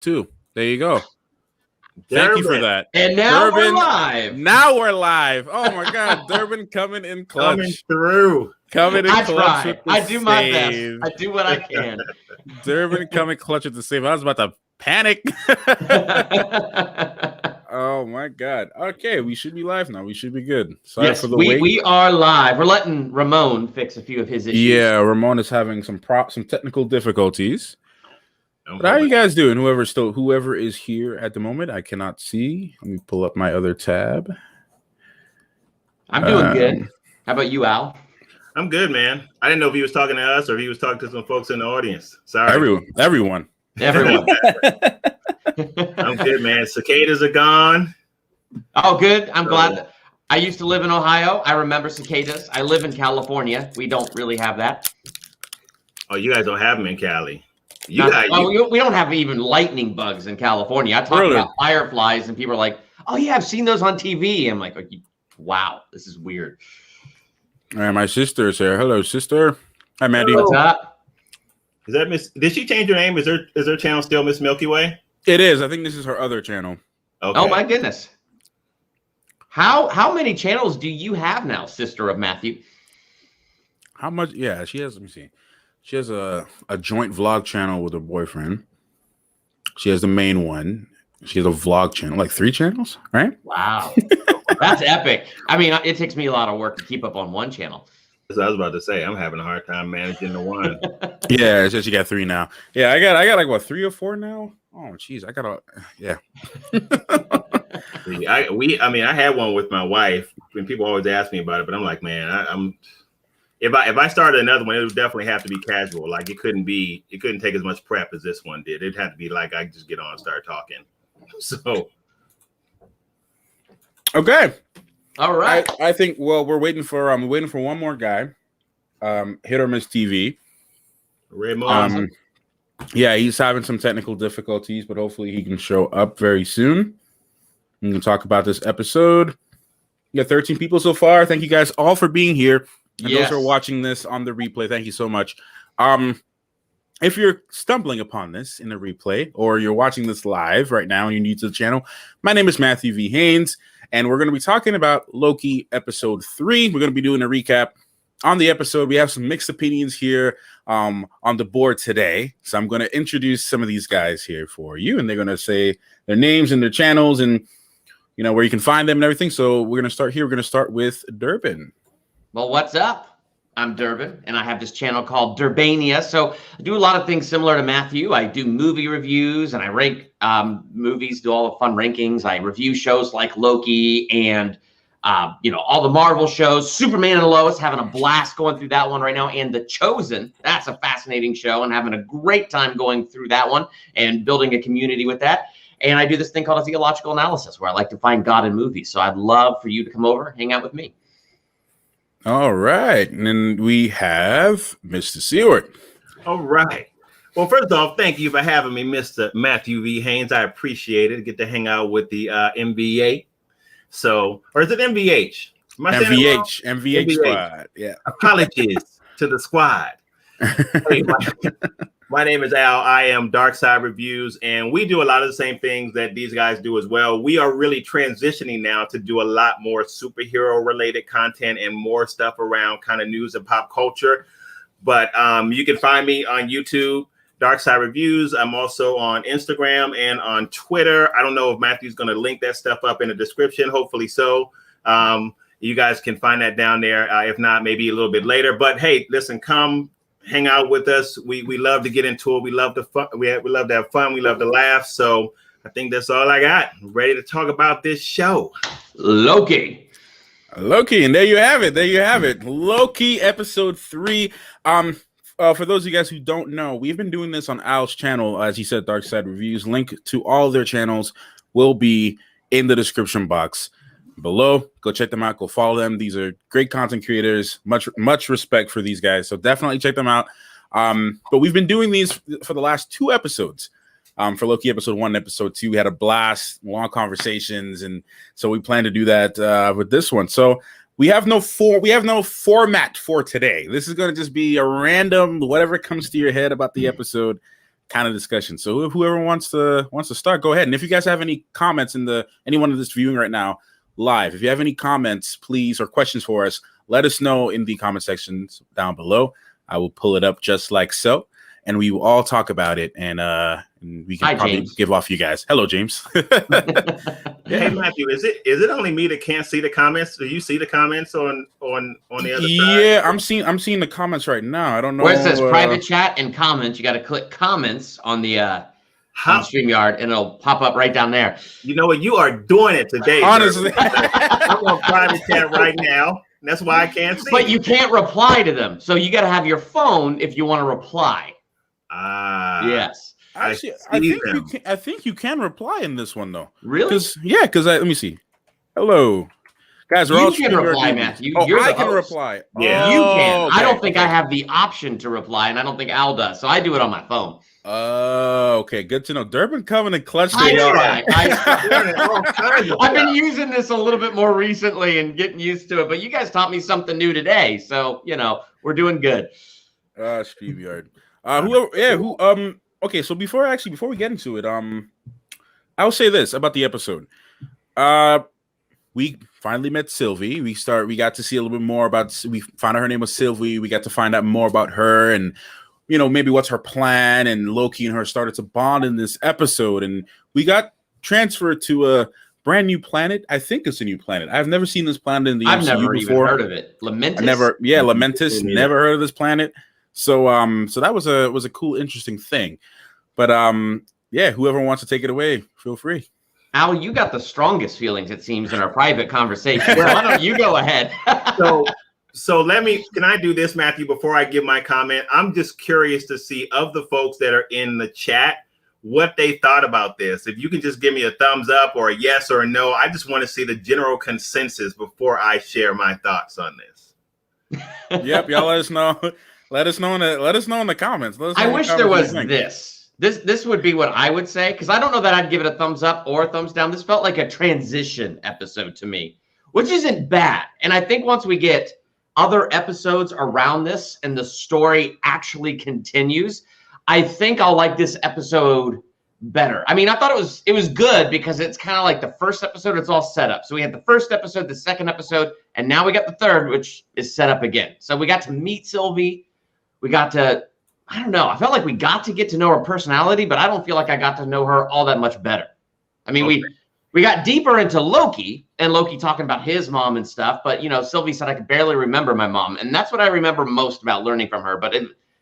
2. There you go. Thank you for that. And now Durbin, we're live. Now we're live. Oh my God, Durbin coming in clutch. Coming through. Coming in clutch with the I do my save. best. I do what I can. Durbin coming clutch with the save. I was about to panic. Oh my God. Okay, we should be live now. We should be good. Sorry for the wait. We are live. We're letting Ramon fix a few of his issues. Yeah, Ramon is having some technical difficulties. But how are you guys doing? Whoever is here at the moment, I cannot see. Let me pull up my other tab. I'm doing good. How about you, Al? I'm good, man. I didn't know if he was talking to us or if he was talking to some folks in the audience. Sorry. Everyone. I'm good, man. Cicadas are gone. Oh, good. I'm glad. I used to live in Ohio. I remember cicadas. I live in California. We don't really have that. Oh, you guys don't have them in Cali. We don't have even lightning bugs in California. I talk about fireflies, and people are like, "Oh yeah, I've seen those on TV." I'm like, "Wow, this is weird." All right, my sister is here. Hello, sister. Hi, Maddie. What's up? Is that Miss? Did she change her name? Is her channel still Miss Milky Way? It is. I think this is her other channel. Okay. Oh my goodness. How many channels do you have now, sister of Matthew? How much? Yeah, she has. Let me see. She has a joint vlog channel with her boyfriend. She has the main one. She has a vlog channel, like 3 channels, right? Wow. That's epic. I mean, it takes me a lot of work to keep up on one channel. As I was about to say, I'm having a hard time managing the one. Yeah, it's just you got 3 now. Yeah, I got like what 3 or 4 now. Oh, geez, I gotta. Yeah. I had one with my wife, and people always ask me about it, but I'm like, man, if I started another one, it would definitely have to be casual. Like it couldn't take as much prep as this one did. It'd have to be like I just get on and start talking. So okay. All right. I think we're waiting for one more guy. HitOrMissTV. Raymond. Yeah, he's having some technical difficulties, but hopefully he can show up very soon. We can talk about this episode. We got 13 people so far. Thank you guys all for being here. And those who are watching this on the replay, thank you so much. If you're stumbling upon this in a replay or you're watching this live right now and you're new to the channel, my name is Matthew V. Haynes, and we're going to be talking about Loki episode 3. We're going to be doing a recap on the episode. We have some mixed opinions here on the board today. So I'm going to introduce some of these guys here for you, and they're going to say their names and their channels and where you can find them and everything. So we're going to start here. We're going to start with Durbin. Well, what's up? I'm Durbin, and I have this channel called Durbania. So I do a lot of things similar to Matthew. I do movie reviews, and I rank movies, do all the fun rankings. I review shows like Loki and, all the Marvel shows. Superman and Lois, having a blast going through that one right now. And The Chosen, that's a fascinating show, and having a great time going through that one and building a community with that. And I do this thing called a theological analysis, where I like to find God in movies. So I'd love for you to come over, hang out with me. All right. And then we have Mr. Seward. All right. Well, first off, thank you for having me, Mr. Matthew V. Haynes. I appreciate it. Get to hang out with the MVA. Or is it MVH? MVH squad. Yeah. Apologies to the squad. Hey, my name is Al. I am Dark Side Reviews, and we do a lot of the same things that these guys do as well. We are really transitioning now to do a lot more superhero-related content and more stuff around kind of news and pop culture. But you can find me on YouTube, Dark Side Reviews. I'm also on Instagram and on Twitter. I don't know if Matthew's going to link that stuff up in the description. Hopefully so. You guys can find that down there. If not, maybe a little bit later. But hey, listen, come hang out with us. We love to get into it. We love to fun. We love to have fun. We love to laugh. So I think that's all I got. I'm ready to talk about this show. Loki, and there you have it. Loki episode 3. For those of you guys who don't know, we've been doing this on Al's channel, as he said, Dark Side Reviews. Link to all their channels will be in the description box below. Go check them out. Go follow them. These are great content creators. Much respect for these guys. So definitely check them out. But we've been doing these for the last 2 episodes. For Loki episode 1 and episode 2, we had a blast, long conversations, and so we plan to do that with this one. So we have no format for today. This is going to just be a random whatever comes to your head about the episode. kind of discussion. So whoever wants to start, go ahead. And if you guys have any comments anyone that's viewing right now live, if you have any comments, please, or questions for us, let us know in the comment sections down below. I will pull it up just like so, and we will all talk about it, and we can probably give off you guys. Hello, James. Hey, Matthew, is it only me that can't see the comments? Do you see the comments on the other side? Yeah, I'm seeing the comments right now. I don't know where it says private chat and comments. You got to click comments on the StreamYard, and it'll pop up right down there. You know what? You are doing it today. Honestly, I'm on private chat right now. That's why I can't see. But you can't reply to them, so you got to have your phone if you want to reply. Yes. Actually, I think you can reply in this one though. Really? Because let me see. Hello, guys. You can reply, Matthew. I can reply. Yeah, you can. Okay, I don't think I have the option to reply, and I don't think Al does. So I do it on my phone. Okay, good to know. Durbin coming in clutch. I've been using this a little bit more recently and getting used to it, but you guys taught me something new today, so we're doing good. StreamYard. Okay, so before we get into it, I'll say this about the episode. We finally met Sylvie. We got to see a little bit more about. We found out her name was Sylvie. We got to find out more about her and. Maybe what's her plan, and Loki and her started to bond in this episode, and we got transferred to a brand new planet. I think it's a new planet. I've never seen this planet in the I've MCU never before. Even heard of it. Lamentis. Lamentis. Never heard of this planet. So that was a cool, interesting thing. But whoever wants to take it away, feel free. Al, you got the strongest feelings, it seems, in our private conversation. So why don't you go ahead? So can I do this, Matthew, before I give my comment? I'm just curious to see of the folks that are in the chat, what they thought about this. If you can just give me a thumbs up or a yes or a no, I just want to see the general consensus before I share my thoughts on this. Yep, y'all let us know. Let us know in the comments. I wish there was this. This would be what I would say, because I don't know that I'd give it a thumbs up or a thumbs down. This felt like a transition episode to me, which isn't bad. And I think once we get other episodes around this and the story actually continues, I think I'll like this episode better. I mean, I thought it was good because it's kind of like the first episode, it's all set up. So we had the first episode, the second episode, and now we got the third, which is set up again. So we got to meet Sylvie. We got to, I don't know, I felt like we got to get to know her personality, but I don't feel like I got to know her all that much better. I mean, we got deeper into Loki and Loki talking about his mom and stuff. But, Sylvie said I could barely remember my mom. And that's what I remember most about learning from her. But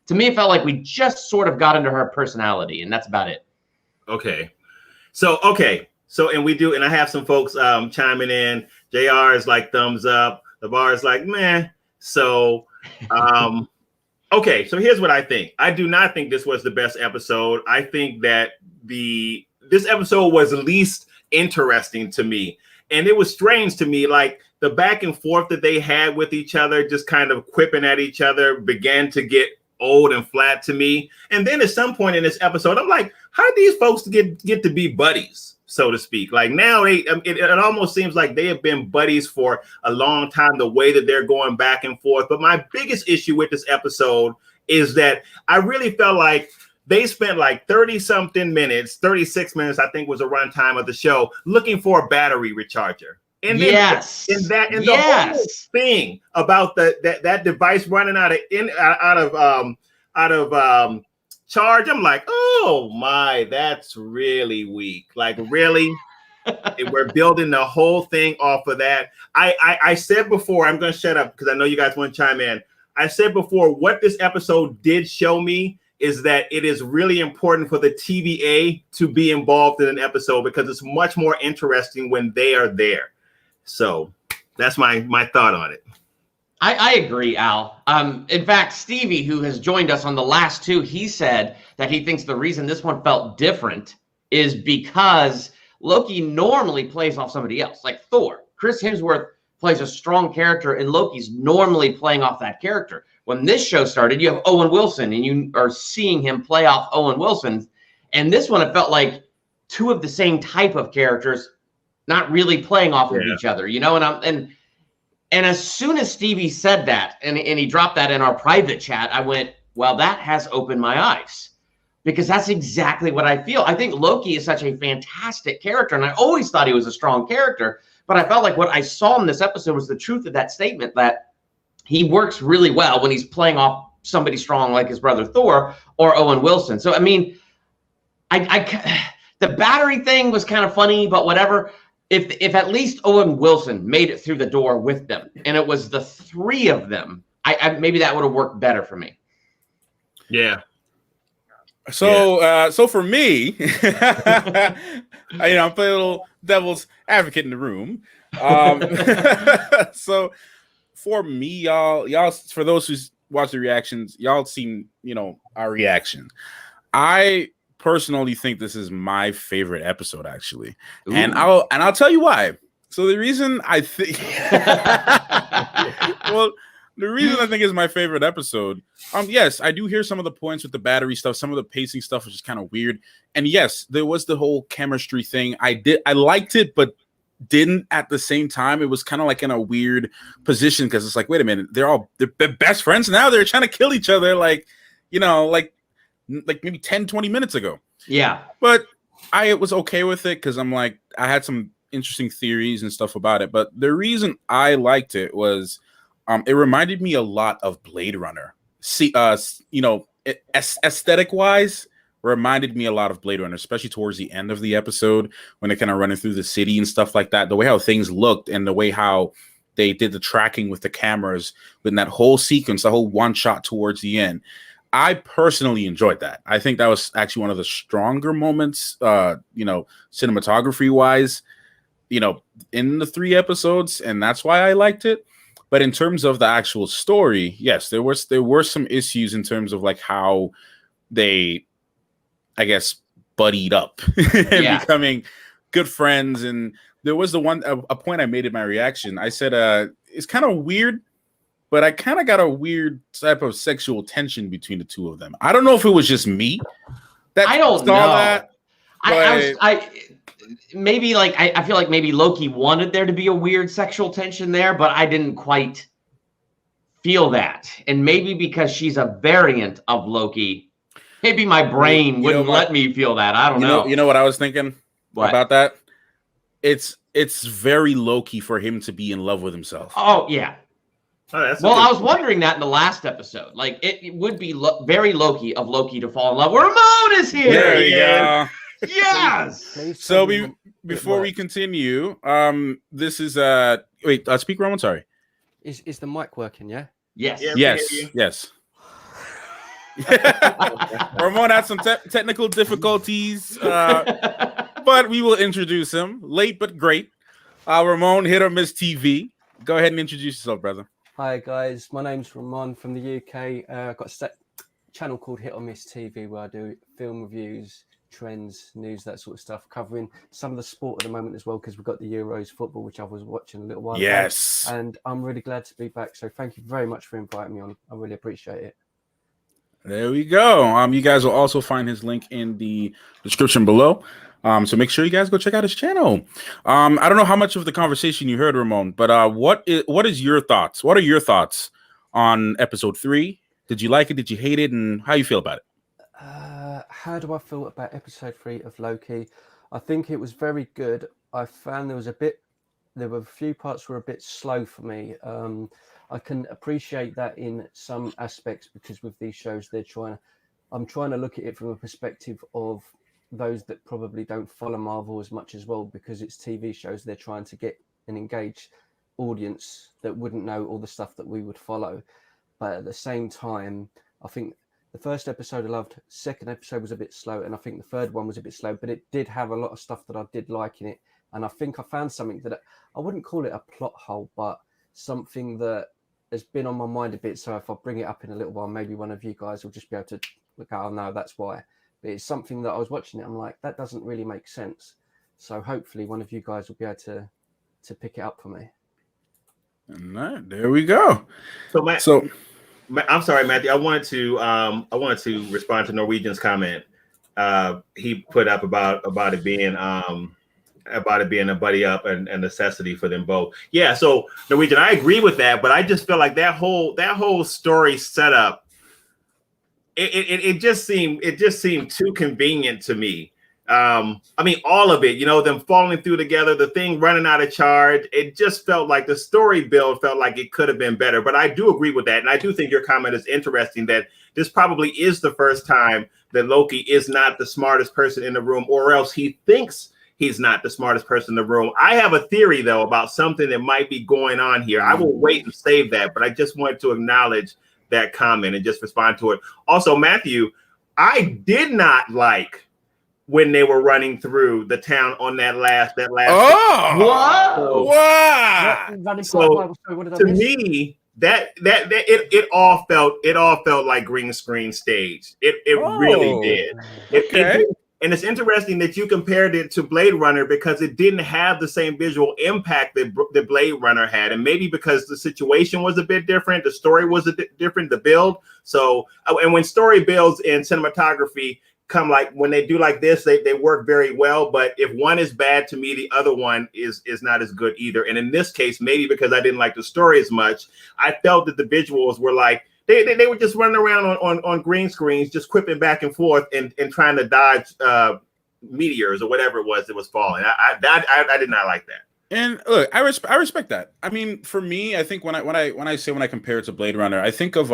to me, it felt like we just sort of got into her personality. And that's about it. Okay. So, and we do. And I have some folks chiming in. JR is like thumbs up. The bar is like, meh. So, okay. So here's what I think. I do not think this was the best episode. I think that this episode was least interesting to me, and it was strange to me, like the back and forth that they had with each other, just kind of quipping at each other, began to get old and flat to me. And then at some point in this episode, I'm like, how did these folks get to be buddies, so to speak? Like now it almost seems like they have been buddies for a long time, the way that they're going back and forth. But my biggest issue with this episode is that I really felt like they spent like 30-something minutes, 36 minutes, I think was the runtime of the show, looking for a battery recharger. And then the whole thing about that device running out of charge, I'm like, oh my, that's really weak. Like really, we're building the whole thing off of that. I said before, I'm going to shut up because I know you guys want to chime in. I said before, what this episode did show me is that it is really important for the TVA to be involved in an episode because it's much more interesting when they are there. So that's my thought on it. I agree, Al. In fact, Stevie, who has joined us on the last two, he said that he thinks the reason this one felt different is because Loki normally plays off somebody else, like Thor. Chris Hemsworth plays a strong character, and Loki's normally playing off that character. When this show started, you have Owen Wilson, and you are seeing him play off Owen Wilson. And this one, it felt like two of the same type of characters, not really playing off of each other, And as soon as Stevie said that, and he dropped that in our private chat, I went, well, that has opened my eyes. because that's exactly what I feel. I think Loki is such a fantastic character, and I always thought he was a strong character, but I felt like what I saw in this episode was the truth of that statement, that he works really well when he's playing off somebody strong like his brother Thor or Owen Wilson. So, I mean, the battery thing was kind of funny, but whatever. If at least Owen Wilson made it through the door with them, and it was the three of them, I maybe that would have worked better for me. Yeah. So, so for me, I'm playing a little devil's advocate in the room. So for me, y'all, for those who watch the reactions, y'all seen, our reaction. I personally think this is my favorite episode, actually. Ooh. And I'll tell you why. So the reason I think the reason I think it's my favorite episode, yes, I do hear some of the points with the battery stuff, some of the pacing stuff was just kind of weird. And yes, there was the whole chemistry thing. I liked it, but didn't at the same time. It was kind of like in a weird position because it's like, wait a minute, they're best friends now. They're trying to kill each other, like maybe 10, 20 minutes ago. Yeah. But I was okay with it because I'm like, I had some interesting theories and stuff about it. But the reason I liked it was it reminded me a lot of Blade Runner. Aesthetic wise, reminded me a lot of Blade Runner, especially towards the end of the episode when they're kind of running through the city and stuff like that. The way how things looked and the way how they did the tracking with the cameras in that whole sequence, the whole one shot towards the end. I personally enjoyed that. I think that was actually one of the stronger moments, cinematography wise, in the 3 episodes. And that's why I liked it. But in terms of the actual story, yes, there were some issues in terms of like how they, I guess, buddied up and becoming good friends. And there was a point I made in my reaction. I said, it's kind of weird, but I kind of got a weird type of sexual tension between the two of them. I don't know if it was just me that I don't saw know. that. I feel like maybe Loki wanted there to be a weird sexual tension there, but I didn't quite feel that. And maybe because she's a variant of Loki, maybe my brain wouldn't let me feel that. I don't know. You know what I was thinking about that? It's very Loki for him to be in love with himself. Oh, yeah. Oh, I was wondering that in the last episode. Like, it would be very Loki of Loki to fall in love. Ramon is here. There you go. Yes. So before we continue, this is speak Ramon. Sorry. Is the mic working? Yeah. Yes. Yes. Ramon had some technical difficulties, but we will introduce him. Late but great. Ramon, HitOrMissTV. Go ahead and introduce yourself, brother. Hi guys, my name's Ramon from the UK. I've got a channel called HitOrMissTV where I do film reviews, trends, news, that sort of stuff, covering some of the sport at the moment as well, because we've got the Euros football, which I was watching a little while ago. And I'm really glad to be back. So thank you very much for inviting me on. I really appreciate it. There we go. You guys will also find his link in the description below. So make sure you guys go check out his channel. I don't know how much of the conversation you heard, Ramon, but what is your thoughts? What are your thoughts on episode 3? Did you like it? Did you hate it? And how you feel about it? How do I feel about episode 3 of Loki? I think it was very good. I found there were a few parts were a bit slow for me. I can appreciate that in some aspects because with these shows, I'm trying to look at it from a perspective of those that probably don't follow Marvel as much as well, because it's TV shows. They're trying to get an engaged audience that wouldn't know all the stuff that we would follow. But at the same time, I think the first episode I loved, second episode was a bit slow, and I think the third one was a bit slow, but it did have a lot of stuff that I did like in it. And I think I found something that I wouldn't call it a plot hole, but something that has been on my mind a bit. So if I bring it up in a little while, maybe one of you guys will just be able to look, oh no, that's why. But it's something that I was watching it, I'm like, that doesn't really make sense. So hopefully one of you guys will be able to pick it up for me. All right, there we go. I'm sorry, Matthew. I wanted to respond to Norwegian's comment. He put up about it being a buddy up and a necessity for them both. Yeah. So Norwegian, I agree with that, but I just feel like that whole story setup it just seemed too convenient to me. I mean, all of it, them falling through together, the thing running out of charge. It just felt like the story build felt like it could have been better. But I do agree with that. And I do think your comment is interesting that this probably is the first time that Loki is not the smartest person in the room, or else he thinks he's not the smartest person in the room. I have a theory, though, about something that might be going on here. I will wait and save that, but I just wanted to acknowledge that comment and just respond to it. Also, Matthew, I did not like when they were running through the town on that last. Oh, wow! So to me, that it all felt like green screen stage. It really did. Okay. And it's interesting that you compared it to Blade Runner because it didn't have the same visual impact that Blade Runner had. And maybe because the situation was a bit different, the story was a bit different, the build. So, and when story builds in cinematography come like when they do like this, they work very well. But if one is bad, to me, the other one is not as good either. And in this case, maybe because I didn't like the story as much, I felt that the visuals were like, They were just running around on green screens, just quipping back and forth and trying to dodge meteors or whatever it was that was falling. I did not like that. And look, I respect that. I mean, for me, I think when I compare it to Blade Runner, I think of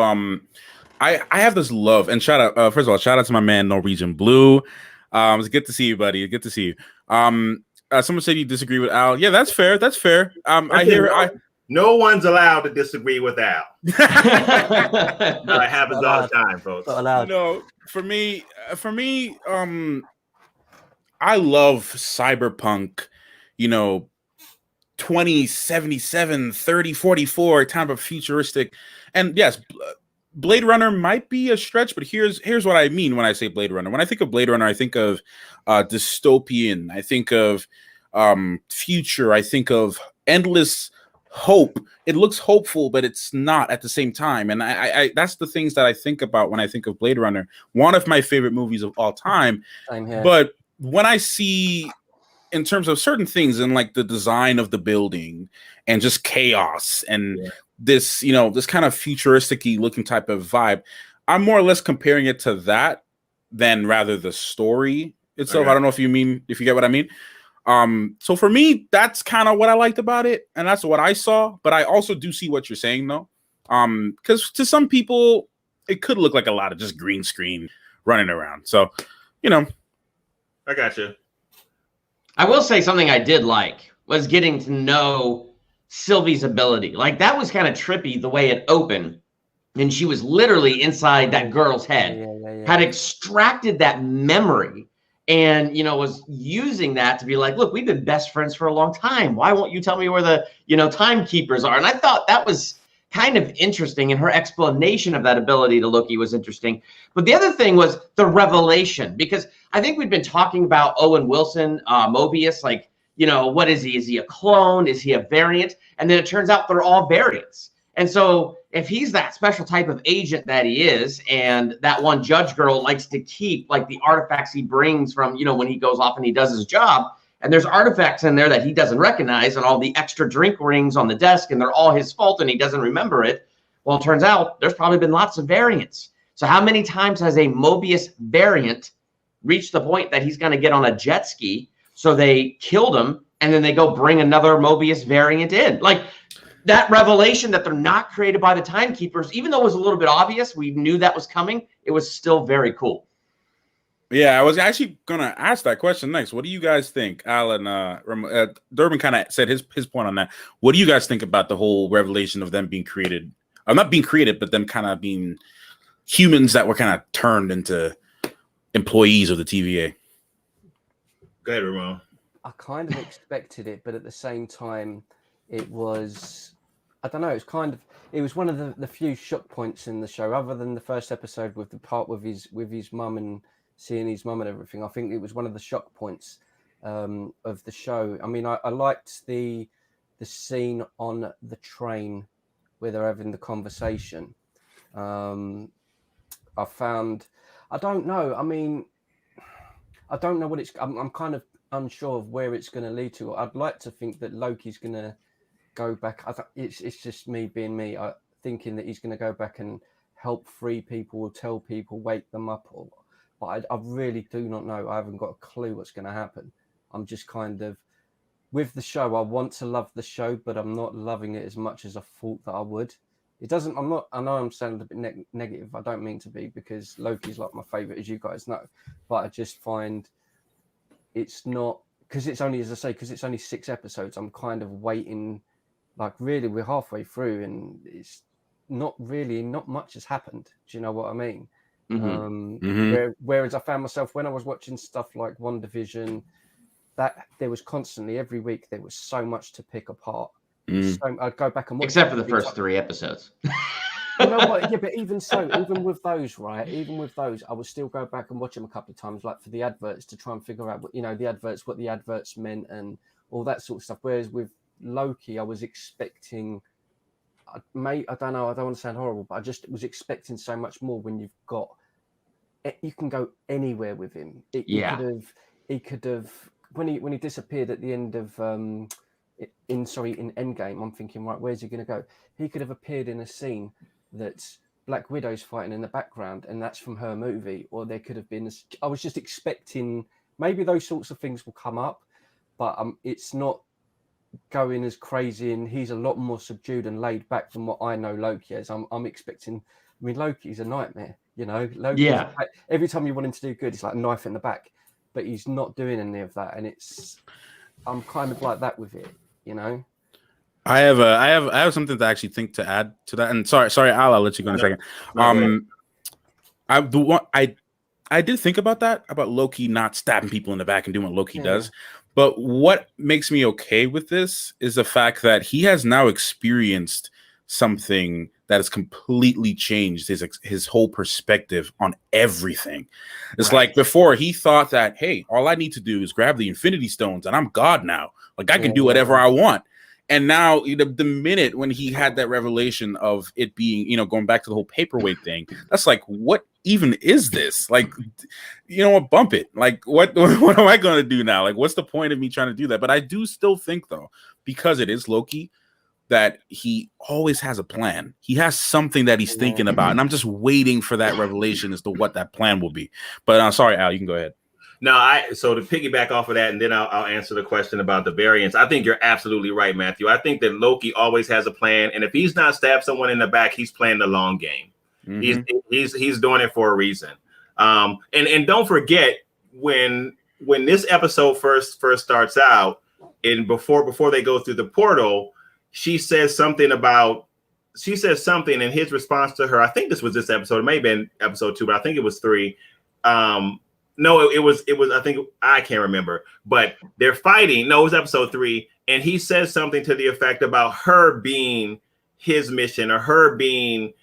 I have this love and shout out first of all, shout out to my man Norwegian Blue. It's good to see you, buddy. Good to see you. Someone said you disagree with Al. Yeah, that's fair. That's fair. No one's allowed to disagree with Al. That happens all the time, folks. No, for me, I love cyberpunk, 2077, 3044 kind of futuristic. And yes, Blade Runner might be a stretch, but here's what I mean when I say Blade Runner. When I think of Blade Runner, I think of dystopian. I think of future. I think of endless hope. It looks hopeful, but it's not at the same time. And I that's the things that I think about when I think of Blade Runner. One of my favorite movies of all time. But when I see in terms of certain things in like the design of the building and just chaos and this, this kind of futuristic-y looking type of vibe, I'm more or less comparing it to that than rather the story itself. Okay. I don't know if you get what I mean. So for me, that's kind of what I liked about it, and that's what I saw. But I also do see what you're saying, though, because to some people, it could look like a lot of just green screen running around. So, I got you. I will say something I did like was getting to know Sylvie's ability. Like that was kind of trippy the way it opened, and she was literally inside that girl's head, had extracted that memory. And, was using that to be like, look, we've been best friends for a long time. Why won't you tell me where the, timekeepers are? And I thought that was kind of interesting. And her explanation of that ability to Loki was interesting. But the other thing was the revelation, because I think we've been talking about Owen Wilson, Mobius, like, what is he? Is he a clone? Is he a variant? And then it turns out they're all variants. And so if he's that special type of agent that he is, and that one judge girl likes to keep like the artifacts he brings from, when he goes off and he does his job, and there's artifacts in there that he doesn't recognize and all the extra drink rings on the desk and they're all his fault and he doesn't remember it. Well, it turns out there's probably been lots of variants. So how many times has a Mobius variant reached the point that he's going to get on a jet ski? So they killed him and then they go bring another Mobius variant in. Like, that revelation that they're not created by the timekeepers, even though it was a little bit obvious, we knew that was coming, it was still very cool. Yeah, I was actually going to ask that question next. What do you guys think? Alan, Durbin kind of said his point on that. What do you guys think about the whole revelation of them being created? Not being created, but them kind of being humans that were kind of turned into employees of the TVA. Go ahead, Ramon. I kind of expected it, but at the same time, it was, I don't know, it was one of the few shock points in the show, other than the first episode with the part with his mum and seeing his mum and everything. I think it was one of the shock points of the show. I mean, I liked the scene on the train where they're having the conversation. I don't know. I mean, I don't know what it's, I'm kind of unsure of where it's going to lead to. I'd like to think that Loki's going to go back. It's just me being me, thinking that he's going to go back and help free people or tell people, wake them up, but I really do not know. I haven't got a clue what's going to happen. I'm just kind of with the show. I want to love the show, but I'm not loving it as much as I thought that I would. It doesn't. I know I'm sounding a bit negative. I don't mean to be, because Loki's like my favorite, as you guys know. But I just find it's not, because it's only, as I say, because it's only 6 episodes. I'm kind of waiting. Like, really, we're halfway through, and it's not much has happened. Do you know what I mean? Whereas I found myself when I was watching stuff like WandaVision, that there was constantly, every week, there was so much to pick apart. So I'd go back and watch, except for the first 3 episodes. You know what? Yeah, but even so, even with those, right? Even with those, I would still go back and watch them a couple of times, like for the adverts, to try and figure out what, the adverts, what the adverts meant, and all that sort of stuff. Whereas with Loki, I was expecting, I don't know, I don't want to sound horrible, but I just was expecting so much more. When you can go anywhere with him. He could have when he disappeared at the end of in Endgame. I'm thinking, right, where's he going to go? He could have appeared in a scene that Black Widow's fighting in the background, and that's from her movie. Or there could have been, I was just expecting maybe those sorts of things will come up, but it's not going as crazy, and he's a lot more subdued and laid back than what I know Loki is. I'm expecting, I mean, Loki's a nightmare, Loki, every time you want him to do good, it's like a knife in the back, but he's not doing any of that, and I'm kind of like that with it, I have something to actually think to add to that, and sorry, Al, I'll let you go in a second. I did think about that, about Loki not stabbing people in the back and doing what Loki does. But what makes me okay with this is the fact that he has now experienced something that has completely changed his whole perspective on everything. It's like before, he thought that, hey, all I need to do is grab the Infinity Stones and I'm God now. Like, I can do whatever I want. And now, the minute when he had that revelation of it being, going back to the whole paperweight thing, that's like, what even is this? Like, what, bump it. Like, what am I going to do now? Like, what's the point of me trying to do that? But I do still think, though, because it is Loki, that he always has a plan. He has something that he's thinking about. And I'm just waiting for that revelation as to what that plan will be. But sorry, Al, you can go ahead. No, so to piggyback off of that, and then I'll answer the question about the variants. I think you're absolutely right, Matthew. I think that Loki always has a plan, and if he's not stabbed someone in the back, he's playing the long game. He's doing it for a reason. And don't forget, when this episode first starts out, and before they go through the portal, she says something, and his response to her, I think this episode, it may have been episode 2, but I think it was 3. No, it was, I think, I can't remember, but they're fighting. No, it was episode 3. And he says something to the effect about her being his mission, or her being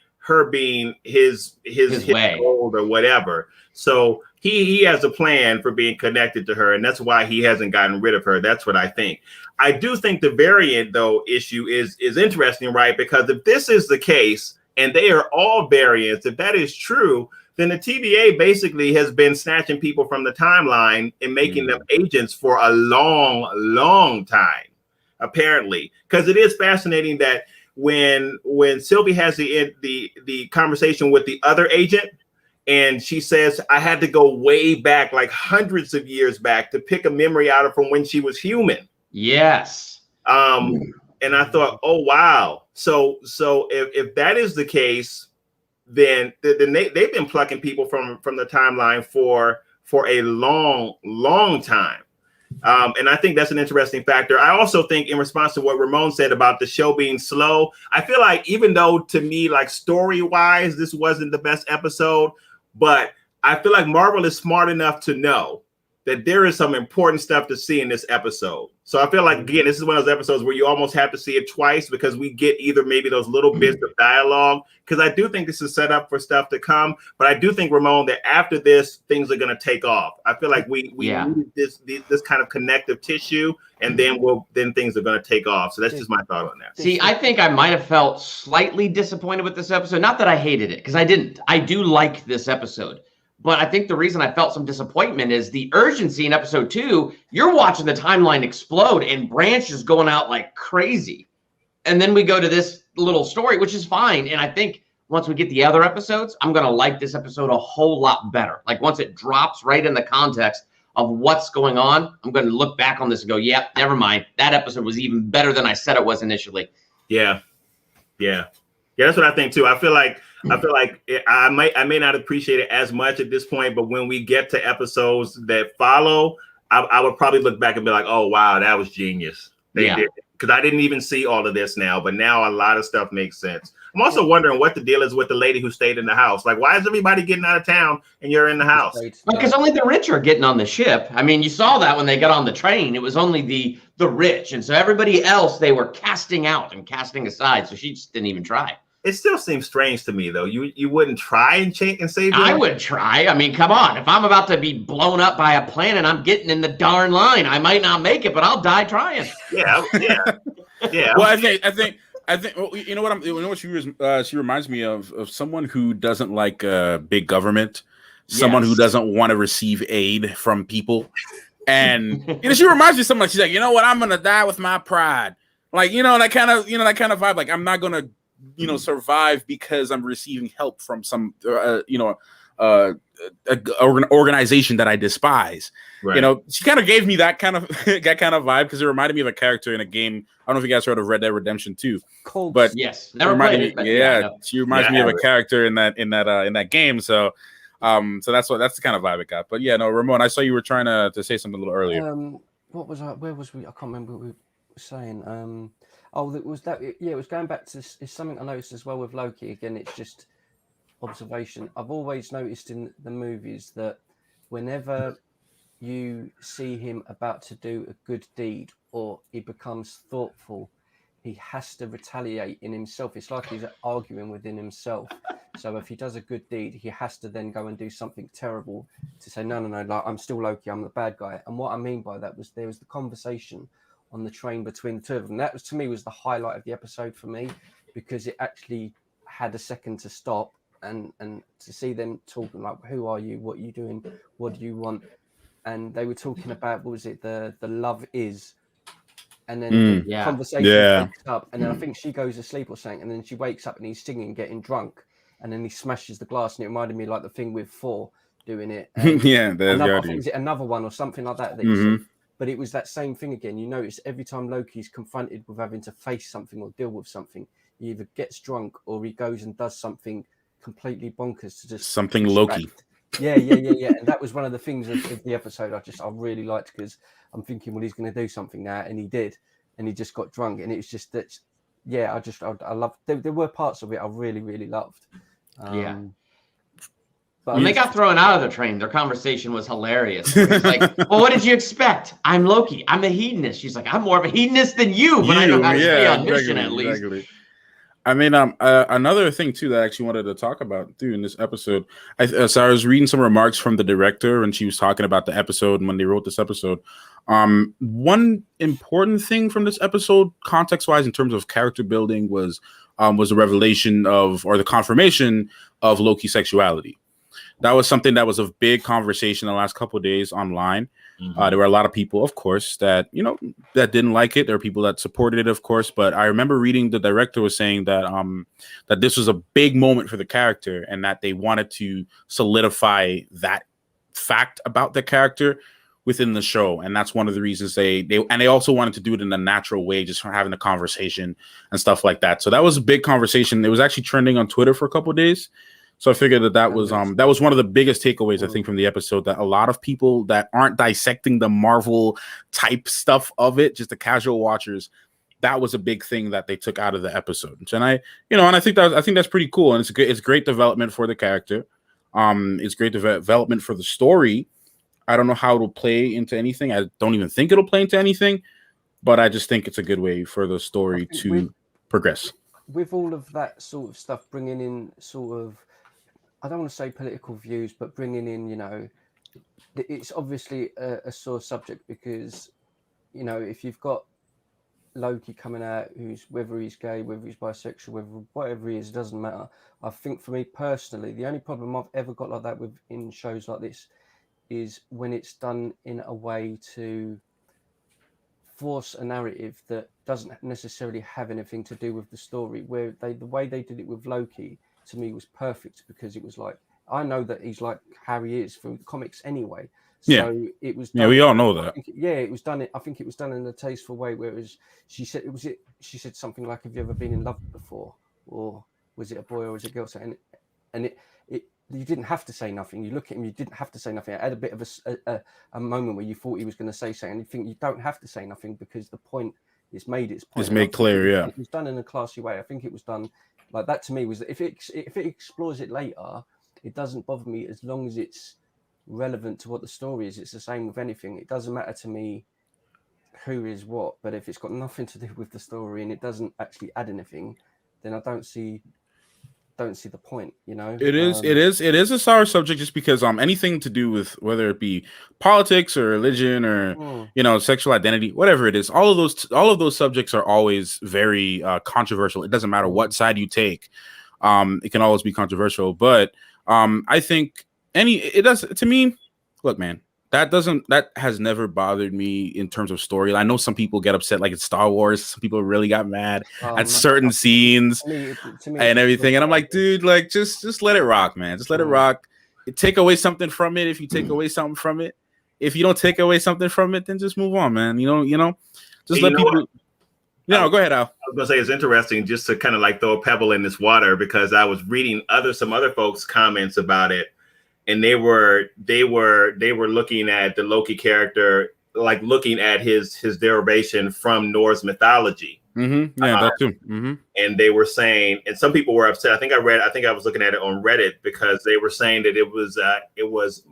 his way, goal, or whatever. So he has a plan for being connected to her. And that's why he hasn't gotten rid of her. That's what I think. I do think the variant, though, issue is interesting, right? Because if this is the case, and they are all variants, if that is true, then the TVA basically has been snatching people from the timeline and making them agents for a long, long time, apparently. Because it is fascinating that when Sylvie has the conversation with the other agent, and she says, I had to go way back, like hundreds of years back, to pick a memory out of from when she was human. Yes. And I thought, oh, wow. So if that is the case, then they've been plucking people from the timeline for a long, long time. And I think that's an interesting factor. I also think, in response to what Ramon said about the show being slow, I feel like, even though to me, like, story-wise, this wasn't the best episode, but I feel like Marvel is smart enough to know that there is some important stuff to see in this episode. So I feel like, again, this is one of those episodes where you almost have to see it twice, because we get either maybe those little bits of dialogue, because I do think this is set up for stuff to come. But I do think, Ramon, that after this, things are going to take off. I feel like we need this kind of connective tissue, and then things are going to take off. So that's just my thought on that. See, I think I might have felt slightly disappointed with this episode. Not that I hated it, because I didn't. I do like this episode. But I think the reason I felt some disappointment is the urgency in episode 2. You're watching the timeline explode, and Branch is going out like crazy. And then we go to this little story, which is fine. And I think once we get the other episodes, I'm going to like this episode a whole lot better. Like once it drops right in the context of what's going on, I'm going to look back on this and go, yep, never mind. That episode was even better than I said it was initially. Yeah. That's what I think too. I feel like I may not appreciate it as much at this point, but when we get to episodes that follow, I would probably look back and be like, oh wow, that was genius. They did, because I didn't even see all of this now, but now a lot of stuff makes sense. I'm also wondering what the deal is with the lady who stayed in the house. Like, why is everybody getting out of town and you're in the house? Because only the rich are getting on the ship. I mean, you saw that when they got on the train. It was only the rich, and so everybody else they were casting out and casting aside. So she just didn't even try. It still seems strange to me, though. You wouldn't try and save them? I would try. I mean, come on. If I'm about to be blown up by a planet, I'm getting in the darn line. I might not make it, but I'll die trying. Yeah. Well, I think you know what she reminds me of someone who doesn't like big government, someone who doesn't want to receive aid from people, and she reminds me of someone. She's like, you know what, I'm gonna die with my pride, like that kind of vibe. Like I'm not gonna survive because I'm receiving help from some organization that I despise. Right. She kind of gave me that kind of vibe because it reminded me of a character in a game. I don't know if you guys heard of Red Dead Redemption 2. Cool. But yes, never played it. But she reminds me of a character in that game. So that's the kind of vibe it got. But yeah, no, Ramon, I saw you were trying to say something a little earlier. What was I? Where was we? I can't remember what we were saying. It was going back to it's something I noticed as well with Loki. Again, it's just observation. I've always noticed in the movies that whenever you see him about to do a good deed or he becomes thoughtful, he has to retaliate in himself. It's like he's arguing within himself. So if he does a good deed, he has to then go and do something terrible to say, no, like I'm still Loki, I'm the bad guy. And what I mean by that was there was the conversation on the train between the two of them. That was, to me, was the highlight of the episode for me, because it actually had a second to stop and to see them talking like, who are you? What are you doing? What do you want? And they were talking about, what was it? The love is. And then the conversation picks up, and then I think she goes to sleep or something, and then she wakes up and he's singing, getting drunk, and then he smashes the glass, and it reminded me like the thing with Thor doing it. I think is it another one or something like that you said? But it was that same thing again. You notice every time Loki's confronted with having to face something or deal with something, he either gets drunk or he goes and does something completely bonkers to just something Loki. Yeah. And that was one of the things of the episode I really liked, because I'm thinking, well, he's going to do something now, and he did, and he just got drunk, and it was just that. Yeah, I loved. There were parts of it I really, really loved. But when they got thrown out of the train, their conversation was hilarious. He's like, well, what did you expect? I'm Loki. I'm a hedonist. She's like, I'm more of a hedonist than you, but I know how to stay on mission at least. Exactly. I mean, another thing too that I actually wanted to talk about too in this episode. So I was reading some remarks from the director, and she was talking about the episode and when they wrote this episode. One important thing from this episode, context-wise, in terms of character building, was the revelation of, or the confirmation of, Loki's sexuality. That was something that was a big conversation the last couple of days online. There were a lot of people, of course, that didn't like it. There were people that supported it, of course. But I remember reading the director was saying that that this was a big moment for the character, and that they wanted to solidify that fact about the character within the show. And that's one of the reasons they also wanted to do it in a natural way, just from having a conversation and stuff like that. So that was a big conversation. It was actually trending on Twitter for a couple of days. So I figured that was one of the biggest takeaways, I think, from the episode, that a lot of people that aren't dissecting the Marvel type stuff of it, just the casual watchers, that was a big thing that they took out of the episode. And I think that's pretty cool. And it's great development for the character. It's great development for the story. I don't know how it'll play into anything. I don't even think it'll play into anything, but I just think it's a good way for the story to progress. With all of that sort of stuff, bringing in sort of, I don't want to say political views, but bringing in, it's obviously a sore subject, because, if you've got Loki coming out, whether he's gay, whether he's bisexual, whatever he is, it doesn't matter. I think for me personally, the only problem I've ever got like that in shows like this is when it's done in a way to force a narrative that doesn't necessarily have anything to do with the story, where the way they did it with Loki, to me was perfect, because it was like, I know that he's like Harry is through the comics anyway. So it was done, we all know that. It was done. I think it was done in a tasteful way, where it was. She said She said something like, "Have you ever been in love before?" Or was it a boy or was it a girl? And it you didn't have to say nothing. You look at him, you didn't have to say nothing. I had a bit of a moment where you thought he was going to say something, and you think you don't have to say nothing, because the point is made. Its point. It's made clear. It was done in a classy way. I think it was done like that. To me, was that if it explores it later, it doesn't bother me, as long as it's relevant to what the story is. It's the same with anything. It doesn't matter to me who is what, but if it's got nothing to do with the story and it doesn't actually add anything, then I don't see the point, you know. It is a sour subject, just because anything to do with, whether it be politics or religion or you know, sexual identity, whatever it is, all of those subjects are always very controversial. It doesn't matter what side you take. It can always be controversial, but I think it does, to me. Look, man, that has never bothered me in terms of story. I know some people get upset, like it's Star Wars. Some people really got mad at certain scenes and everything. And I'm like, dude, like just let it rock, man. Just let it rock. Take away something from it if you take away something from it. If you don't take away something from it, then just move on, man. You know, just let people. No, go ahead, Al. I was gonna say, it's interesting just to kind of like throw a pebble in this water, because I was reading some other folks' comments about it, and they were looking at the Loki character, like looking at his derivation from Norse mythology. Mm-hmm. Yeah, that too. Mm-hmm. And they were saying, and some people were upset. I think I was looking at it on Reddit, because they were saying that it was.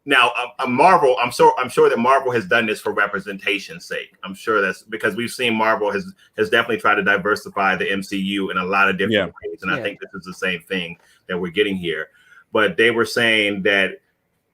Now, Marvel, I'm sure that Marvel has done this for representation's sake. I'm sure that's because we've seen Marvel has definitely tried to diversify the MCU in a lot of different ways. And I think this is the same thing that we're getting here. But they were saying that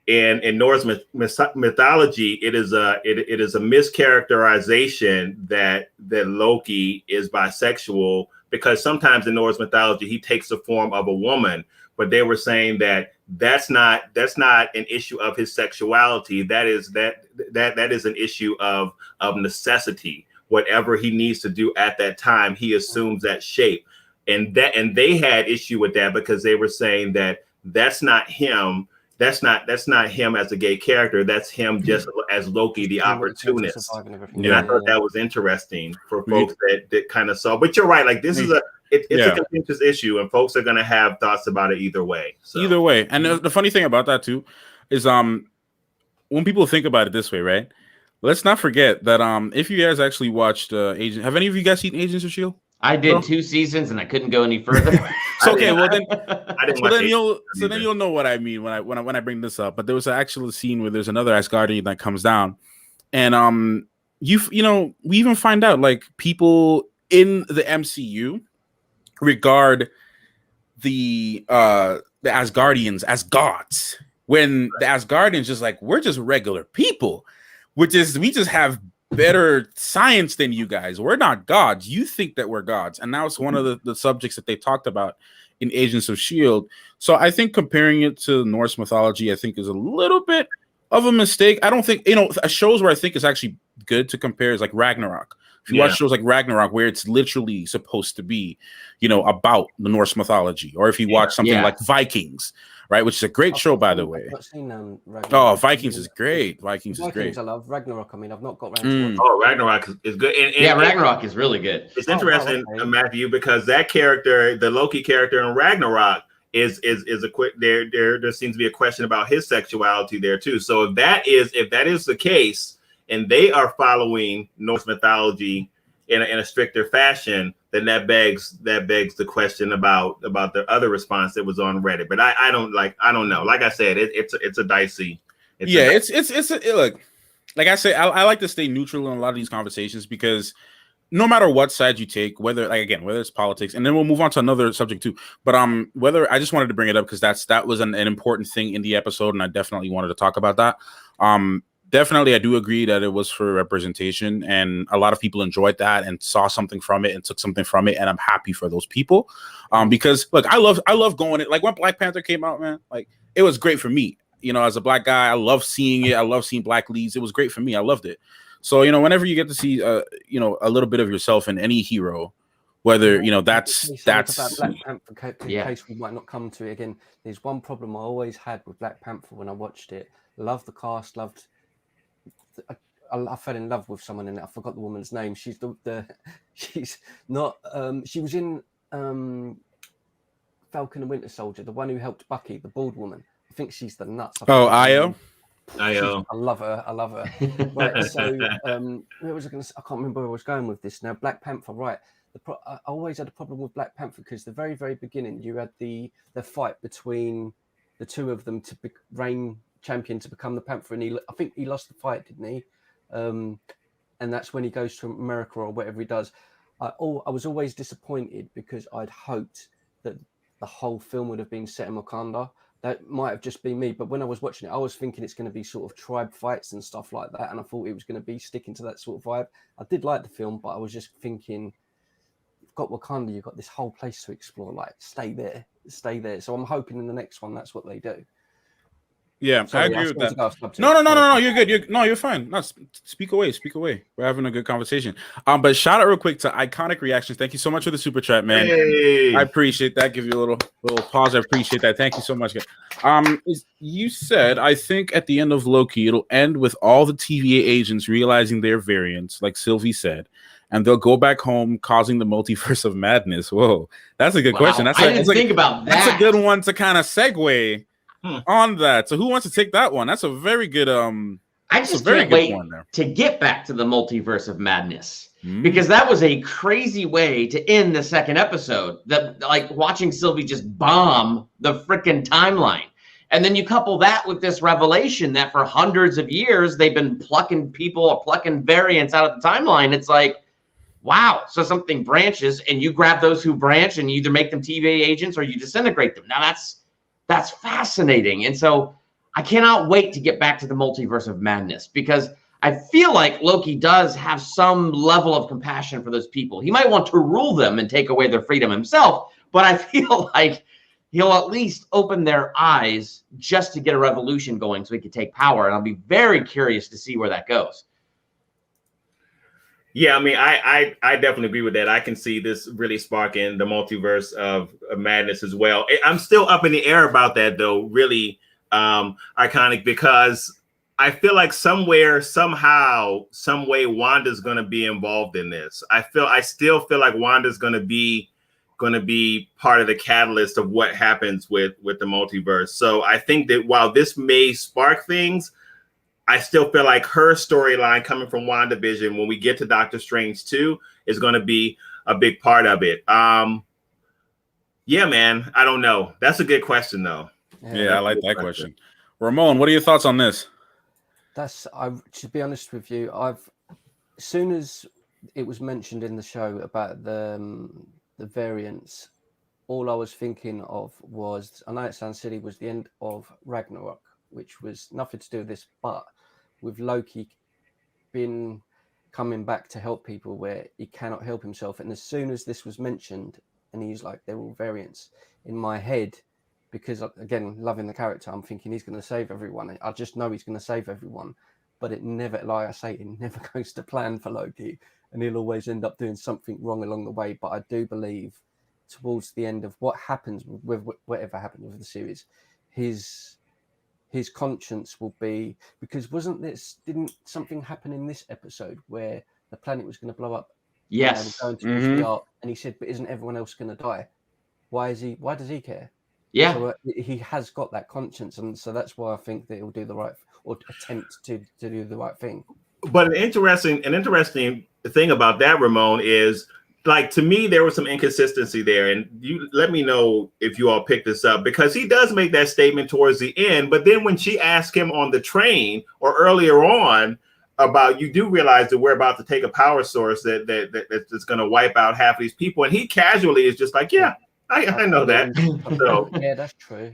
in Norse mythology, it is a mischaracterization that Loki is bisexual, because sometimes in Norse mythology, he takes the form of a woman. But they were saying that that's not an issue of his sexuality. That is an issue of necessity. Whatever he needs to do at that time, he assumes that shape. And they had issue with that, because they were saying that that's not him. That's not him as a gay character. That's him just as Loki, the opportunist. And I thought that was interesting for folks that kind of saw. But you're right. Like, this is a contentious issue, and folks are going to have thoughts about it either way. So. Either way. And the funny thing about that too is when people think about it this way, right? Let's not forget that if you guys actually watched Agent, have any of you guys seen Agents of S.H.I.E.L.D.? I did 2 seasons and I couldn't go any further. Okay, well then, then you'll know what I mean when I bring this up. But there was an actual scene where there's another Asgardian that comes down, and you know, we even find out, like, people in the MCU regard the Asgardians as gods, when the Asgardians just like, we're just regular people. We just have better science than you guys. We're not gods. You think that we're gods. And that was one of the subjects that they talked about in Agents of S.H.I.E.L.D. So I think comparing it to Norse mythology, I think, is a little bit of a mistake. I don't think, shows where I think is actually good to compare is like Ragnarok. If you watch shows like Ragnarok, where it's literally supposed to be, about the Norse mythology, or if you watch something like Vikings, right, which is a great show, by the way. I've not seen Ragnarok. Oh, Vikings is great. Vikings is great. I love Ragnarok. I mean, I've not got around to Oh, Ragnarok is good. And Ragnarok is really good. It's interesting, Matthew, because that character, the Loki character in Ragnarok, is a quick. There seems to be a question about his sexuality there too. So if that is the case, and they are following Norse mythology in a stricter fashion, then that begs the question about the other response that was on Reddit. But I don't know. Like I said, it's a dicey. Look, like I say, I like to stay neutral in a lot of these conversations, because no matter what side you take, whether it's politics, and then we'll move on to another subject too. But I just wanted to bring it up because that was an important thing in the episode, and I definitely wanted to talk about that. Definitely, I do agree that it was for representation, and a lot of people enjoyed that and saw something from it and took something from it, and I'm happy for those people. Because look, I love going it. Like when Black Panther came out, man, like it was great for me. As a black guy, I love seeing it. I love seeing black leads. It was great for me. I loved it. So whenever you get to see a little bit of yourself in any hero, whether, you know, About that's Black Panther, in Yeah. case we might not come to it again. There's one problem I always had with Black Panther when I watched it. Loved the cast, I fell in love with someone in it. I forgot the woman's name. She's she's not. She was in Falcon and Winter Soldier, the one who helped Bucky, the bald woman. I think she's the nuts. Io. I love her. I love her. Right. So, where was I going to? I can't remember where I was going with this now. Black Panther. Right. I always had a problem with Black Panther because the very, very beginning, you had the fight between the two of them to reign champion to become the Panther, and I think he lost the fight, didn't he? And that's when he goes to America or whatever he does. I was always disappointed because I'd hoped that the whole film would have been set in Wakanda. That might have just been me, but when I was watching it, I was thinking it's going to be sort of tribe fights and stuff like that, and I thought it was going to be sticking to that sort of vibe. I did like the film, but I was just thinking, you've got Wakanda, you've got this whole place to explore, like stay there. So I'm hoping in the next one that's what they do. Yeah, Sorry, I agree with that. No. No, you're good. You're fine. No, speak away. We're having a good conversation. But shout out real quick to Iconic Reactions. Thank you so much for the super chat, man. Hey. I appreciate that. Give you a little pause. I appreciate that. Thank you so much, guys. You said, I think at the end of Loki, it'll end with all the TVA agents realizing their variants, like Sylvie said, and they'll go back home, causing the multiverse of madness. Whoa, that's a good question. I didn't think about that. That's a good one to kind of segue on that. So who wants to take that one? That's a very good I just can't wait to get back to the multiverse of madness, because that was a crazy way to end the second episode. That, like, watching Sylvie just bomb the freaking timeline, and then you couple that with this revelation that for hundreds of years they've been plucking people or plucking variants out of the timeline. It's like, wow. So something branches, and you grab those who branch, and you either make them TVA agents or you disintegrate them. Now that's fascinating. And so I cannot wait to get back to the multiverse of madness, because I feel like Loki does have some level of compassion for those people. He might want to rule them and take away their freedom himself, but I feel like he'll at least open their eyes just to get a revolution going so he can take power. And I'll be very curious to see where that goes. Yeah, I mean, I definitely agree with that. I can see this really sparking the multiverse of madness as well. I'm still up in the air about that, though, really, Iconic, because I feel like somewhere, somehow, some way, Wanda's going to be involved in this. I still feel like Wanda's going to be part of the catalyst of what happens with the multiverse. So I think that while this may spark things, I still feel like her storyline coming from WandaVision when we get to Doctor Strange 2 is going to be a big part of it. Yeah, man, I don't know. That's a good question, though. Yeah, I like that question. Ramon, what are your thoughts on this? To be honest with you, as soon as it was mentioned in the show about the variants, all I was thinking of was, I know it sounds silly, was the end of Ragnarok, which was nothing to do with this, but with Loki coming back to help people where he cannot help himself. And as soon as this was mentioned, and he's like, they're all variants, in my head, because again, loving the character, I'm thinking he's going to save everyone. I just know he's going to save everyone, but it never, like I say, it never goes to plan for Loki, and he'll always end up doing something wrong along the way. But I do believe towards the end of what happens with whatever happens with the series, his conscience will be, because didn't something happen in this episode where the planet was going to blow up? Yes. And he said, but isn't everyone else going to die? Why does he care? Yeah. So, he has got that conscience, and so that's why I think that he'll do the right, or attempt to do the right thing. But an interesting thing about that, Ramon, is, like, to me, there was some inconsistency there. And you let me know if you all picked this up, because he does make that statement towards the end. But then when she asked him on the train or earlier on about, you do realize that we're about to take a power source that's going to wipe out half of these people. And he casually is just like, yeah, I know that. So, yeah, that's true.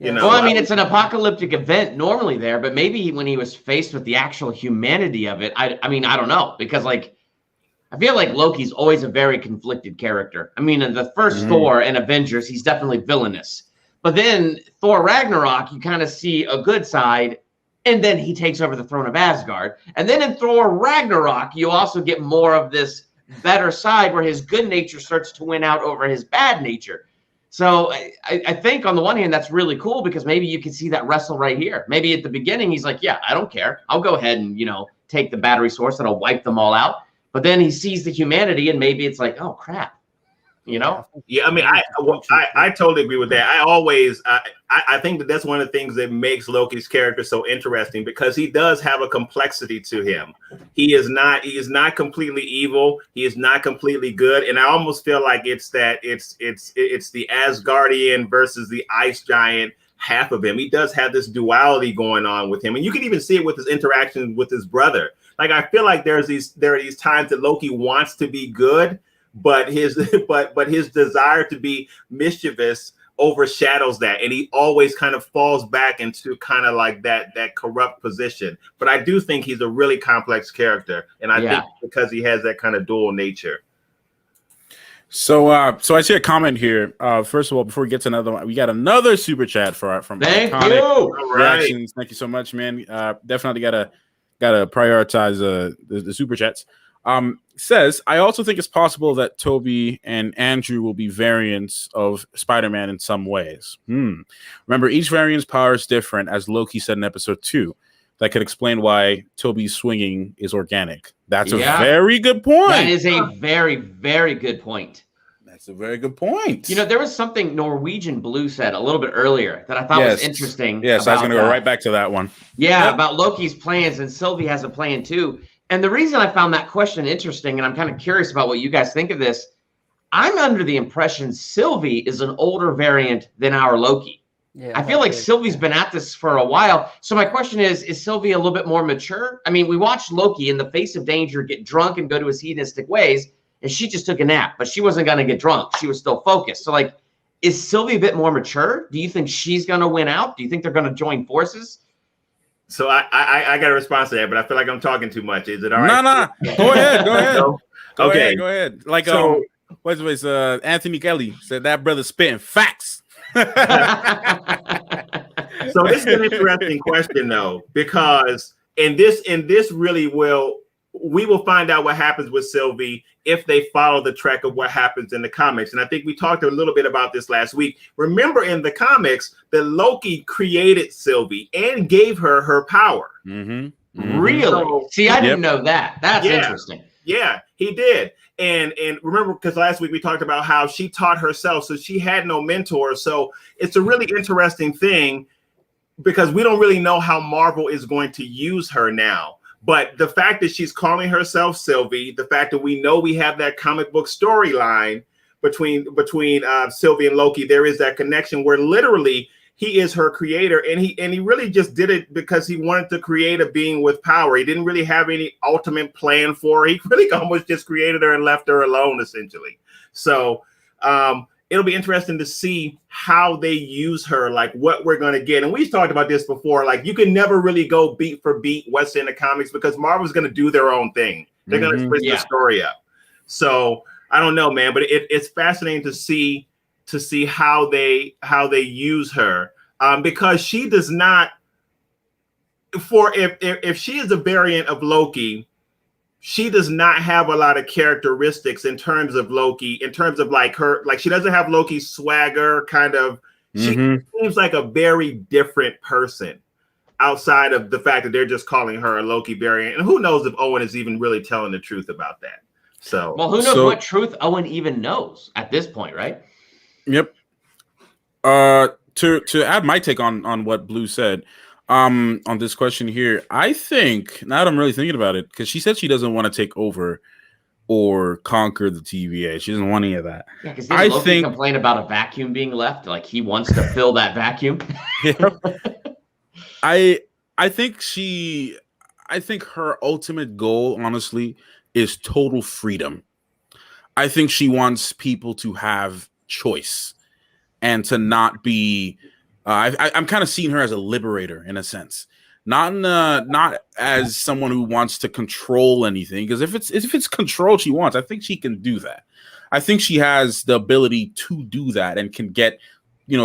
You know, well, I mean, it's an apocalyptic event normally there, but maybe when he was faced with the actual humanity of it, I mean, I don't know, because, like, I feel like Loki's always a very conflicted character. I mean, in the first Thor and Avengers, he's definitely villainous. But then Thor Ragnarok, you kind of see a good side, and then he takes over the throne of Asgard. And then in Thor Ragnarok, you also get more of this better side where his good nature starts to win out over his bad nature. So I think on the one hand, that's really cool because maybe you can see that wrestle right here. Maybe at the beginning, he's like, yeah, I don't care. I'll go ahead and, take the battery source and I'll wipe them all out. But then he sees the humanity and maybe it's like, oh, crap. Yeah, I mean, I totally agree with that. I think that's one of the things that makes Loki's character so interesting because he does have a complexity to him. He is not completely evil. He is not completely good. And I almost feel like it's the Asgardian versus the ice giant half of him. He does have this duality going on with him. And you can even see it with his interactions with his brother. Like, I feel like there are these times that Loki wants to be good, but his desire to be mischievous overshadows that, and he always kind of falls back into kind of like that corrupt position. But I do think he's a really complex character, and I think because he has that kind of dual nature. So I see a comment here. First of all, before we get to another one, we got another super chat from Thank Iconic you. Reactions. Thank you so much, man. Definitely gotta prioritize the super chats. Says, I also think it's possible that Toby and Andrew will be variants of Spider-Man in some ways. Remember, each variant's power is different, as Loki said in episode 2. That could explain why Toby's swinging is organic. That's a very good point. That is a very, very good point. That's a very good point. There was something Norwegian Blue said a little bit earlier that I thought was interesting. Yes, I was going to go right back to that one. Yeah, about Loki's plans, and Sylvie has a plan too. And the reason I found that question interesting, and I'm kind of curious about what you guys think of this, I'm under the impression Sylvie is an older variant than our Loki. Yeah, I feel like Sylvie's been at this for a while. So my question is Sylvie a little bit more mature? I mean, we watched Loki in the face of danger get drunk and go to his hedonistic ways, and she just took a nap, but she wasn't going to get drunk. She was still focused. So, like, is Sylvie a bit more mature? Do you think she's going to win out? Do you think they're going to join forces? So I got a response to that, but I feel like I'm talking too much. Is it all right? No. Go ahead. Go ahead. Like, so, what's Anthony Kelly said that brother spitting facts. So this is an interesting question, though, because in this really we will find out what happens with Sylvie if they follow the track of what happens in the comics. And I think we talked a little bit about this last week. Remember in the comics that Loki created Sylvie and gave her power. Really? So, see, I didn't know that. That's interesting. Yeah, he did. And remember, because last week we talked about how she taught herself, so she had no mentor. So it's a really interesting thing because we don't really know how Marvel is going to use her now. But the fact that she's calling herself Sylvie, the fact that we know we have that comic book storyline between Sylvie and Loki, there is that connection where literally he is her creator, and he really just did it because he wanted to create a being with power. He didn't really have any ultimate plan for her. He really almost just created her and left her alone, essentially. So it'll be interesting to see how they use her, like what we're going to get. And we've talked about this before. Like, you can never really go beat for beat what's in the comics because Marvel's going to do their own thing. They're going to switch the story up. So I don't know, man, but it's fascinating to see how they use her, because she does not. If she is a variant of Loki, she does not have a lot of characteristics in terms of Loki, in terms of like she doesn't have Loki's swagger, kind of. She seems like a very different person outside of the fact that they're just calling her a Loki variant. And who knows if Owen is even really telling the truth about that. So, well, who knows what truth Owen even knows at this point, right? Yep. To add my take on what Blue said, on this question here, I think, now that I'm really thinking about it, because she said she doesn't want to take over or conquer the TVA. She doesn't want any of that. Yeah, because didn't Loki complain about a vacuum being left? Like, he wants to fill that vacuum. I think her ultimate goal, honestly, is total freedom. I think she wants people to have choice and to not be. I'm kind of seeing her as a liberator in a sense, not as someone who wants to control anything. Because if it's control she wants, I think she can do that. I think she has the ability to do that and can get,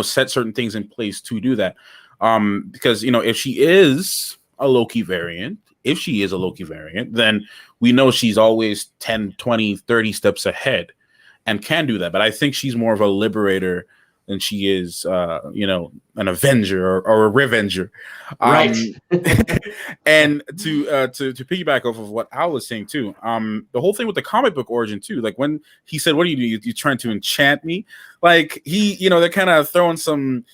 set certain things in place to do that. Because if she is a Loki variant, if she is a Loki variant, then we know she's always 10, 20, 30 steps ahead and can do that. But I think she's more of a liberator than she is, an Avenger or a Revenger. Right. And to piggyback off of what Al was saying too, the whole thing with the comic book origin too, like when he said, "What do? You're trying to enchant me?" Like they're kind of throwing some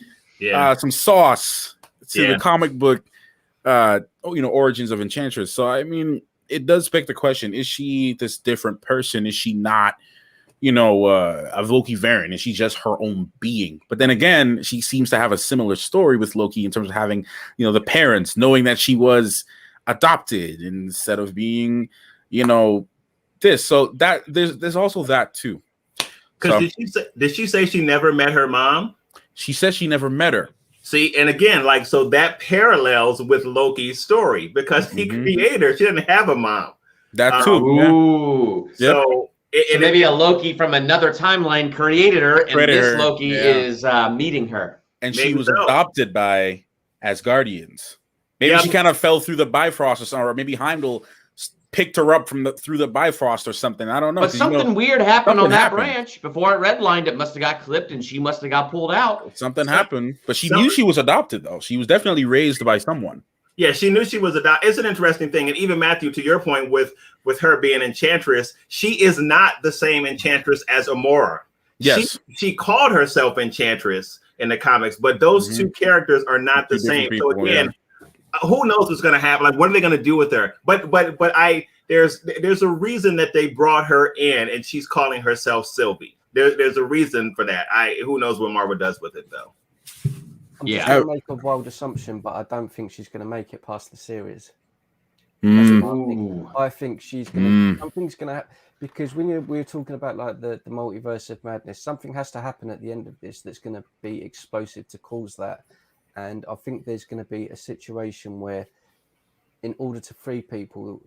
sauce to the comic book, origins of Enchantress. So I mean, it does beg the question: is she this different person? Is she not? A Loki variant, and she's just her own being. But then again, she seems to have a similar story with Loki in terms of having, the parents knowing that she was adopted instead of being, this. So that there's also that too. Because did she say she never met her mom? She says she never met her. See, and again, so that parallels with Loki's story because he created her. She didn't have a mom. That too. Ooh. Yeah. So. So maybe a Loki from another timeline created her, and this Loki is meeting her. And she was adopted by Asgardians. Maybe she kind of fell through the Bifrost or something, or maybe Heimdall picked her up through the Bifrost or something. I don't know. But something weird happened on that branch. Before it redlined, it must have got clipped, and she must have got pulled out. Something happened. But she knew she was adopted, though. She was definitely raised by someone. Yeah, she knew she was adopted. It's an interesting thing. And even Matthew, to your point with her being Enchantress, she is not the same Enchantress as Amora. Yes. She called herself Enchantress in the comics, but those two characters are not the same. So again, who knows what's going to happen? Like, what are they going to do with her? But there's a reason that they brought her in, and she's calling herself Sylvie. There's a reason for that. Who knows what Marvel does with it though. I'm just going to make a wild assumption, but I don't think she's going to make it past the series. I think she's going to. Something's going to happen because when we're talking about like the multiverse of madness, something has to happen at the end of this that's going to be explosive to cause that. And I think there's going to be a situation where, in order to free people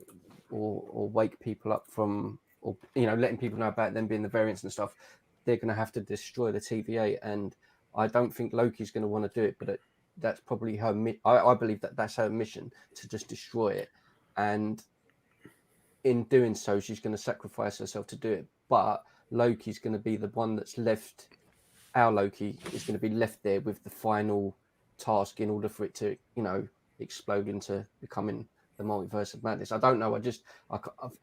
or wake people up from, or letting people know about them being the variants and stuff, they're going to have to destroy the TVA. And I don't think Loki's going to want to do it, but that's probably her. I believe that's her mission, to just destroy it. And in doing so, she's going to sacrifice herself to do it. But Loki's going to be the one that's left. Our Loki is going to be left there with the final task in order for it to, explode into becoming the multiverse of madness. I don't know.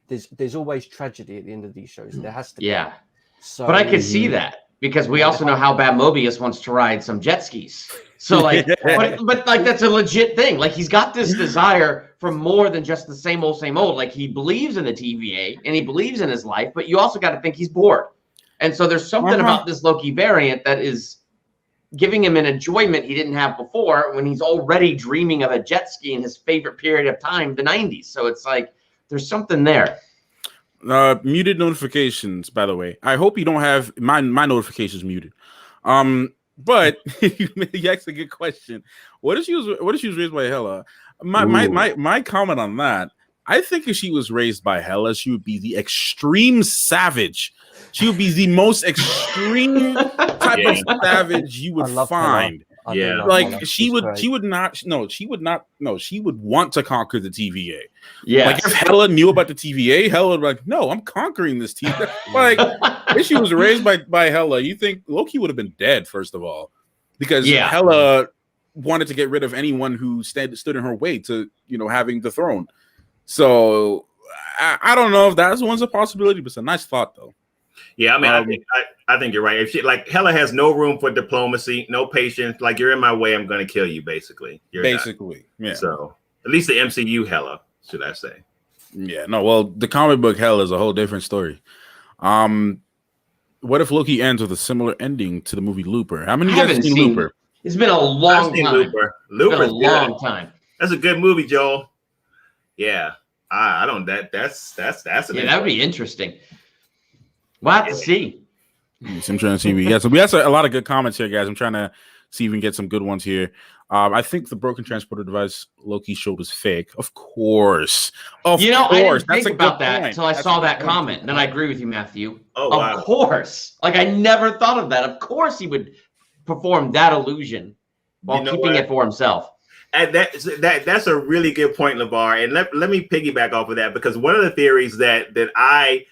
There's always tragedy at the end of these shows. There has to be. Yeah. So, but I could see that. Because we also know how bad Mobius wants to ride some jet skis. So but that's a legit thing. Like he's got this desire for more than just the same old. Like he believes in the TVA and he believes in his life, but you also got to think he's bored. And so there's something about this Loki variant that is giving him an enjoyment he didn't have before when he's already dreaming of a jet ski in his favorite period of time, the 90s. So it's like there's something there. Muted notifications, by the way. I hope you don't have my notifications muted. But you asked a good question. What if she was raised by Hela? My comment on that, I think if she was raised by Hela, she would be the extreme savage. She would be the most extreme type of savage you would find. Yeah, like she would want to conquer the TVA. Yeah, like if Hela knew about the TVA, Hela would be like, no, I'm conquering this TVA. Like if she was raised by Hela, you think Loki would have been dead first of all, because Hela wanted to get rid of anyone who stood in her way to having the throne. So I don't know if that one's a possibility, but it's a nice thought though. Yeah, I mean, I think you're right. If she Hela has no room for diplomacy, no patience. Like you're in my way, I'm going to kill you. Basically, yeah. So at least the MCU Hela, should I say? Yeah. No. Well, the comic book Hela is a whole different story. What if Loki ends with a similar ending to the movie Looper? How many of you guys have seen Looper? It's been a long time. Looper's been a long time. That's a good movie, Joel. Yeah. I don't. That's that would be interesting. We'll have to see. I'm trying to see. We got a lot of good comments here, guys. I'm trying to see if we can get some good ones here. I think the broken transporter device Loki showed was fake. Of course. I didn't think about that until I saw that comment. And then I agree with you, Matthew. Of course. Like I never thought of that. Of course he would perform that illusion while keeping it for himself. And that's a really good point, LeVar. And let me piggyback off of that, because one of the theories that I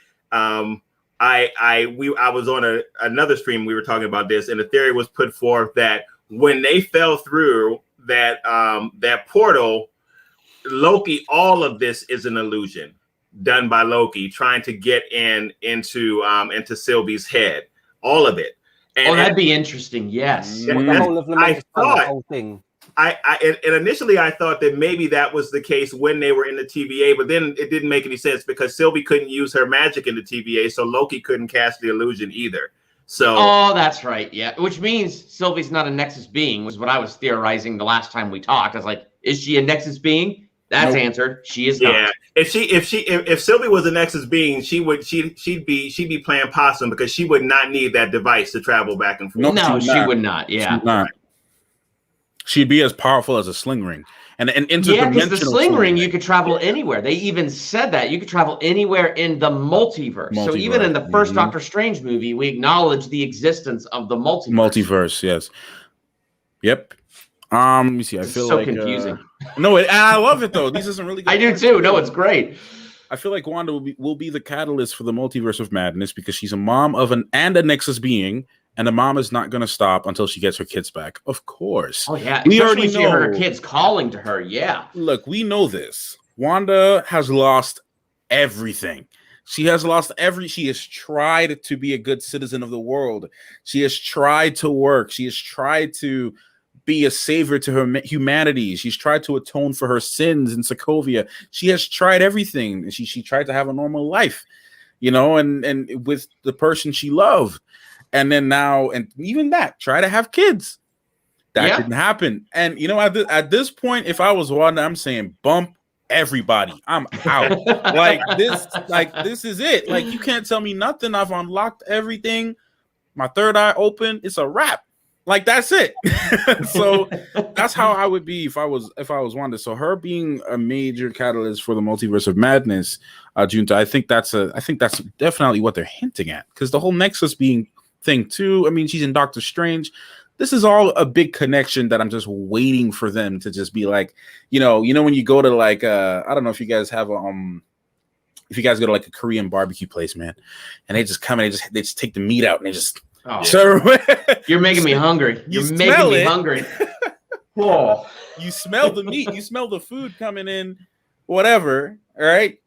was on another stream, we were talking about this, and the theory was put forth that when they fell through that portal, Loki, all of this is an illusion done by Loki trying to get into Sylvie's head, all of it. And, that'd be interesting. Yes, the whole of the whole thing. And initially I thought that maybe that was the case when they were in the TVA, but then it didn't make any sense because Sylvie couldn't use her magic in the TVA, so Loki couldn't cast the illusion either. So that's right. Yeah, which means Sylvie's not a Nexus being, was what I was theorizing the last time we talked. I was like, is she a Nexus being? That's answered. She is not. Yeah. If Sylvie was a Nexus being, she'd be playing possum, because she would not need that device to travel back and forth. No, she would not. Yeah. She'd not. She'd be as powerful as a sling ring. And interdimensional. Yeah, because the sling ring, you could travel anywhere. They even said that you could travel anywhere in the multiverse. So even in the first Doctor Strange movie, we acknowledge the existence of the multiverse. Multiverse, yes. Yep. Let me see. I feel so like confusing. No, I love it though. These isn't really good. I do too. No, it's great. I feel like Wanda will be the catalyst for the multiverse of madness, because she's a mom of and a Nexus being, and the mom is not going to stop until she gets her kids back. Of course. Oh yeah, we already know her kids calling to her. Yeah. Look, we know this. Wanda has lost everything. She has lost She has tried to be a good citizen of the world. She has tried to work. She has tried to be a savior to her humanity. She's tried to atone for her sins in Sokovia. She has tried everything. She tried to have a normal life, and with the person she loved. And then now, and even that, try to have kids. That didn't happen. And at this point, if I was Wanda, I'm saying bump everybody. I'm out. this is it. Like, you can't tell me nothing. I've unlocked everything. My third eye open. It's a wrap. Like, that's it. So that's how I would be if I was Wanda. So her being a major catalyst for the multiverse of madness, Junta, I think that's definitely what they're hinting at, because the whole Nexus being thing too. I mean, she's in Doctor Strange. This is all a big connection that I'm just waiting for them to just be like, when you go to like I don't know if you guys have if you guys go to like a Korean barbecue place, man, and they just come and they just take the meat out and they just serve. You're making me hungry. You're making me hungry. Whoa. You smell the meat, you smell the food coming in, whatever, all right?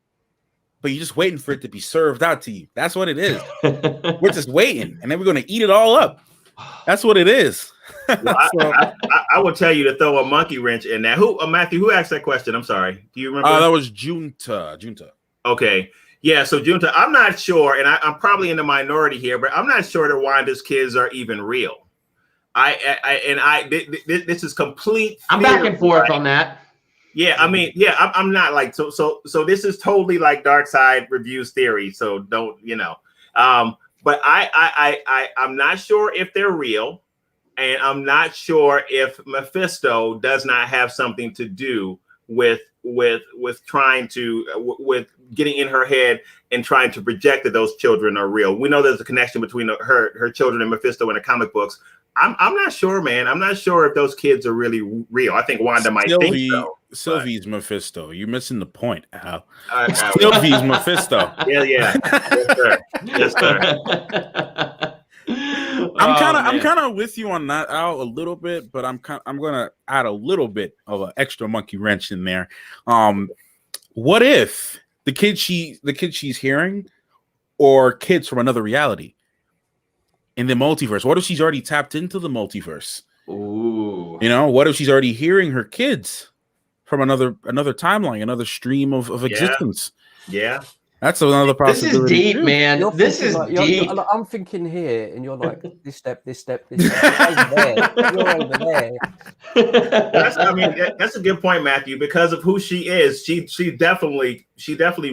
But you're just waiting for it to be served out to you. That's what it is. We're just waiting, and then we're going to eat it all up. That's what it is. Well, I will tell you to throw a monkey wrench in that. Matthew, who asked that question? I'm sorry. Do you remember? That was Junta. Okay. Yeah, so Junta, I'm not sure, and I'm probably in the minority here, but I'm not sure that Wanda's kids are even real. This is complete. I'm back and forth on that. Yeah, I mean, I'm not like so this is totally like Dark Side Reviews theory. So don't, but I'm not sure if they're real, and I'm not sure if Mephisto does not have something to do with trying to with getting in her head and trying to project that those children are real. We know there's a connection between her children and Mephisto in the comic books. I'm not sure, man. I'm not sure if those kids are really real. I think Wanda might think so. Sylvie's Mephisto. You're missing the point, Al. Sylvie's Mephisto. Yeah. Yes, sir. I'm kind of with you on that, Al, a little bit, but I'm gonna add a little bit of an extra monkey wrench in there. What if the kid she's hearing, or kids from another reality in the multiverse? What if she's already tapped into the multiverse? Ooh. What if she's already hearing her kids from another timeline, another stream of existence? Yeah. That's another possibility. This is deep, man. This is deep. I'm thinking here, and you're like, this step. You're over there. That's a good point, Matthew. Because of who she is, she definitely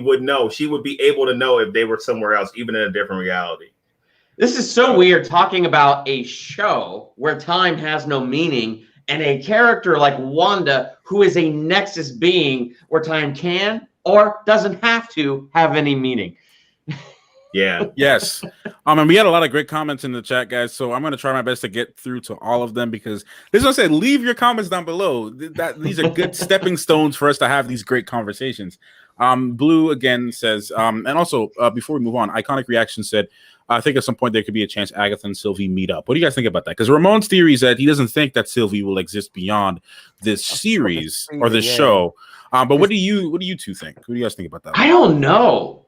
would know. She would be able to know if they were somewhere else, even in a different reality. This is so weird, talking about a show where time has no meaning, and a character like Wanda, who is a Nexus being where time can or doesn't have to have any meaning. Yeah. Yes. And we had a lot of great comments in the chat, guys. So I'm going to try my best to get through to all of them because this is what I said. Leave your comments down below. These are good stepping stones for us to have these great conversations. Blue again says, and also before we move on, Iconic Reaction said, I think at some point there could be a chance Agatha and Sylvie meet up. What do you guys think about that? Because Ramon's theory is that he doesn't think that Sylvie will exist beyond this series or this show. But what do you two think? What do you guys think about that? I don't know.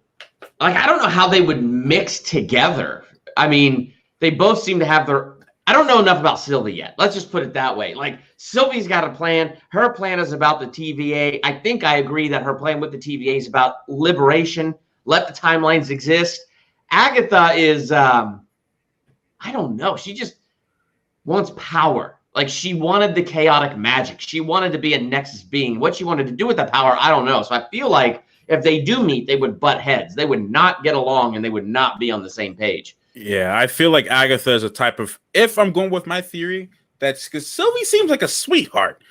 Like, I don't know how they would mix together. I mean, they both seem to have their... I don't know enough about Sylvie yet. Let's just put it that way. Like, Sylvie's got a plan. Her plan is about the TVA. I think I agree that her plan with the TVA is about liberation. Let the timelines exist. Agatha is... I don't know. She just wants power. Like, she wanted the chaotic magic. She wanted to be a Nexus being. What she wanted to do with that power, I don't know. So I feel like if they do meet, they would butt heads. They would not get along, and they would not be on the same page. Yeah, I feel like Agatha is a type of, if I'm going with my theory, that's because Sylvie seems like a sweetheart.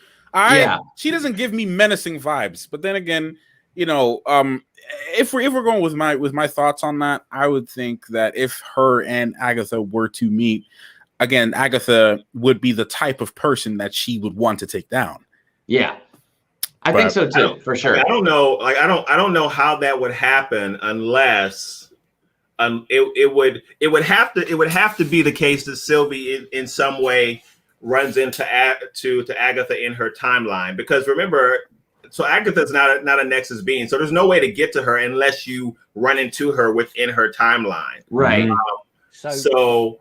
She doesn't give me menacing vibes. But then again, you know, if we're going with my thoughts on that, I would think that if her and Agatha were to meet, again, Agatha would be the type of person that she would want to take down. Yeah. I think so too, for sure. I don't know. Like, I don't know how that would happen unless it would have to be the case that Sylvie in some way runs into Agatha in her timeline, because remember, so Agatha's not a Nexus being, so there's no way to get to her unless you run into her within her timeline. Right. So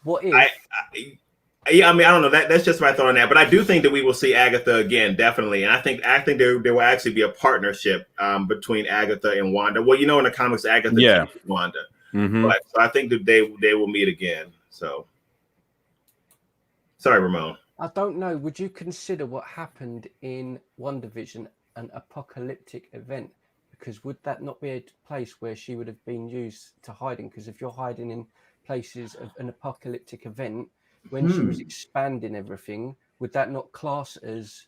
what if? I mean, I don't know. That's just my thought on that. But I do think that we will see Agatha again, definitely. And I think there will actually be a partnership between Agatha and Wanda. Well, you know, in the comics, Agatha and Wanda. Mm-hmm. But so I think that they will meet again. So, sorry, Ramon. I don't know. Would you consider what happened in WandaVision an apocalyptic event? Because would that not be a place where she would have been used to hiding? Because if you're hiding in places of an apocalyptic event, when she was expanding everything, would that not class as?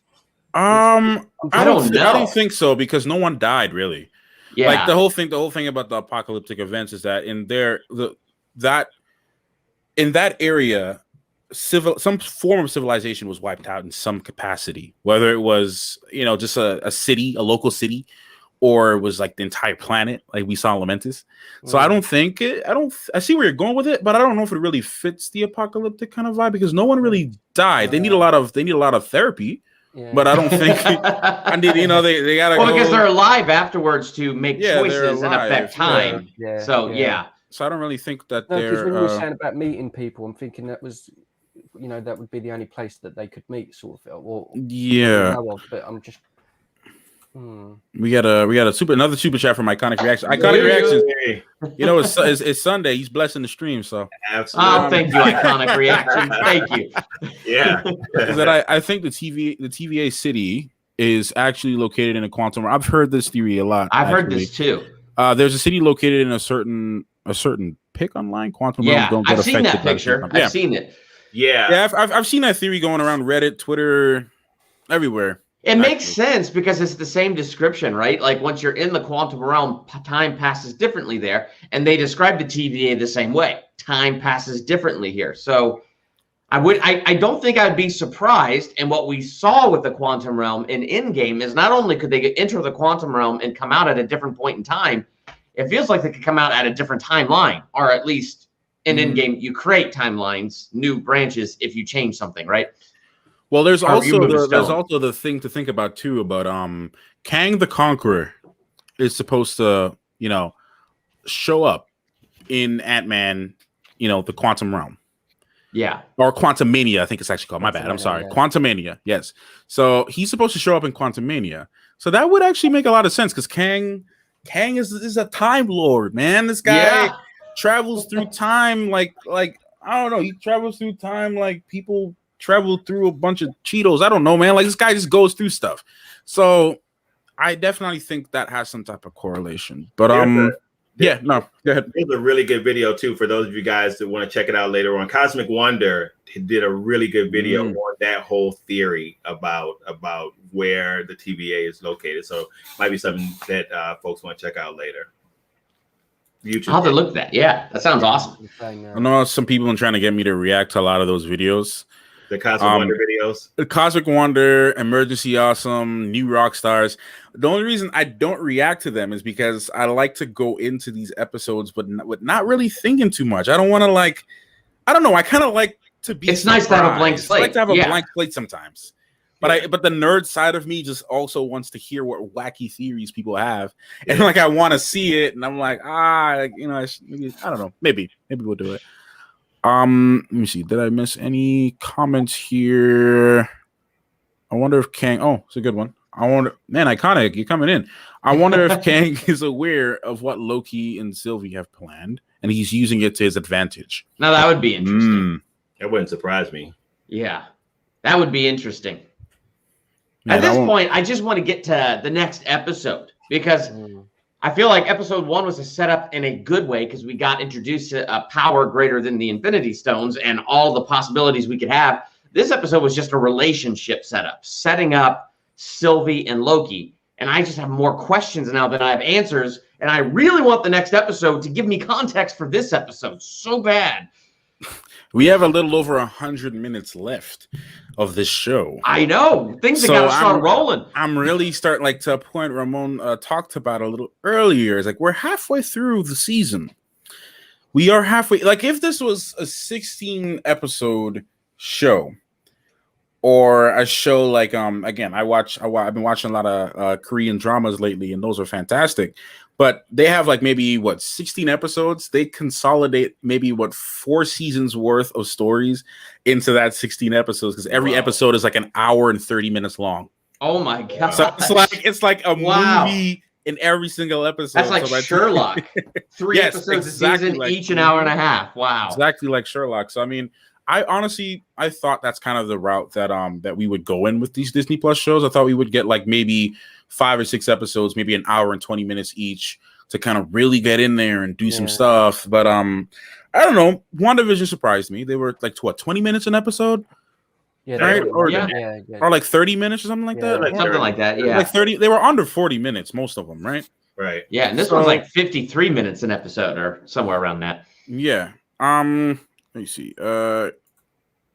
I don't think so, because no one died really. Yeah. Like the whole thing about the apocalyptic events is that in that area, some form of civilization was wiped out in some capacity, whether it was, you know, just a city, a local city, or it was like the entire planet, like we saw Lamentis. So I don't think I see where you're going with it, but I don't know if it really fits the apocalyptic kind of vibe, because no one really died. They need a lot of therapy, but I don't think you know, they gotta go, because they're alive afterwards to make choices and affect time. So I don't really think that because when you were saying about meeting people, I'm thinking that was, you know, that would be the only place that they could meet, sort of. Or but I'm just. We got another super chat from Iconic Reaction. Iconic Reaction. You know, it's Sunday. He's blessing the stream, so absolutely. Oh, thank you, Iconic Reaction. Thank you. Yeah, is that I think the TVA city is actually located in a quantum realm. I've heard this theory a lot. I've heard this too. There's a city located in a certain pick online. Quantum realms don't get I've seen affected that picture. I've seen it. Yeah. I've seen that theory going around Reddit, Twitter, everywhere. It makes sense because it's the same description, right? Like, once you're in the quantum realm, time passes differently there, and they describe the TVA the same way. Time passes differently here. So I don't think I'd be surprised. And what we saw with the quantum realm in Endgame is not only could they enter the quantum realm and come out at a different point in time, it feels like they could come out at a different timeline, or at least in Endgame, you create timelines, new branches if you change something, right? Well, there's also the thing to think about too, about Kang the Conqueror is supposed to, you know, show up in Ant-Man, you know, the quantum realm. Yeah. Or Quantumania, I think it's actually called. My bad. I'm sorry. Yeah. Quantumania. Yes. So he's supposed to show up in Quantumania. So that would actually make a lot of sense, because Kang is a time lord, man. This guy travels through time like I don't know. He travels through time like people travel through a bunch of Cheetos. I don't know, man. Like, this guy just goes through stuff. So I definitely think that has some type of correlation. But go ahead. There's a really good video too for those of you guys that want to check it out later on. Cosmic Wonder did a really good video on that whole theory about where the TVA is located. So it might be something that folks want to check out later. I'll have to look at that. Yeah, that sounds awesome. I know some people are trying to get me to react to a lot of those videos. The Cosmic Wonder videos. The Cosmic Wonder, Emergency Awesome, New Rock Stars. The only reason I don't react to them is because I like to go into these episodes, but with not really thinking too much. I don't want to I don't know. I kind of like to be. It's nice to have a blank slate. I like to have a blank slate sometimes. But but the nerd side of me just also wants to hear what wacky theories people have, and I want to see it, and I'm like, I don't know, maybe we'll do it. Let me see. Did I miss any comments here? I wonder if Kang. Oh, it's a good one. Iconic, you're coming in. I wonder if Kang is aware of what Loki and Sylvie have planned, and he's using it to his advantage. Now that would be interesting. That wouldn't surprise me. Yeah, that would be interesting. At this point, I just want to get to the next episode because I feel like episode 1 was a setup in a good way because we got introduced to a power greater than the Infinity Stones and all the possibilities we could have. This episode was just a relationship setup, setting up Sylvie and Loki. And I just have more questions now than I have answers. And I really want the next episode to give me context for this episode so bad. We have a little over 100 minutes left of this show. I know. Things are got to start rolling. I'm really starting, to a point Ramon talked about a little earlier. It's we're halfway through the season. We are halfway. If this was a 16-episode show or a show again, I've been watching a lot of Korean dramas lately, and those are fantastic. But they have maybe 16 episodes. They consolidate maybe 4 seasons worth of stories into that 16 episodes because every episode is an hour and 30 minutes long. Oh my god! So it's like a movie in every single episode. That's like Sherlock. 3 episodes a season, each an hour and a half. Wow! Exactly like Sherlock. So I honestly thought that's kind of the route that we would go in with these Disney Plus shows. I thought we would get maybe 5 or 6 episodes, maybe an hour and 20 minutes each to kind of really get in there and do some stuff. But I don't know. WandaVision surprised me. They were 20 minutes an episode? Yeah, right? Or 30 minutes or something like that? Something like that, yeah. 30, they were under 40 minutes, most of them, right? Right. Yeah, and this one's 53 minutes an episode or somewhere around that. Yeah. Let me see.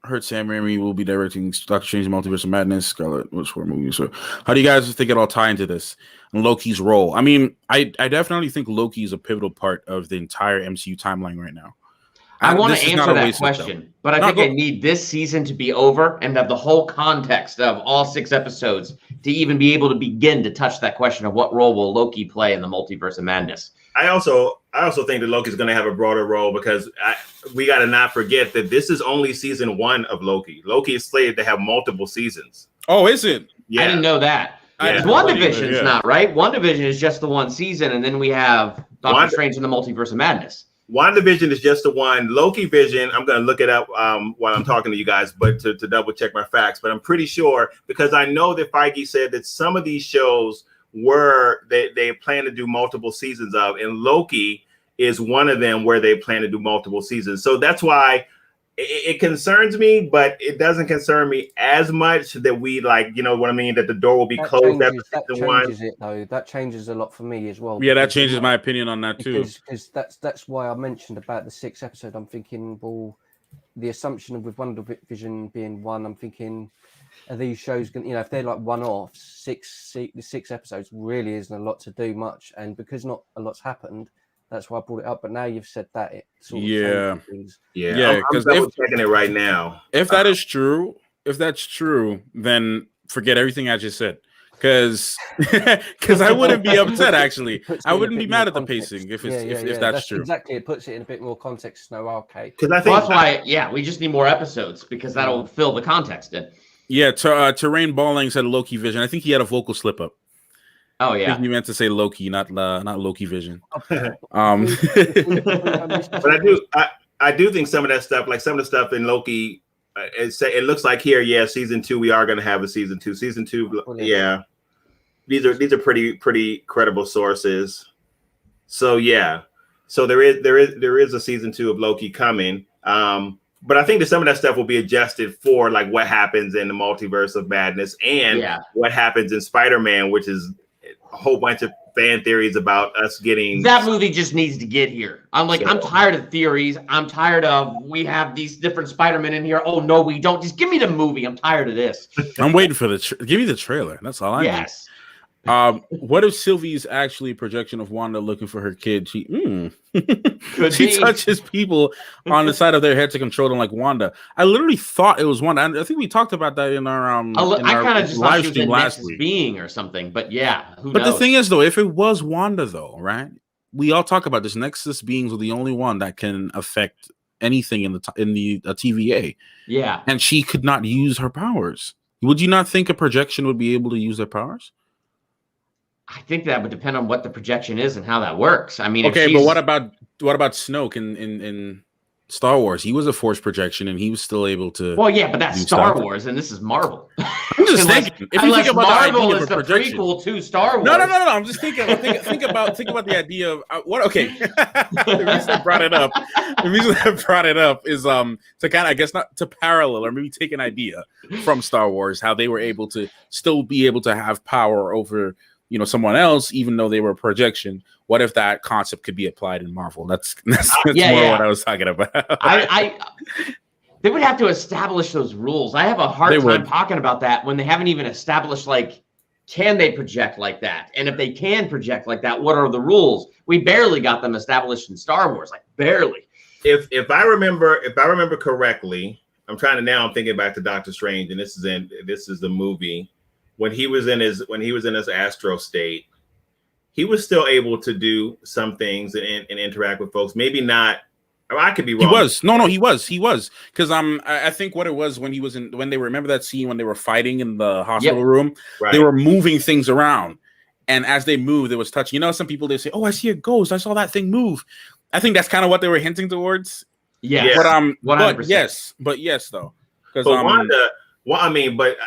Heard Sam Raimi will be directing Doctor Strange Multiverse of Madness, Scarlet Witch for movies. So how do you guys think it'll tie into this? And Loki's role? I definitely think Loki is a pivotal part of the entire MCU timeline right now. I want to answer that question, but I think I need this season to be over and have the whole context of all 6 episodes to even be able to begin to touch that question of what role will Loki play in the Multiverse of Madness. I also think that Loki's going to have a broader role because we got to not forget that this is only season 1 of Loki. Loki is slated to have multiple seasons. Oh, is it? Yeah. I didn't know that. WandaVision's not, right? WandaVision is just the 1 season, and then we have Doctor Strange in the Multiverse of Madness. WandaVision is just the one. Loki Vision, I'm going to look it up while I'm talking to you guys, but to double check my facts. But I'm pretty sure because I know that Feige said that some of these shows they plan to do multiple seasons of, and Loki is one of them where they plan to do multiple seasons. So that's why it concerns me, but it doesn't concern me as much that we that the door will be closed after season 1. That changes a lot for me as well. Yeah, that changes my opinion on that too. Because that's why I mentioned about the 6th episode. I'm thinking, well, the assumption with WandaVision being 1, I'm thinking, are these shows going? If they're one-offs, 6 episodes really isn't a lot to do much, and because not a lot's happened. That's why I brought it up. But now you've said that, it sort of changes things. Yeah. Because I'm checking it right now. If that's true, then forget everything I just said. Because I wouldn't be upset. Actually, I wouldn't be mad at the pacing if that's true. Exactly, it puts it in a bit more context. No, okay. Because I think that's why. We just need more episodes because that'll fill the context in. Yeah. Terrain Balling said Loki Vision. I think he had a vocal slip up. Oh yeah, I think you meant to say Loki, not Loki Vision. But I do think some of that stuff, like some of the stuff in Loki, it looks like here, season 2 we are going to have a season 2. Season 2, these are pretty credible sources. So so there is a season 2 of Loki coming. But I think that some of that stuff will be adjusted for what happens in the Multiverse of Madness and what happens in Spider-Man, which is a whole bunch of fan theories about us getting that movie. Just needs to get here. I'm like, I'm tired of theories. I'm tired of we have these different Spider-Men in here. Oh no, we don't. Just give me the movie. I'm tired of this. I'm waiting for give me the trailer. That's all I need. What if Sylvie's actually a projection of Wanda looking for her kid? She touches people on the side of their head to control them like Wanda. I literally thought it was Wanda. I think we talked about that in our I kind of just live thought she was stream a last Nexus week. being or something. But yeah, who But knows? the thing is, though, if it was Wanda, though, right? We all talk about this. Nexus beings are the only one that can affect anything in the TVA. Yeah, and she could not use her powers. Would you not think a projection would be able to use their powers? I think that would depend on what the projection is and how that works. I mean, okay, but what about Snoke in Star Wars? He was a force projection, and he was still able to. Well, yeah, but that's Star Wars, and this is Marvel. I'm just thinking. If you think about Marvel the idea is of a the projection, prequel to Star Wars. No. I'm just thinking. Think about the idea of what. Okay, the reason I brought it up. The reason I brought it up is to kind of, I guess, not to parallel or maybe take an idea from Star Wars, how they were able to still be able to have power over someone else, even though they were a projection. What if that concept could be applied in Marvel? That's more what I was talking about. They would have to establish those rules. I have a hard time talking about that when they haven't even established, like, can they project like that? And if they can project like that, what are the rules? We barely got them established in Star Wars, like barely. If I remember correctly, I'm thinking back to Doctor Strange, and this is the movie. When he was in his astro state, he was still able to do some things and interact with folks. Maybe not. I could be wrong. He was. No, he was. Because I think what it was when they remember that scene when they were fighting in the hospital room, right. They were moving things around, and as they moved, it was touching. Some people they say, "Oh, I see a ghost. I saw that thing move." I think that's kind of what they were hinting towards. Yeah. But 100%. but yes, though. Because Wanda. Well, I mean, but.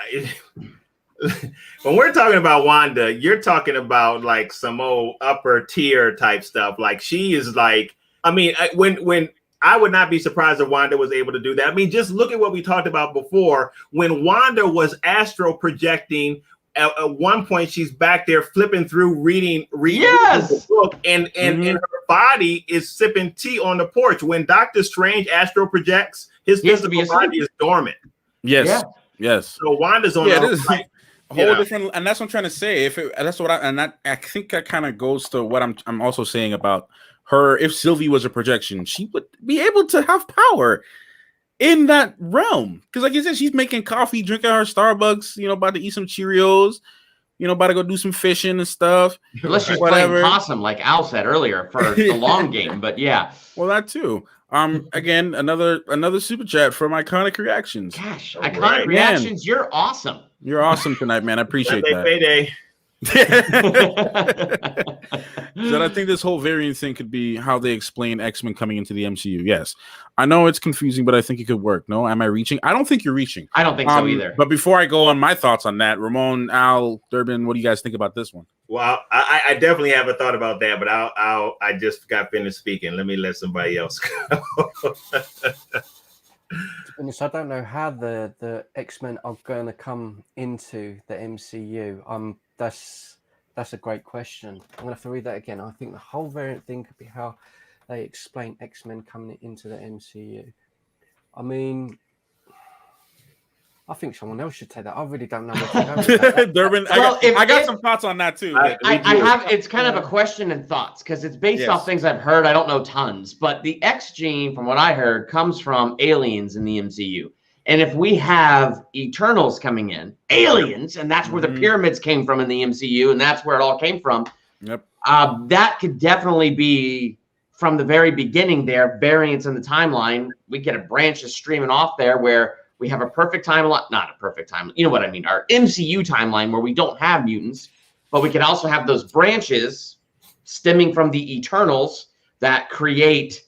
When we're talking about Wanda, you're talking about like some old upper tier type stuff. Like she is like, I mean, when I would not be surprised if Wanda was able to do that. I mean, just look at what we talked about before. When Wanda was astro projecting, at one point she's back there flipping through, reading the book, and her body is sipping tea on the porch. When Doctor Strange astro projects, his physical body is dormant. Yes. Yeah. Yes. So Wanda's on whole different, and that's what I'm trying to say. I think that kind of goes to what I'm also saying about her. If Sylvie was a projection, she would be able to have power in that realm. Because, like you said, she's making coffee, drinking her Starbucks. About to eat some Cheerios. About to go do some fishing and stuff. Unless she's playing possum, like Al said earlier, for the long game. But yeah, well, that too. Again, another super chat from Iconic Reactions. Gosh, Iconic Reactions, you're awesome. You're awesome tonight, man. I appreciate that. Payday. So I think this whole variant thing could be how they explain X-Men coming into the MCU. Yes, I know it's confusing, but I think it could work. No, am I reaching? I don't think you're reaching. I don't think so either. But before I go on my thoughts on that, Ramon, Al, Durbin, what do you guys think about this one? Well, I definitely haven't thought about that, but I just got finished speaking. Let me let somebody else go. I don't know how the X-Men are going to come into the MCU. That's a great question. I'm going to have to read that again. I think the whole variant thing could be how they explain X-Men coming into the MCU. I mean, I think someone else should take that. I really don't know where to go with that. Durbin, I got some thoughts on that too. I have. It's kind of a question and thoughts because it's based off things I've heard. I don't know tons, but the X gene, from what I heard, comes from aliens in the MCU. And if we have Eternals coming in, aliens, and that's where the pyramids came from in the MCU, and that's where it all came from. Yep. That could definitely be from the very beginning there, variants in the timeline. We get a branches streaming off there where we have a perfect timeline, not a perfect timeline, you know what I mean, our MCU timeline where we don't have mutants, but we can also have those branches stemming from the Eternals that create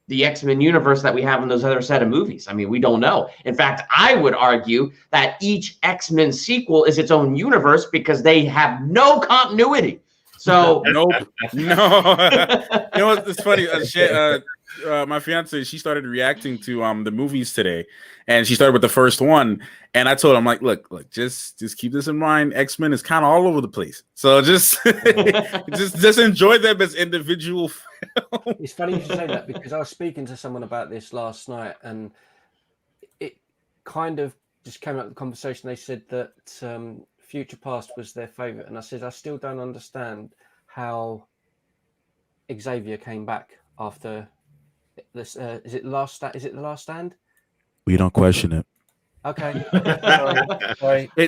the X-Men universe that we have in those other set of movies. I mean, we don't know. In fact, I would argue that each X-Men sequel is its own universe because they have no continuity. So nope. No. You know what? It's funny. my fiance, she started reacting to the movies today, and she started with the first one. And I told her, I'm like, look, just keep this in mind. X-Men is kind of all over the place, so just just enjoy them as individual films. It's funny you should say that, because I was speaking to someone about this last night, and it kind of just came out of the conversation. They said that Future Past was their favorite, and I said I still don't understand how Xavier came back after this. Is it the Last Stand? We don't question it. Okay,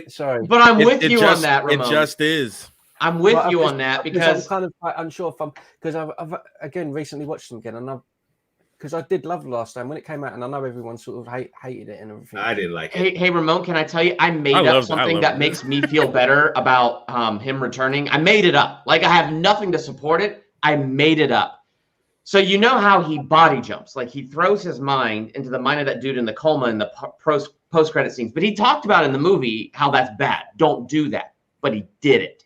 sorry. But I'm with you on that, Ramon. It just is. I'm with you on that because I'm kind of quite unsure if because I've again recently watched them again, and because I did love The Last Stand when it came out, and I know everyone sort of hated it and everything. I didn't like it. Hey, Ramon, can I tell you? I made up something that makes me feel better about him returning. I made it up. Like, I have nothing to support it. I made it up. So you know how he body jumps? Like, he throws his mind into the mind of that dude in the coma in the post-credit scenes. But he talked about in the movie how that's bad. Don't do that. But he did it.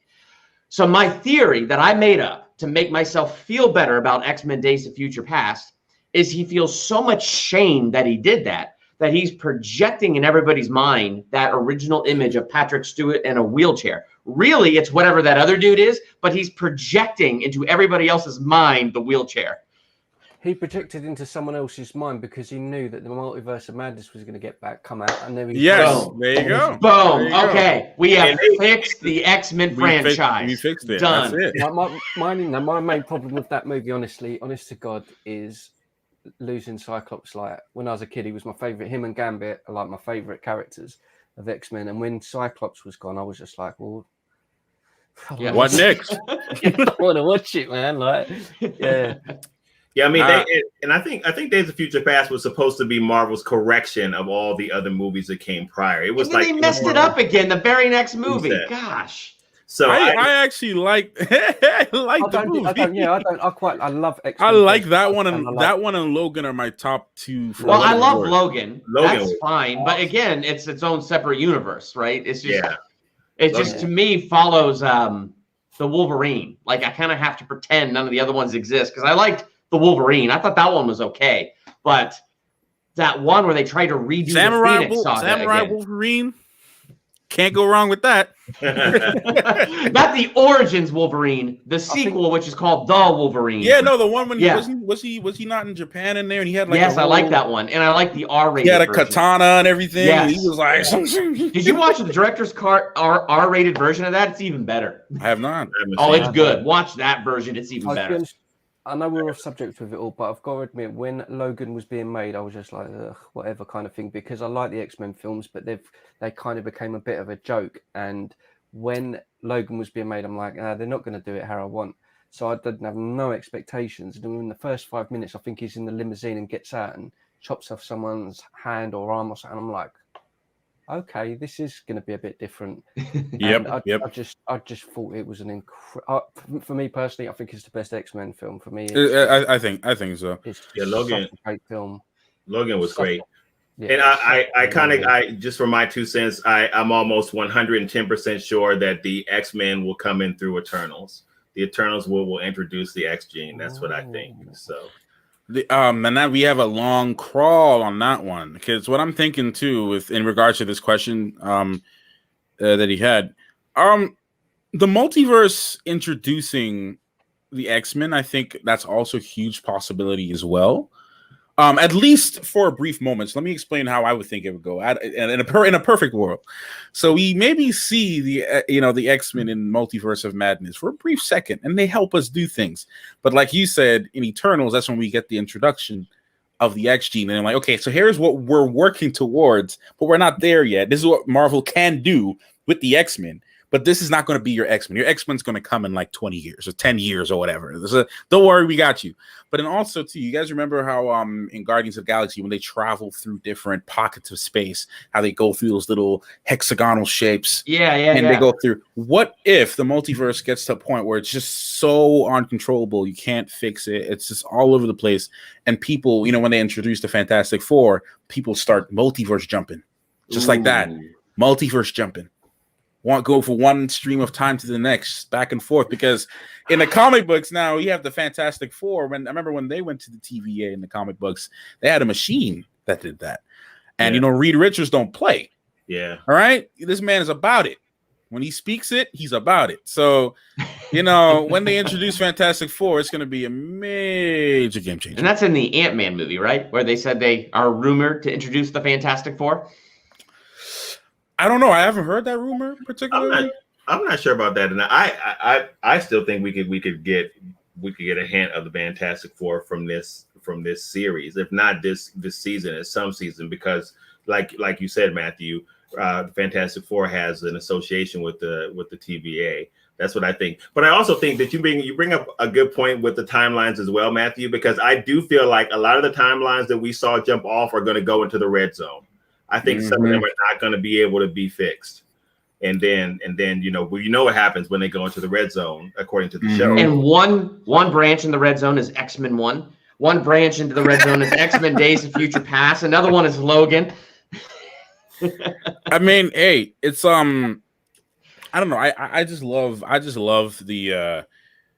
So my theory that I made up to make myself feel better about X-Men Days of Future Past is he feels so much shame that he did that he's projecting in everybody's mind that original image of Patrick Stewart in a wheelchair. Really, it's whatever that other dude is, but he's projecting into everybody else's mind the wheelchair. He projected into someone else's mind because he knew that the Multiverse of Madness was going to come out, and then there you go. Boom. Okay, we have fixed the X-Men franchise. We fixed it. Done. That's it. My main problem with that movie, honest to God, is losing Cyclops. Like, when I was a kid, he was my favorite. Him and Gambit are like my favorite characters of X-Men, and when Cyclops was gone, I was just like, well, what next? I want to watch it, man. Like, yeah. Yeah, I mean, I think Days of Future Past was supposed to be Marvel's correction of all the other movies that came prior. It was and then like they messed it up again the very next movie. Gosh. So I actually like the movie. I love X-Men. I like that one, and that one and Logan are my top two. Well, I love Logan. That's fine, awesome. But again, it's its own separate universe, right? It's just, just to me follows the Wolverine. Like, I kind of have to pretend none of the other ones exist because I liked the Wolverine. I thought that one was okay, but that one where they tried to redo the Phoenix Saga Samurai again. Wolverine, can't go wrong with that. Not the Origins Wolverine, the sequel, which is called The Wolverine. Yeah, no, the one when was he not in Japan in there, and he had like I like that one, and I like the R-rated. He had a version. Katana and everything. Yes. He was like, did you watch the director's cut R-rated version of that? It's even better. I have not. Oh, it's good. Watch that version. It's even better. I know we're off subject with it all, but I've got to admit, when Logan was being made, I was just like, ugh, whatever kind of thing, because I like the X-Men films, but they kind of became a bit of a joke. And when Logan was being made, I'm like, they're not going to do it how I want. So I didn't have no expectations. And in the first 5 minutes, I think he's in the limousine and gets out and chops off someone's hand or arm or something. I'm like, okay, this is going to be a bit different. I just thought it was an for me personally, I think it's the best X-Men film for me. I think so. It's Logan, such a great film. Logan was great. And I just for my 2 cents, I'm almost 110% sure that the X-Men will come in through Eternals. The Eternals will introduce the X gene. That's what I think. So. And now we have a long crawl on that one, because what I'm thinking too, in regards to this question that he had, the multiverse introducing the X-Men, I think that's also a huge possibility as well. At least for a brief moment. So let me explain how I would think it would go in a perfect world. So we maybe see the X-Men in Multiverse of Madness for a brief second, and they help us do things. But like you said, in Eternals, that's when we get the introduction of the X gene, and I'm like, okay, so here's what we're working towards, but we're not there yet. This is what Marvel can do with the X-Men. But this is not going to be your X-Men. Your X-Men's going to come in like 20 years or 10 years or whatever. Don't worry, we got you. But then also, too, you guys remember how in Guardians of the Galaxy, when they travel through different pockets of space, how they go through those little hexagonal shapes? And they go through. What if the multiverse gets to a point where it's just so uncontrollable, you can't fix it? It's just all over the place. And people, when they introduce the Fantastic Four, people start multiverse jumping. Just like that. Multiverse jumping. go for one stream of time to the next, back and forth. Because in the comic books now, you have the Fantastic Four. When I remember when they went to the TVA in the comic books, they had a machine that did that. And you know, Reed Richards don't play. Yeah. All right. This man is about it. When he speaks it, he's about it. So, you know, when they introduce Fantastic Four, it's going to be a major game changer. And that's in the Ant-Man movie, right? Where they said they are rumored to introduce the Fantastic Four. I don't know. I haven't heard that rumor particularly. I'm not sure about that, and I still think we could get a hint of the Fantastic Four from this series, if not this season, it's some season, because like you said, Matthew, the Fantastic Four has an association with the TVA. That's what I think. But I also think that you bring up a good point with the timelines as well, Matthew, because I do feel like a lot of the timelines that we saw jump off are going to go into the red zone. I think some of them are not going to be able to be fixed. And then you know what happens when they go into the red zone, according to the show. And one branch in the red zone is X-Men 1. One branch into the red zone is X-Men Days of Future Past. Another one is Logan. I mean, hey, it's I don't know. I just love the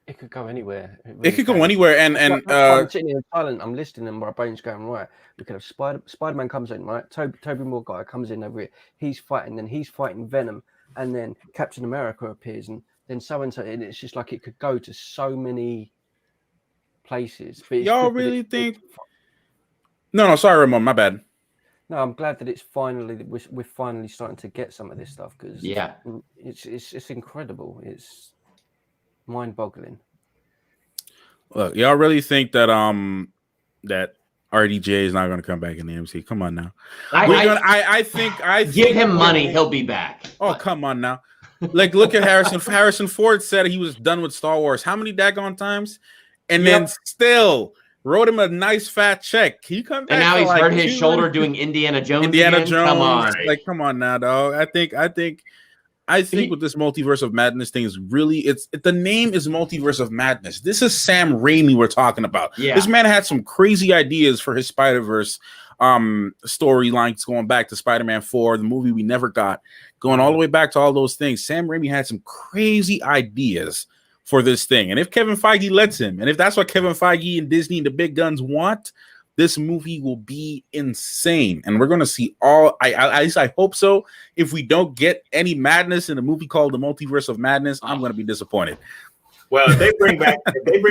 it could go anywhere. It could go anywhere, and I'm sitting here silent. I'm listening, and my brain's going right. We could have Spider-Man comes in, right? Toby Maguire comes in over here. He's fighting, then he's fighting Venom, and then Captain America appears, and then so and so. And it's just like it could go to so many places. But y'all really think? No, sorry, Ramon. My bad. No, I'm glad that we're finally starting to get some of this stuff, because it's incredible. It's mind-boggling. Look, y'all really think that that RDJ is not going to come back in the MC? Come on now. I think give him money, he'll be back. Oh, come on now. Like, look at Harrison. Harrison Ford said he was done with Star Wars how many daggone times, and then still wrote him a nice fat check. He come back, and now he's hurt his shoulder doing Indiana Jones. Jones. Come on, like, come on now, dog. I think with this multiverse of madness thing is really the name is Multiverse of Madness. This is Sam Raimi we're talking about. Yeah. This man had some crazy ideas for his Spider-Verse storylines, going back to Spider-Man 4, the movie we never got, going all the way back to all those things. Sam Raimi had some crazy ideas for this thing. And if Kevin Feige lets him, and if that's what Kevin Feige and Disney and the big guns want, this movie will be insane. And we're going to see at least I hope so. If we don't get any madness in a movie called The Multiverse of Madness, I'm going to be disappointed. Well, if they bring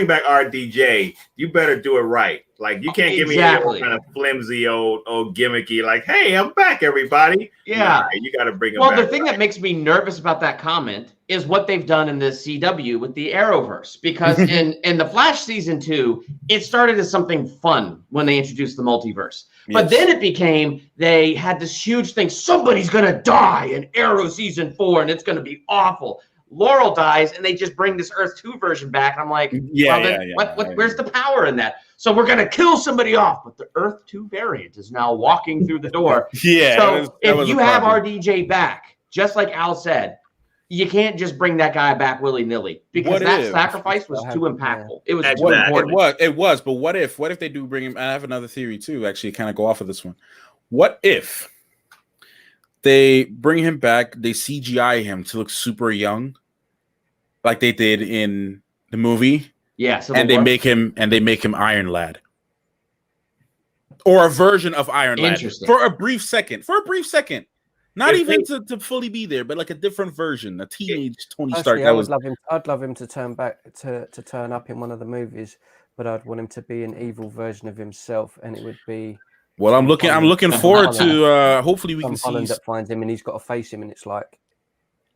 back RDJ, you better do it right. Like, you can't give me any kind of flimsy old gimmicky, like, hey, I'm back, everybody. Yeah. Nah, you got to bring him back. Well, the thing that makes me nervous about that comment is what they've done in the CW with the Arrowverse. Because in the Flash season 2, it started as something fun when they introduced the multiverse. Yes. But then it became, they had this huge thing, somebody's going to die in Arrow season 4, and it's going to be awful. Laurel dies, and they just bring this Earth 2 version back. And I'm like, where's the power in that? So we're going to kill somebody off, but the Earth 2 variant is now walking through the door. So if you have RDJ back, just like Al said, you can't just bring that guy back willy-nilly, because that sacrifice was too impactful. It was too important. It was, but what if they do bring him? I have another theory too, actually, kind of go off of this one. What if they bring him back, they CGI him to look super young, like they did in the movie? Yeah, and they make him Iron Lad, or a version of Iron Lad for a brief second. Not even to fully be there, but like a different version, a teenage Tony Stark. I'd love him to turn back to turn up in one of the movies, but I'd want him to be an evil version of himself, and it would be. Well, I'm looking forward to. Hopefully, we can see Holland that finds him, and he's got to face him, and it's like.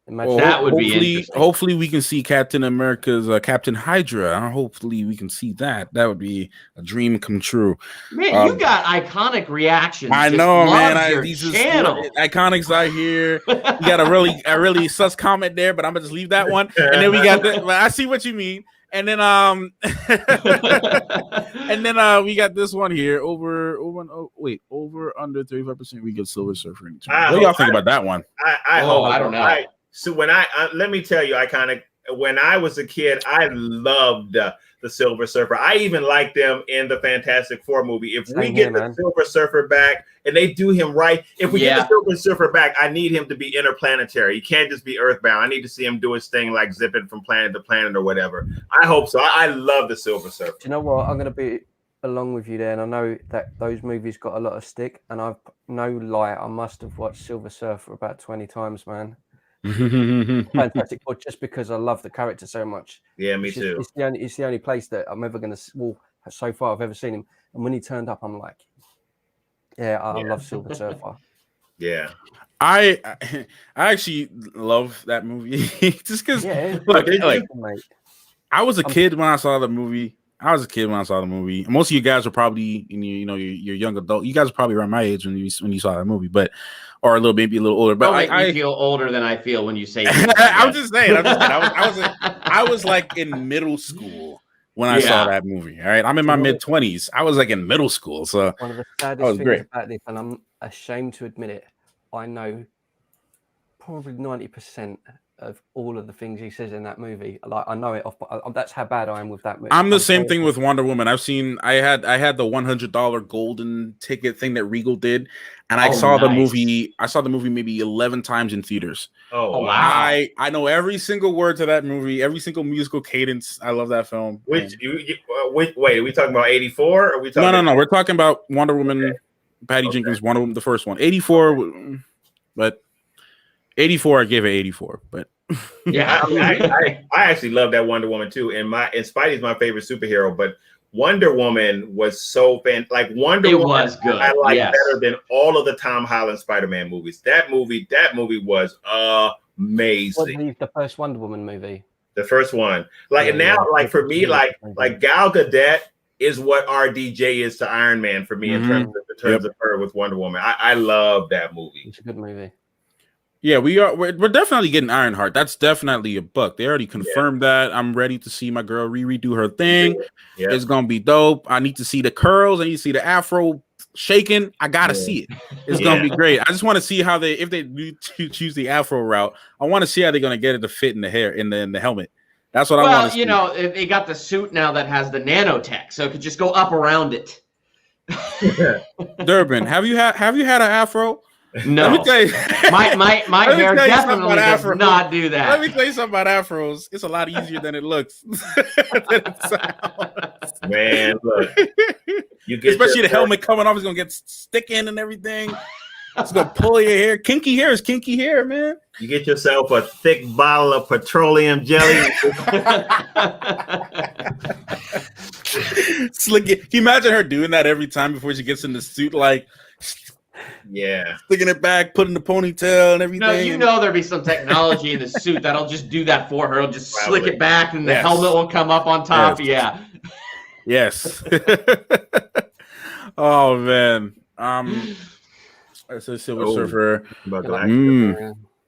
Imagine that would be interesting. Hopefully, we can see Captain America's Captain Hydra. Hopefully, we can see that. That would be a dream come true. Man, you got iconic reactions. I know, man. These iconics out here. You got a really sus comment there, but I'm gonna just leave that one. And then we got I see what you mean. And then and then we got this one here over under 35%. We get Silver Surfer. What do y'all think about that one? I don't know. So when let me tell you, when I was a kid, I loved the the Silver Surfer. I even like them in the Fantastic Four movie. If we get the Silver Surfer back and they do him right, if we get the Silver Surfer back, I need him to be interplanetary. He can't just be Earthbound. I need to see him do his thing like zipping from planet to planet or whatever. I hope so. I love the Silver Surfer. Do you know what? I'm going to be along with you there, and I know that those movies got a lot of stick, and I've no lie, I must have watched Silver Surfer about 20 times, man. Fantastic, but just because I love the character so much. Yeah, me too. It's the only place that I'm ever going to, well, so far I've ever seen him, and when he turned up, I'm like, I love Silver Surfer. Yeah. I actually love that movie just because. Look, I was a kid when I saw the movie. Most of you guys are probably you're young adult. You guys are probably around my age when you saw that movie, or maybe a little older. But I feel older than I feel when you say. I'm just saying. I was like in middle school when I saw that movie. All right, I'm in my mid-20s. I was like in middle school. So one of the saddest things about this, and I'm ashamed to admit it, I know probably 90% of all of the things he says in that movie. Like, I know it off, but that's how bad I am with that movie. I'm the same thing with Wonder Woman. I had the $100 golden ticket thing that Regal did, and I saw the movie. I saw the movie maybe 11 times in theaters. Oh wow! I know every single word to that movie, every single musical cadence. I love that film. Wait, are we talking about 84? Or are we talking? No. We're talking about Wonder Woman, Patty Jenkins, Wonder Woman, the first one. 84, but 84, I gave it 84, but yeah, I actually love that Wonder Woman too. And Spidey's my favorite superhero, but Wonder Woman was so Wonder Woman was good. I like better than all of the Tom Holland Spider-Man movies. That movie was amazing. What, the first Wonder Woman movie? The first one. For me, Gal Gadot is what RDJ is to Iron Man for me in terms of her with Wonder Woman. I love that movie. It's a good movie. Yeah, we're definitely getting Ironheart. That's definitely a book. They already confirmed that. I'm ready to see my girl redo her thing. Yeah. It's gonna be dope. I need to see the curls. I need to see the afro shaking. I gotta see it. It's gonna be great. I just want to see how if they do choose the afro route. I want to see how they're gonna get it to fit in the hair in the helmet. That's what I want to see. They got the suit now that has the nanotech, so it could just go up around it. Durbin, have you had an afro? No, let me tell you, my hair definitely does not do that. Let me tell you something about afros. It's a lot easier than it looks. Than it sounds. Man, look, especially the helmet coming off is gonna get sticking and everything. It's gonna pull your hair. Kinky hair is kinky hair, man. You get yourself a thick bottle of petroleum jelly. Slick it. Can you imagine her doing that every time before she gets in the suit? Sticking it back, putting the ponytail and everything. No, there'll be some technology in the suit that'll just do that for her. It'll just slick it back and the helmet will come up on top. Yes. Oh man. It's a Silver Surfer.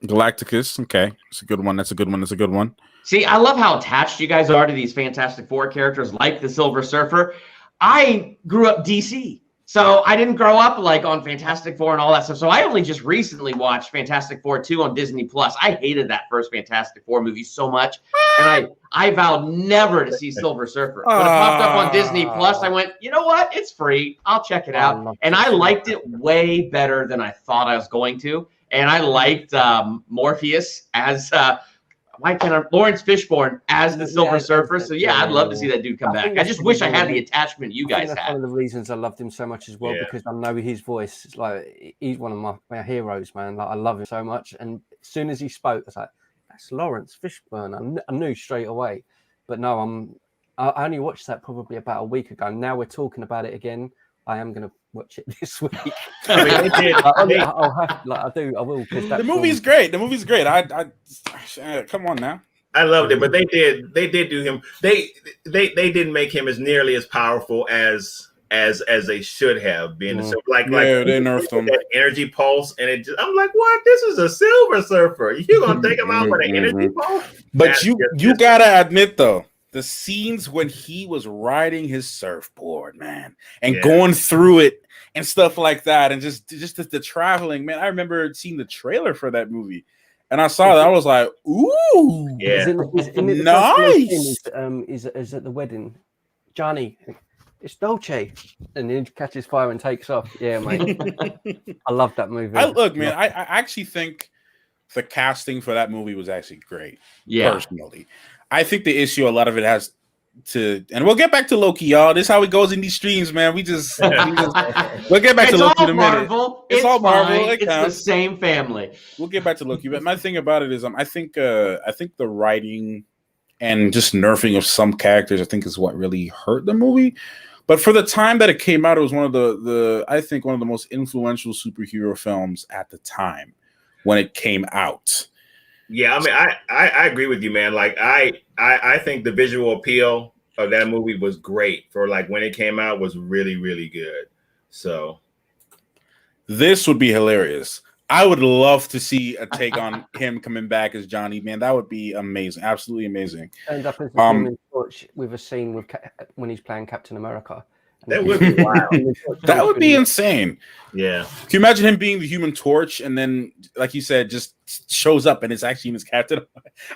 Galacticus. Okay. It's a good one. That's a good one. See, I love how attached you guys are to these Fantastic Four characters like the Silver Surfer. I grew up DC. So I didn't grow up on Fantastic Four and all that stuff. So I only just recently watched Fantastic Four 2 on Disney Plus. I hated that first Fantastic Four movie so much. And I vowed never to see Silver Surfer. When it popped up on Disney Plus, I went, you know what? It's free. I'll check it out. And I liked it way better than I thought I was going to. And I liked Morpheus as Lawrence Fishburne as the Silver Surfer. So I'd love to see that dude come back. I just wish I had the attachment you guys had. That's one of the reasons I loved him so much as well, because I know his voice. It's he's one of my heroes, man. I love him so much. And as soon as he spoke, I was like, that's Lawrence Fishburne. I knew straight away. But no, I only watched that probably about a week ago. Now we're talking about it again. I am going to watch it this week. I will. The movie's great. I come on now. I loved it, but they did do him. They didn't make him as nearly as powerful as they should have been. So they nerfed him. That energy pulse, and I'm like, what? This is a Silver Surfer. You gonna take him out with an energy pulse? But you gotta admit though, the scenes when he was riding his surfboard, man, and going through it and stuff like that, and just the traveling, man. I remember seeing the trailer for that movie, and I saw that. I was like, ooh, yeah, nice. Is at the wedding Johnny, it's Dolce, and then he catches fire and takes off. Yeah, mate. I love that movie. Look, man, I actually think the casting for that movie was actually great. Yeah. Personally, I think the issue, a lot of it has to, and we'll get back to Loki, y'all. This is how it goes in these streams, man. We'll get back to Loki in a minute. It's all Marvel. It It's the counts. same family. We'll get back to Loki, but my thing about it is, I think the writing and just nerfing of some characters, I think, is what really hurt the movie. But for the time that it came out, it was one of the I think one of the most influential superhero films at the time when it came out. Yeah, I mean, I agree with you, man. Like, I think the visual appeal of that movie was great for like when it came out was really, really good. So this would be hilarious. I would love to see a take on him coming back as Johnny, man. That would be amazing. Absolutely amazing. End up as the Human Torch with a scene with when he's playing Captain America. that would be wild. That would be insane. Yeah. Can you imagine him being the Human Torch and then, like you said, just shows up and it's actually in his Captain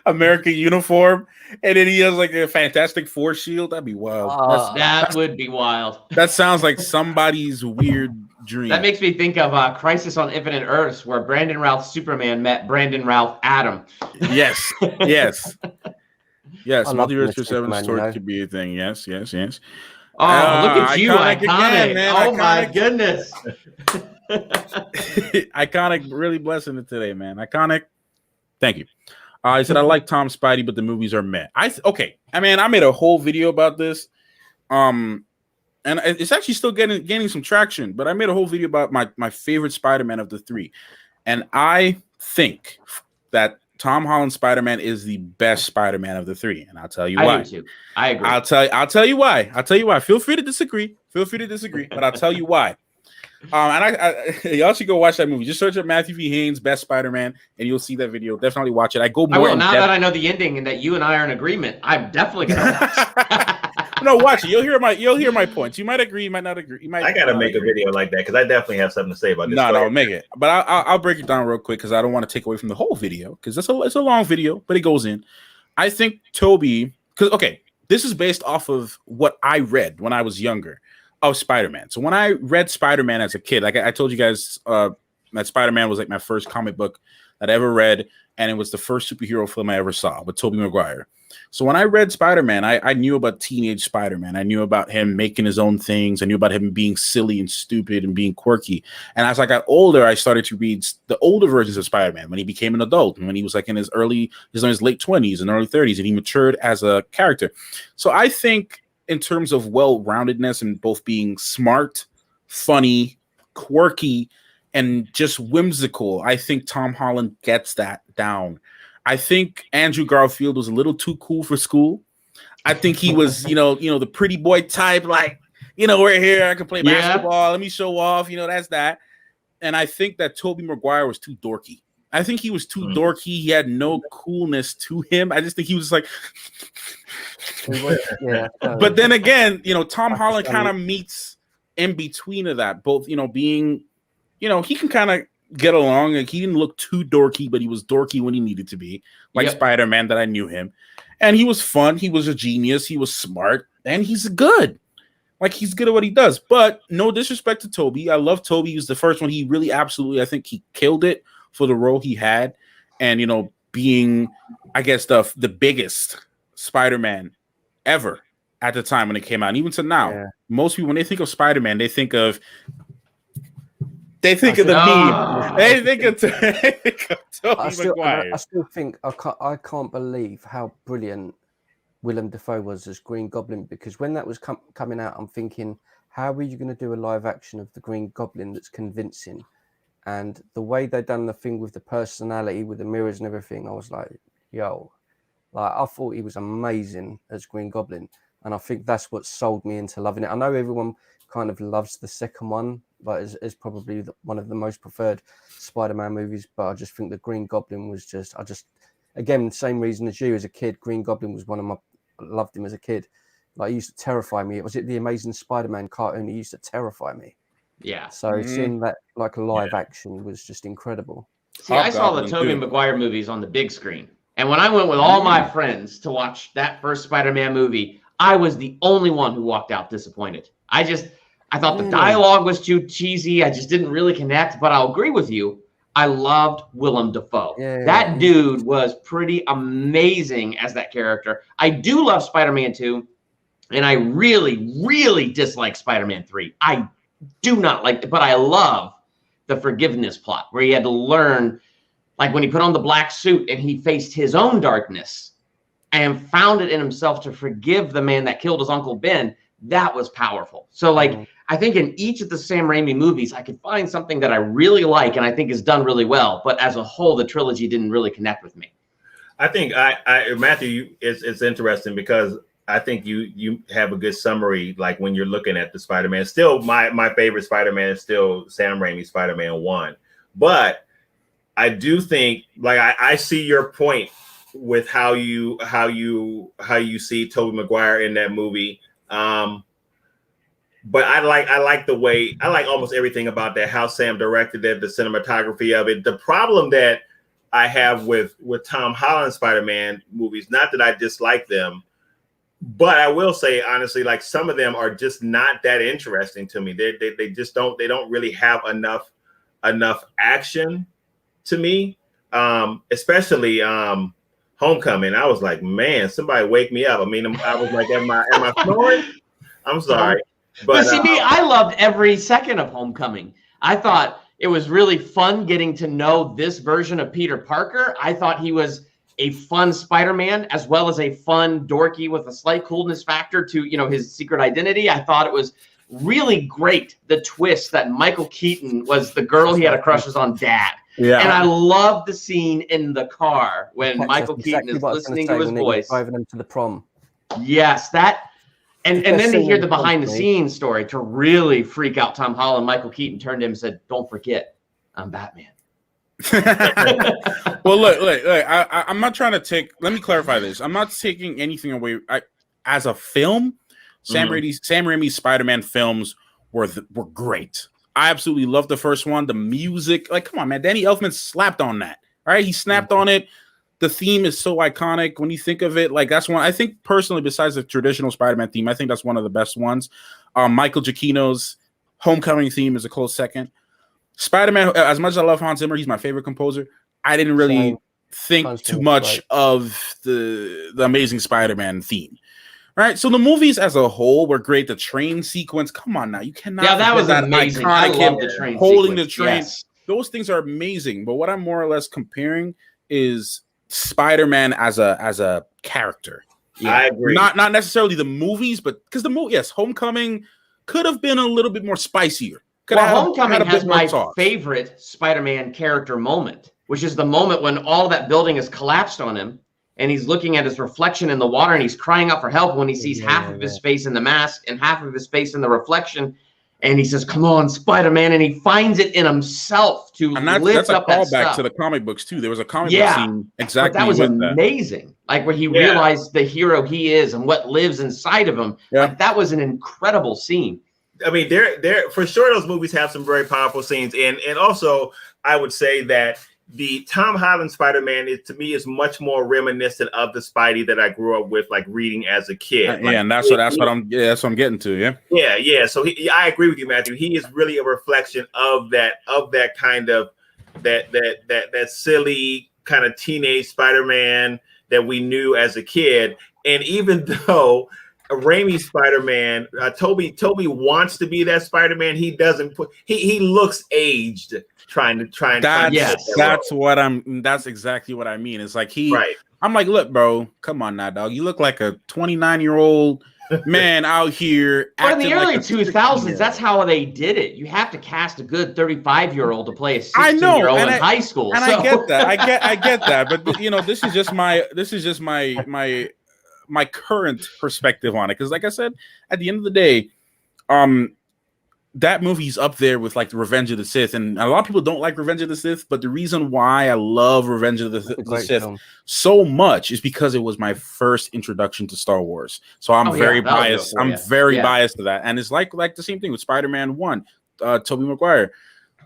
America uniform, and then he has like a Fantastic Four shield? That'd be wild. That would be wild. That sounds like somebody's weird dream. That makes me think of Crisis on Infinite Earths, where Brandon Routh Superman met Brandon Routh Adam. Yes. Multiverse for Seven Superman, Stories could be a thing. Yes. Oh, look at you, iconic iconic. again, man, Oh, my iconic. goodness. Iconic, really blessing it today, man. Iconic. Thank you. I said I like Tom Spidey, but the movies are meh. I made a whole video about this. And it's actually still gaining some traction, but I made a whole video about my favorite Spider-Man of the three. And I think that Tom Holland's Spider-Man is the best Spider-Man of the three, and I'll tell you why. I do too. I agree. I'll tell you why. Feel free to disagree, but I'll tell you why. And y'all should go watch that movie. Just search up Matthew V. Haynes Best Spider-Man, and you'll see that video. Definitely watch it. I go more. I will. in Now depth. that I know the ending and that you and I are in agreement, I'm definitely gonna watch. No, watch it. You'll hear my points. You might agree, you might not agree. I gotta make a video like that because I definitely have something to say about this. No, make it. But I'll break it down real quick because I don't want to take away from the whole video because it's a long video, but it goes in. I think Toby, this is based off of what I read when I was younger of Spider-Man. So when I read Spider-Man as a kid, like I told you guys, that Spider-Man was like my first comic book that I ever read, and it was the first superhero film I ever saw with Tobey Maguire. So when I read Spider-Man, I knew about teenage Spider-Man. I knew about him making his own things. I knew about him being silly and stupid and being quirky. And as I got older, I started to read the older versions of Spider-Man when he became an adult and when he was like in his late 20s and early 30s, and he matured as a character. So I think in terms of well-roundedness and both being smart, funny, quirky, and just whimsical, I think Tom Holland gets that down. I think Andrew Garfield was a little too cool for school. I think he was, the pretty boy type, like, we're here, I can play basketball, let me show off, that's that. And I think that Tobey Maguire was too dorky. I think he was too dorky. He had no coolness to him. I just think he was like, but then again, Tom Holland kind of meets in between of that, both, being, he can kind of get along. Like, he didn't look too dorky, but he was dorky when he needed to be, like Spider-Man that I knew him. And he was fun. He was a genius. He was smart, and he's good. Like, he's good at what he does. But no disrespect to Toby. I love Toby. He was the first one. He really absolutely, I think he killed it for the role he had. And, being, I guess, the biggest Spider-Man ever at the time when it came out. And even to now, most people, when they think of Spider-Man, they think of the meme. They think of Tobey Maguire. I still think I can't believe how brilliant Willem Dafoe was as Green Goblin, because when that was coming out, I'm thinking, how are you going to do a live action of the Green Goblin that's convincing? And the way they done the thing with the personality, with the mirrors and everything, I was like, I thought he was amazing as Green Goblin. And I think that's what sold me into loving it. I know everyone kind of loves the second one, but is probably one of the most preferred Spider-Man movies. But I just think the Green Goblin was again, same reason as you as a kid. Green Goblin was I loved him as a kid. Like, he used to terrify me. Was it the Amazing Spider-Man cartoon? He used to terrify me. Yeah. So seeing that like a live action was just incredible. See, I saw the Tobey Maguire movies on the big screen. And when I went with all my friends to watch that first Spider-Man movie, I was the only one who walked out disappointed. I thought the dialogue was too cheesy. I just didn't really connect, but I'll agree with you. I loved Willem Dafoe. That dude was pretty amazing as that character. I do love Spider-Man 2, and I really, really dislike Spider-Man 3. I do not like it, but I love the forgiveness plot where he had to learn, like when he put on the black suit and he faced his own darkness and found it in himself to forgive the man that killed his Uncle Ben. That was powerful. So like, I think in each of the Sam Raimi movies, I could find something that I really like and I think is done really well. But as a whole, the trilogy didn't really connect with me. I think Matthew, it's interesting because I think you have a good summary. Like when you're looking at the Spider-Man, still my favorite Spider-Man is still Sam Raimi's Spider-Man 1. But I do think, like, I see your point with how you see Tobey Maguire in that movie. But I like the way, I like almost everything about that, how Sam directed it, the cinematography of it. The problem that I have with Tom Holland Spider-Man movies, not that I dislike them, but I will say honestly, like some of them are just not that interesting to me. They just don't really have enough action to me. Especially Homecoming. I was like, man, somebody wake me up. I mean, I was like, am I snoring? I'm sorry. But see, me, I loved every second of Homecoming. I thought it was really fun getting to know this version of Peter Parker. I thought he was a fun Spider-Man as well as a fun dorky with a slight coolness factor to, you know, his secret identity. I thought it was really great, the twist that Michael Keaton was the girl he had a crush on Dad. Yeah. And I love the scene in the car when Michael Keaton is listening to his voice. Driving him to the prom. Yes, that. And then to hear the behind the scenes story to really freak out Tom Holland, Michael Keaton turned to him and said, "Don't forget, I'm Batman." Well, look, I'm not trying to take, let me clarify this. I'm not taking anything away. As a film, Sam Raimi's Spider-Man films were great. I absolutely loved the first one. The music, like, come on, man. Danny Elfman slapped on that. All right, he snapped on it. The theme is so iconic when you think of it. Like, that's one, I think personally, besides the traditional Spider-Man theme, I think that's one of the best ones. Michael Giacchino's Homecoming theme is a close second. Spider-Man, as much as I love Hans Zimmer, he's my favorite composer. I didn't really think too much of the Amazing Spider-Man theme. All right, so the movies as a whole were great. The train sequence, come on now, you cannot. Yeah, that was amazing. I love the train holding sequence. The train. Yes. Those things are amazing. But what I'm more or less comparing is Spider-Man as a character. Yeah. I agree. Not necessarily the movies, but because the movie, yes, Homecoming could have been a little bit more spicier. Homecoming has my favorite Spider-Man character moment, which is the moment when all that building is collapsed on him and he's looking at his reflection in the water and he's crying out for help when he sees half of his face in the mask and half of his face in the reflection. And he says, "Come on, Spider-Man," and he finds it in himself to lift up that stuff. That's a callback to the comic books too. There was a comic book scene exactly. That was amazing. Like where he realized the hero he is and what lives inside of him. Yeah. Like, that was an incredible scene. I mean, there for sure those movies have some very powerful scenes, and also I would say that the Tom Holland Spider-Man to me is much more reminiscent of the Spidey that I grew up with, like reading as a kid. And that's what I'm getting to. Yeah. So I agree with you, Matthew. He is really a reflection of that kind of that silly kind of teenage Spider-Man that we knew as a kid. And even though Raimi's Spider-Man, Toby wants to be that Spider-Man, he doesn't put. He looks aged. That's exactly what I mean. It's like I'm like, look, bro, come on now, dog. You look like a 29-year-old man out here. But in the early 2000s, that's how they did it. You have to cast a good 35-year-old to play a 16-year-old in high school. And I get that. I get that. But you know, this is just my current perspective on it. Because like I said, at the end of the day, that movie's up there with like the Revenge of the Sith, and a lot of people don't like Revenge of the Sith, but the reason why I love Revenge of the Sith so much is because it was my first introduction to Star Wars. So I'm very biased. I'm very biased to that, and it's like the same thing with Spider-Man 1, Tobey Maguire.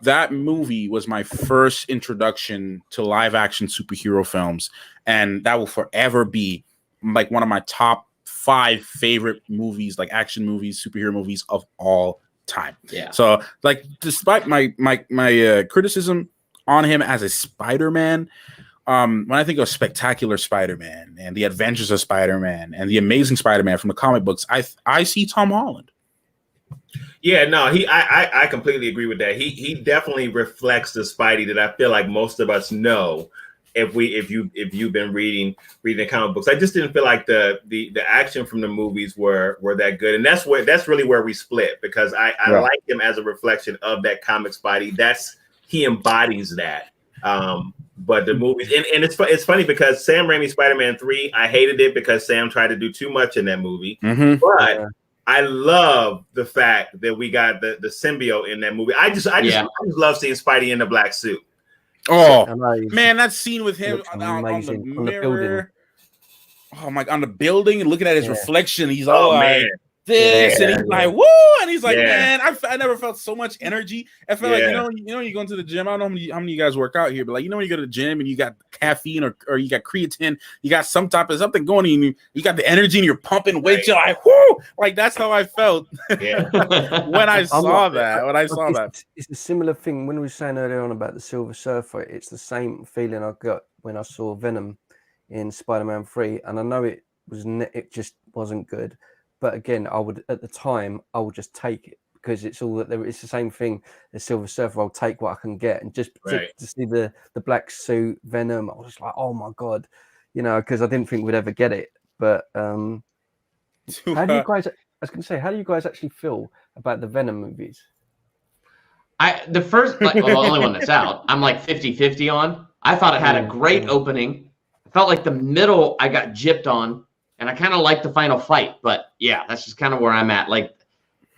That movie was my first introduction to live action superhero films, and that will forever be like one of my top 5 favorite movies, like action movies, superhero movies of all time. Yeah. So like, despite my criticism on him as a Spider-Man, when I think of Spectacular Spider-Man and the Adventures of Spider-Man and the Amazing Spider-Man from the comic books, I see Tom Holland. Yeah, no, I completely agree with that. He definitely reflects the Spidey that I feel like most of us know if you've been reading the comic books. I just didn't feel like the action from the movies were that good, and that's really where we split, because I like him as a reflection of that comic Spidey. He embodies that. But the movies, and it's funny because Sam Raimi's Spider-Man 3, I hated it because Sam tried to do too much in that movie. Mm-hmm. But I love the fact that we got the symbiote in that movie. I just love seeing Spidey in the black suit. Oh man, that scene with him on the mirror. On the building and looking at his reflection, he's all like this, and he's like, woo, and he's like, man, I never felt so much energy. I felt like, you know, you go into the gym. I don't know how many of you guys work out here, but like, you know, when you go to the gym and you got caffeine or you got creatine, you got some type of something going on, you got the energy and you're pumping weights. You're like, woo, like that's how I felt when I saw that. It's a similar thing when we were saying earlier on about the Silver Surfer. It's the same feeling I got when I saw Venom in Spider-Man 3, and I know it just wasn't good. But again, at the time I would just take it because it's the same thing as Silver Surfer. I'll take what I can get, and just to see the black suit Venom, I was just like, oh my god, you know, because I didn't think we'd ever get it. But how do you guys? I was going to say, how do you guys actually feel about the Venom movies? The first, the only one that's out, I'm like 50-50 on. I thought it had a great opening. I felt like the middle I got gypped on. And I kind of like the final fight, but yeah, that's just kind of where I'm at. Like,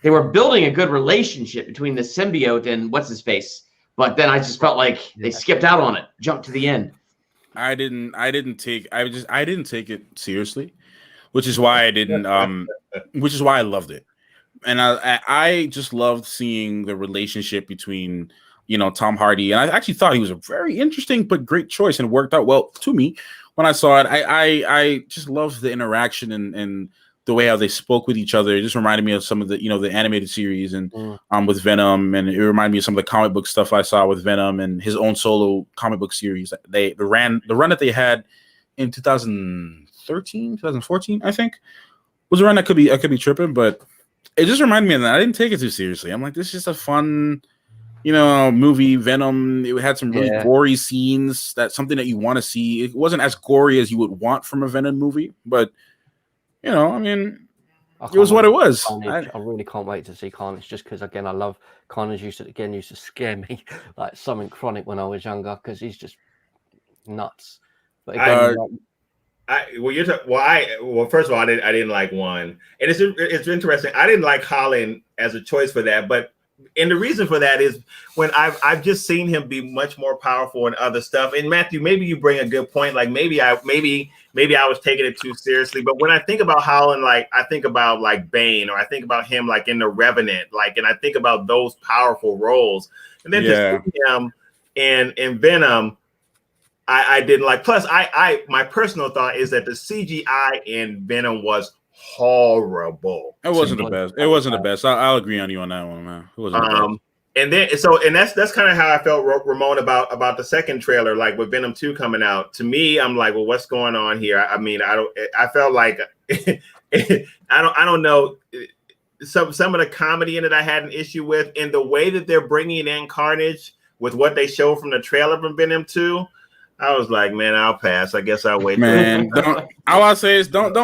they were building a good relationship between the symbiote and what's his face, but then I just felt like they skipped out on it, jumped to the end. I didn't take it seriously, which is why I didn't. Which is why I loved it, and I just loved seeing the relationship between, you know, Tom Hardy, and I actually thought he was a very interesting but great choice, and it worked out well to me. When I saw it, I just loved the interaction and the way how they spoke with each other. It just reminded me of some of the, you know, the animated series and with Venom, and it reminded me of some of the comic book stuff I saw with Venom and his own solo comic book series. The run that they had in 2013, 2014, I think, was a run that I could be tripping, but it just reminded me of that. I didn't take it too seriously. I'm like, this is just a fun, you know, movie. Venom, it had some really gory scenes. That's something that you want to see. It wasn't as gory as you would want from a Venom movie, but you know, I mean, it was what it was. I really can't wait to see Carnage, just because, again, I love Carnage. Used to scare me like something chronic when I was younger, because he's just nuts. But again, first of all, I didn't like one, and it's interesting. I didn't like Holland as a choice for that, and the reason for that is when I've just seen him be much more powerful in other stuff. And Matthew, maybe you bring a good point. Like maybe I was taking it too seriously. But when I think about Holland, like I think about like Bane, or I think about him like in The Revenant, like, and I think about those powerful roles. And then to see him in Venom, I didn't like. Plus, my personal thought is that the CGI in Venom was horrible. It wasn't the best. It wasn't the best. I'll agree on you on that one, man. It wasn't the best. And that's kind of how I felt, Ramon, about the second trailer, like with Venom 2 coming out. To me, I'm like, well, what's going on here? I mean, I felt like I don't know. Some of the comedy in it I had an issue with, and the way that they're bringing in Carnage with what they show from the trailer from Venom 2. I was like, man, I'll pass. I guess I'll wait. Man, all I say is don't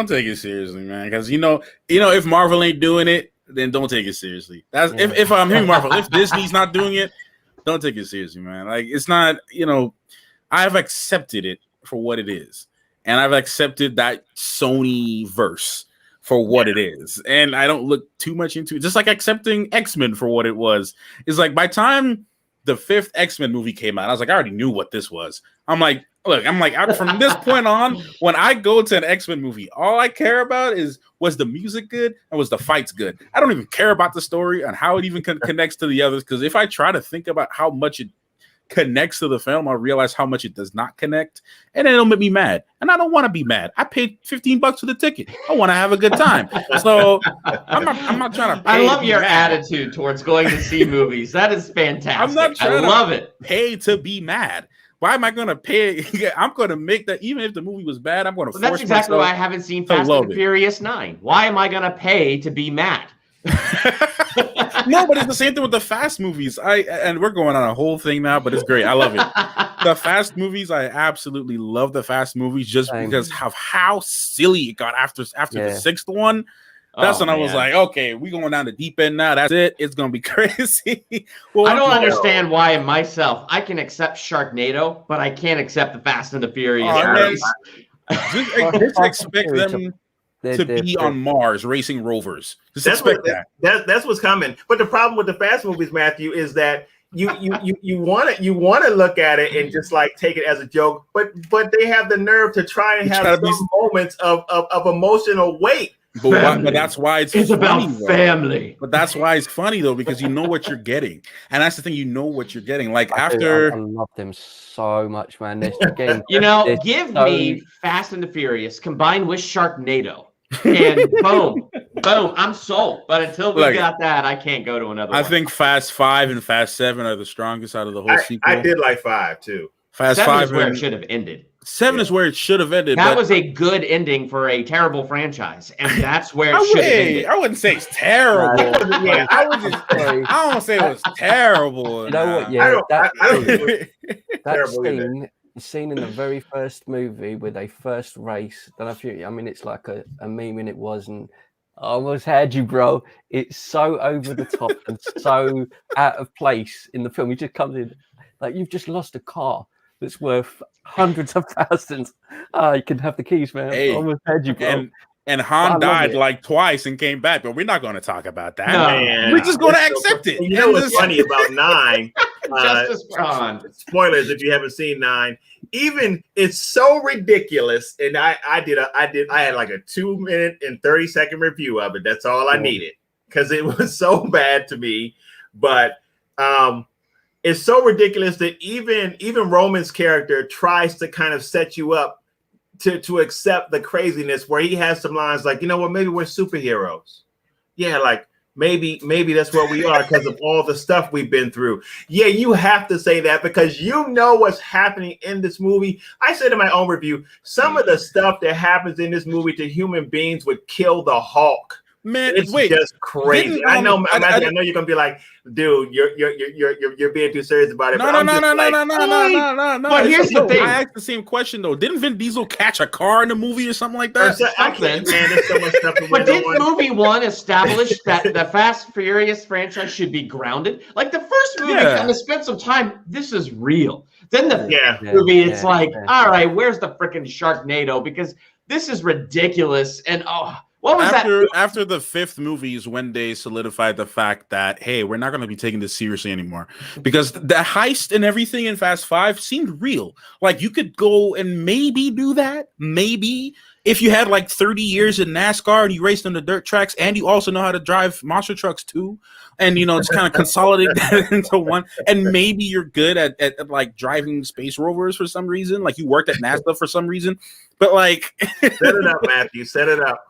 take it seriously, man. Because you know, if Marvel ain't doing it, then don't take it seriously. That's if I'm hearing Marvel, if Disney's not doing it, don't take it seriously, man. Like, it's not, you know, I've accepted it for what it is, and I've accepted that Sony verse for what it is, and I don't look too much into it. Just like accepting X-Men for what it was. It's like, by time the 5th X-Men movie came out, I was like, I already knew what this was. I'm like, from this point on, when I go to an X-Men movie, all I care about is, was the music good and was the fights good? I don't even care about the story and how it even connects to the others, because if I try to think about how much it connects to the film, I'll realize how much it does not connect, and then it'll make me mad. And I don't want to be mad. I paid $15 for the ticket. I want to have a good time. So I'm not trying to pay. I love to be your mad. attitude towards going to see movies. That is fantastic. I'm not trying I love it. Pay to be mad. Why am I going to pay? I'm going to make that, even if the movie was bad, I'm going to force That's exactly myself why I haven't seen Fast and the Furious 9. Why am I going to pay to be mad? No, but it's the same thing with the Fast movies. And we're going on a whole thing now, but it's great. I love it. The Fast movies, I absolutely love the Fast movies just because of how silly it got after the sixth one. That's when I was like, okay, we're going down the deep end now. That's it. It's going to be crazy. Well, I don't understand why myself, I can accept Sharknado, but I can't accept the Fast and the Furious. Just expect them to be on Mars racing rovers. Just expect that. That's what's coming. But the problem with the Fast movies, Matthew, is that you want to look at it and just like take it as a joke, but they have the nerve to try and have some moments of emotional weight. But that's why it's about family. But that's why it's funny though, because you know what you're getting, and that's the thing. You know what you're getting. Like I love them so much, man. Again, give me Fast and the Furious combined with Sharknado, and boom, I'm sold. But until we got that, I can't go to another. I think Fast 5 and Fast 7 are the strongest out of the whole sequel. I did like 5 too. Fast 7 5 is where it should have ended. 7 is where it should have ended. That was a good ending for a terrible franchise, and that's where it should have ended. I wouldn't say it's terrible. I don't say it was terrible. You know what? Yeah, that scene in the very first movie where they first race. I mean, it's like a meme, and it was, and I almost had you, bro. It's so over the top and so out of place in the film. He just comes in like you've just lost a car that's worth hundreds of thousands. You can have the keys, man. Hey, I almost had you, bro. And Han died like twice and came back, but we're not going to talk about that. No, we're just going to accept it. You know what's funny about 9? Justice for Han. Spoilers if you haven't seen 9. Even it's so ridiculous, and I had like a 2-minute and 30-second review of it. That's all I needed because it was so bad to me. But it's so ridiculous that even Roman's character tries to kind of set you up to accept the craziness, where he has some lines like, you know what, maybe we're superheroes. Yeah, like maybe that's what we are because of all the stuff we've been through. Yeah, you have to say that because you know what's happening in this movie. I said in my own review, some of the stuff that happens in this movie to human beings would kill the Hulk. Man, it's just crazy. I know you're gonna be like, dude, you're being too serious about it. No. But here's the thing. I asked the same question though. Didn't Vin Diesel catch a car in the movie or something like that? There's so much stuff. But didn't movie 1 establish that the Fast Furious franchise should be grounded? Like the first movie kind of spent some time. This is real. Then the movie, it's like, all right, where's the freaking Sharknado? Because this is ridiculous. And what was after the 5th movie is when they solidified the fact that, hey, we're not going to be taking this seriously anymore, because the heist and everything in Fast 5 seemed real. Like you could go and maybe do that, maybe if you had like 30 years in NASCAR and you raced on the dirt tracks and you also know how to drive monster trucks too, and just kind of consolidate that into one, and maybe you're good at like driving space rovers for some reason, like you worked at NASA for some reason, but like set it up, Matthew, set it up.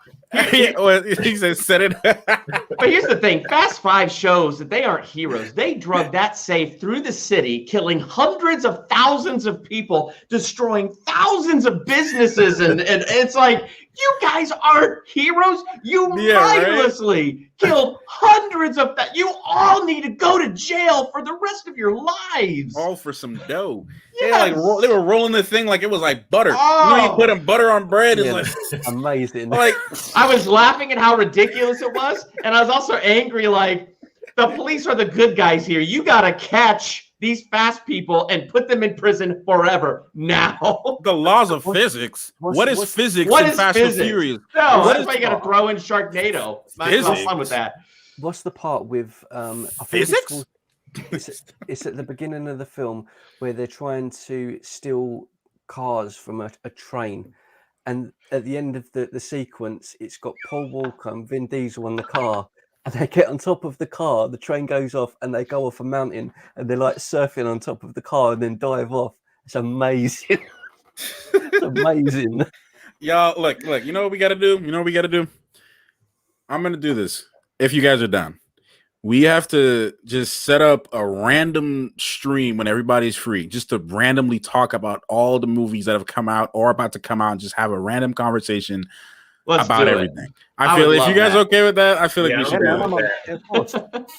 He said set it up. But here's the thing, Fast 5 shows that they aren't heroes. They drug that safe through the city, killing hundreds of thousands of people, destroying thousands of businesses, and it's like, you guys aren't heroes. You mindlessly killed hundreds of that. You all need to go to jail for the rest of your lives. All for some dough. Yes. They were rolling the thing like it was like butter. You put butter on bread. It's like amazing. Like I was laughing at how ridiculous it was, and I was also angry. Like the police are the good guys here. You gotta catch these fast people and put them in prison forever now. The laws of physics. What is physics in Fast and Furious? No, that's why you got to throw in Sharknado. Might have fun with that. What's the part with physics? It's at the beginning of the film where they're trying to steal cars from a train. And at the end of the sequence, it's got Paul Walker and Vin Diesel on the car. and they get on top of the car, the train goes off, and they go off a mountain, and they're like surfing on top of the car and then dive off. It's amazing. It's amazing. Y'all, look, you know what we got to do? I'm going to do this. If you guys are down, we have to just set up a random stream when everybody's free, just to randomly talk about all the movies that have come out or about to come out and just have a random conversation about everything. I feel if you guys are okay with that, I feel like we should do it.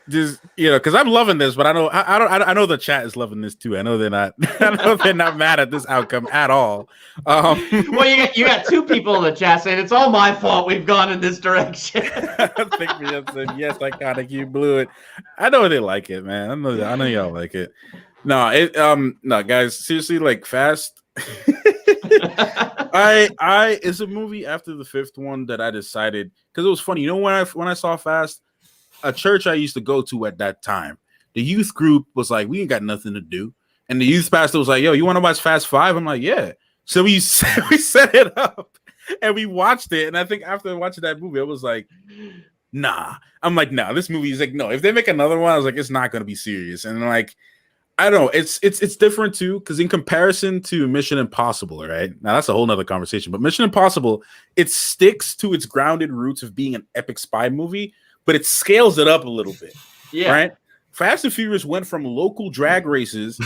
Just, you know, because I'm loving this, but I know the chat is loving this too. I know they're not. I know they're not mad at this outcome at all. Well, you got two people in the chat saying it's all my fault we've gone in this direction. Think me up said yes, iconic, you blew it. I know they like it, man. I know y'all like it. No, guys, seriously, like Fast. It's a movie after the fifth one that I decided, because it was funny. You know, when I saw Fast, a church I used to go to at that time, the youth group was like, we ain't got nothing to do. And the youth pastor was like, yo, you want to watch Fast 5? I'm like, yeah. So we set it up and we watched it. And I think after watching that movie, I was like, nah. I'm like, nah, this movie is like, no, if they make another one, I was like, it's not going to be serious. And like, I don't know. It's different too, because in comparison to Mission Impossible, right? Now that's a whole nother conversation. But Mission Impossible, it sticks to its grounded roots of being an epic spy movie, but it scales it up a little bit. Yeah. Right? Fast and Furious went from local drag races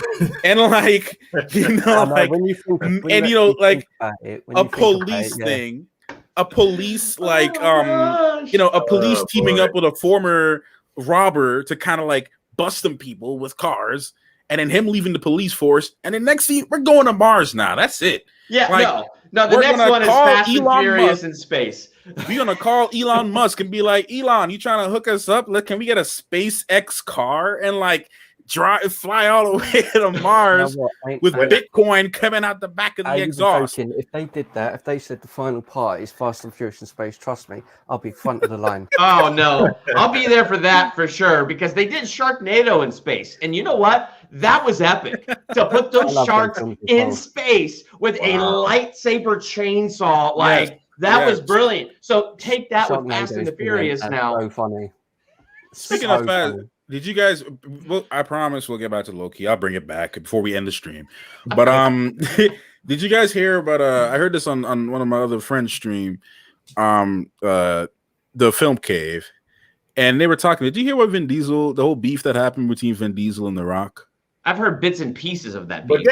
and like, you know, like, and you know, like a police thing, a police like, you know, a police teaming up with a former robber to kind of like bust them people with cars, and then him leaving the police force, and then next thing we're going to Mars now. That's it. Yeah, like, no. The next one is Fast and Furious in space. We're gonna call Elon Musk and be like, Elon, you trying to hook us up? Look, can we get a SpaceX car and like fly all the way to Mars with Bitcoin coming out the back of the exhaust? If they did that, if they said the final part is Fast and Furious in space, trust me, I'll be front of the line. Oh no, I'll be there for that for sure, because they did Sharknado in space, and you know what? That was epic to put those sharks in space with a lightsaber chainsaw. Like that was brilliant. So take that with Fast and the Furious now. So funny. Speaking of Fast, did you guys? Well, I promise we'll get back to Loki. I'll bring it back before we end the stream. But did you guys hear about? I heard this on one of my other friends' stream. The Film Cave, and they were talking. Did you hear what Vin Diesel? The whole beef that happened between Vin Diesel and The Rock. I've heard bits and pieces of that. But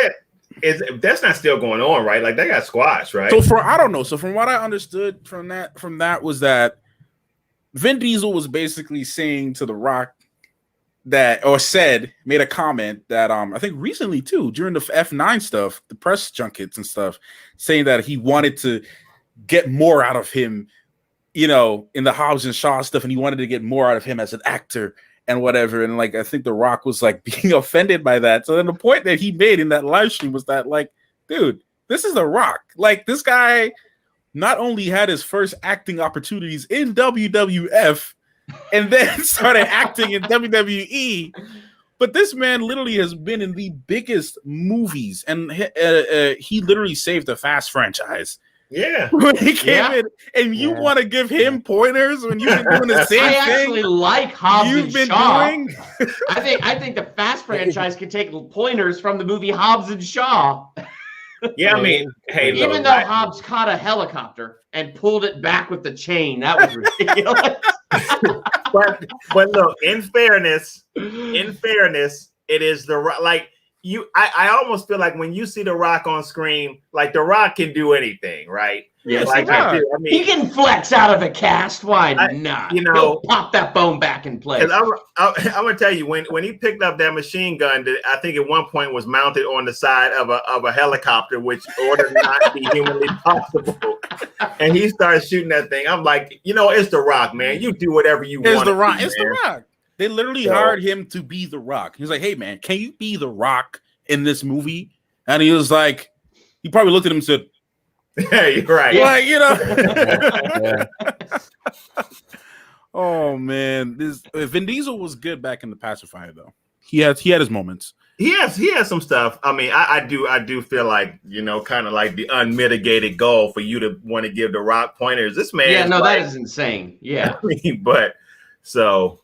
that's not still going on, right? Like they got squashed, right? So I don't know. So from what I understood from that was that Vin Diesel was basically saying to The Rock made a comment that I think recently too, during the F9 stuff, the press junkets and stuff, saying that he wanted to get more out of him, you know, in the Hobbs and Shaw stuff, and he wanted to get more out of him as an actor and whatever. And like, I think The Rock was like being offended by that. So then the point that he made in that live stream was that, like, dude, this is The Rock. Like, this guy not only had his first acting opportunities in WWF and then started acting in WWE, but this man literally has been in the biggest movies, and he literally saved the Fast franchise. Yeah, when he came in, and you want to give him pointers when you've been doing the same thing. I actually like Hobbs you've and been Shaw. doing. I think the Fast franchise can take pointers from the movie Hobbs and Shaw. Yeah, I mean, hey, even though Hobbs caught a helicopter and pulled it back with the chain, that was ridiculous. but look, in fairness, it is like. I almost feel like when you see The Rock on screen, like The Rock can do anything, right? Yes, like, I mean, he can flex out of a cast. Why not? You know, he'll pop that bone back in place. I'm gonna tell you, when he picked up that machine gun that I think at one point was mounted on the side of a helicopter, which ought not be humanly possible, and he started shooting that thing. I'm like, you know, it's The Rock, man. You do whatever you want. It's The Rock. They literally hired him to be The Rock. He was like, hey, man, can you be The Rock in this movie? And he was like, he probably looked at him and said, yeah, you're right. Like, you know. Oh, man. Vin Diesel was good back in The Pacifier, though. He had his moments. He has some stuff. I mean, I do feel like, you know, kind of like the unmitigated goal for you to want to give The Rock pointers. This man, that is insane. Yeah, I mean, but So,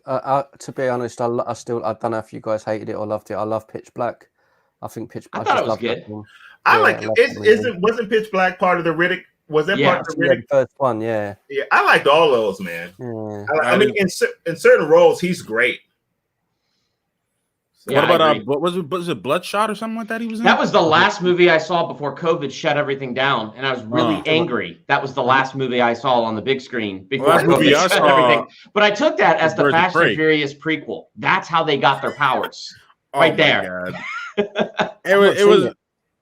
to be honest, I don't know if you guys hated it or loved it. I love Pitch Black. I think Pitch Black. I thought it was good. I like it. Wasn't Pitch Black part of the Riddick? Was that part of the Riddick? The first one, yeah. Yeah, I liked all those, man. Yeah. I mean, in certain roles, he's great. So what about what was it Bloodshot or something like that he was in? That was the last movie I saw before COVID shut everything down, and I was really angry. That was the last movie I saw on the big screen before COVID shut everything. But I took that as the Fast and Furious prequel. That's how they got their powers. Right there. It was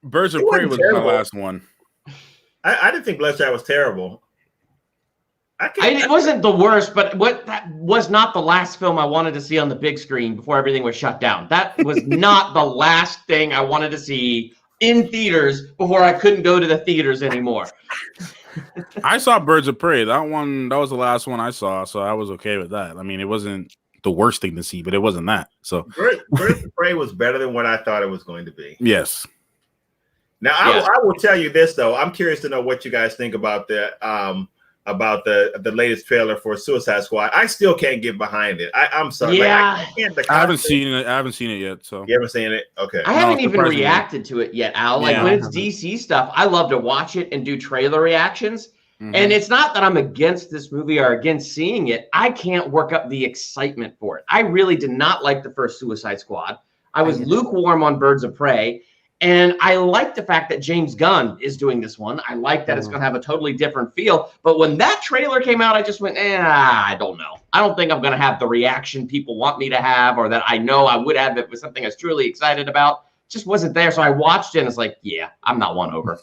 Birds of Prey was my last one. I didn't think Bloodshot was terrible. It wasn't the worst, but that was not the last film I wanted to see on the big screen before everything was shut down. That was not the last thing I wanted to see in theaters before I couldn't go to the theaters anymore. I saw Birds of Prey. That was the last one I saw, so I was okay with that. I mean, it wasn't the worst thing to see, but it wasn't that. So Birds of Prey was better than what I thought it was going to be. Yes. Now I will tell you this though. I'm curious to know what you guys think about the latest trailer for Suicide Squad. I still can't get behind it. I'm sorry. Yeah. I haven't seen it. I haven't seen it yet. So you haven't seen it? Okay. I haven't even reacted to it yet, Al. Like when it's DC stuff, I love to watch it and do trailer reactions. Mm-hmm. And it's not that I'm against this movie or against seeing it. I can't work up the excitement for it. I really did not like the first Suicide Squad. I was lukewarm on Birds of Prey. And I like the fact that James Gunn is doing this one. I like that it's going to have a totally different feel. But when that trailer came out, I just went, I don't know. I don't think I'm going to have the reaction people want me to have or that I know I would have if it was something I was truly excited about. It just wasn't there. So I watched it and it's like, yeah, I'm not won over.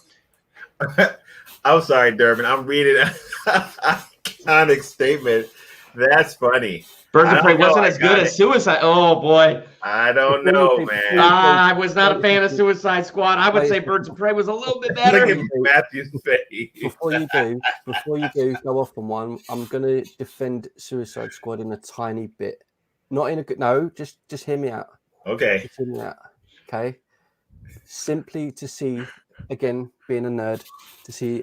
I'm sorry, Durbin. I'm reading a iconic statement. That's funny. Birds of Prey wasn't as good as Suicide. Oh boy, I don't know, man. I was not a fan of Suicide Squad. I would say Birds of Prey was a little bit better. Look at Matthew's face. Before you do go off on one, I'm gonna defend Suicide Squad in a tiny bit. Not in a good. No, just hear me out. Okay. Just hear me out. Okay. Simply to see, again, being a nerd, to see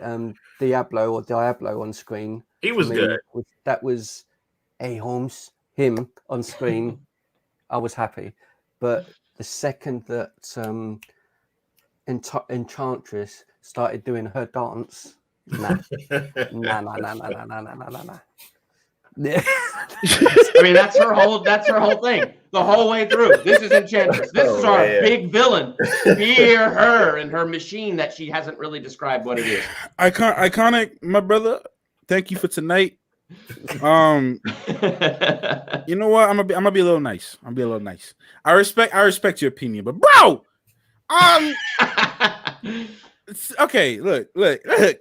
Diablo on screen. He was good. That was Holmes. Him on screen, I was happy. But the second that Enchantress started doing her dance, nah. I mean, that's her whole thing. The whole way through. This is Enchantress. This is our big villain. Hear her and her machine that she hasn't really described what it is. Iconic, my brother. Thank you for tonight. You know what? I'm gonna be a little nice. I respect your opinion, but bro, okay. Look. That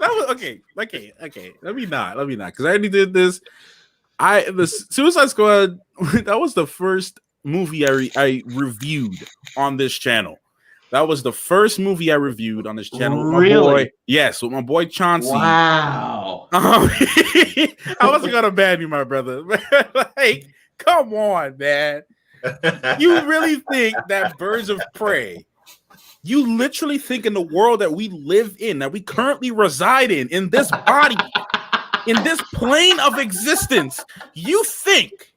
was okay. Let me not, because I already did this. The Suicide Squad. That was the first movie I reviewed on this channel. That was the first movie I reviewed on this channel. Really? With my boy Chauncey. Wow. I wasn't gonna ban you, my brother. Like, come on, man. You really think that Birds of Prey? You literally think in the world that we live in, that we currently reside in this body, in this plane of existence, you think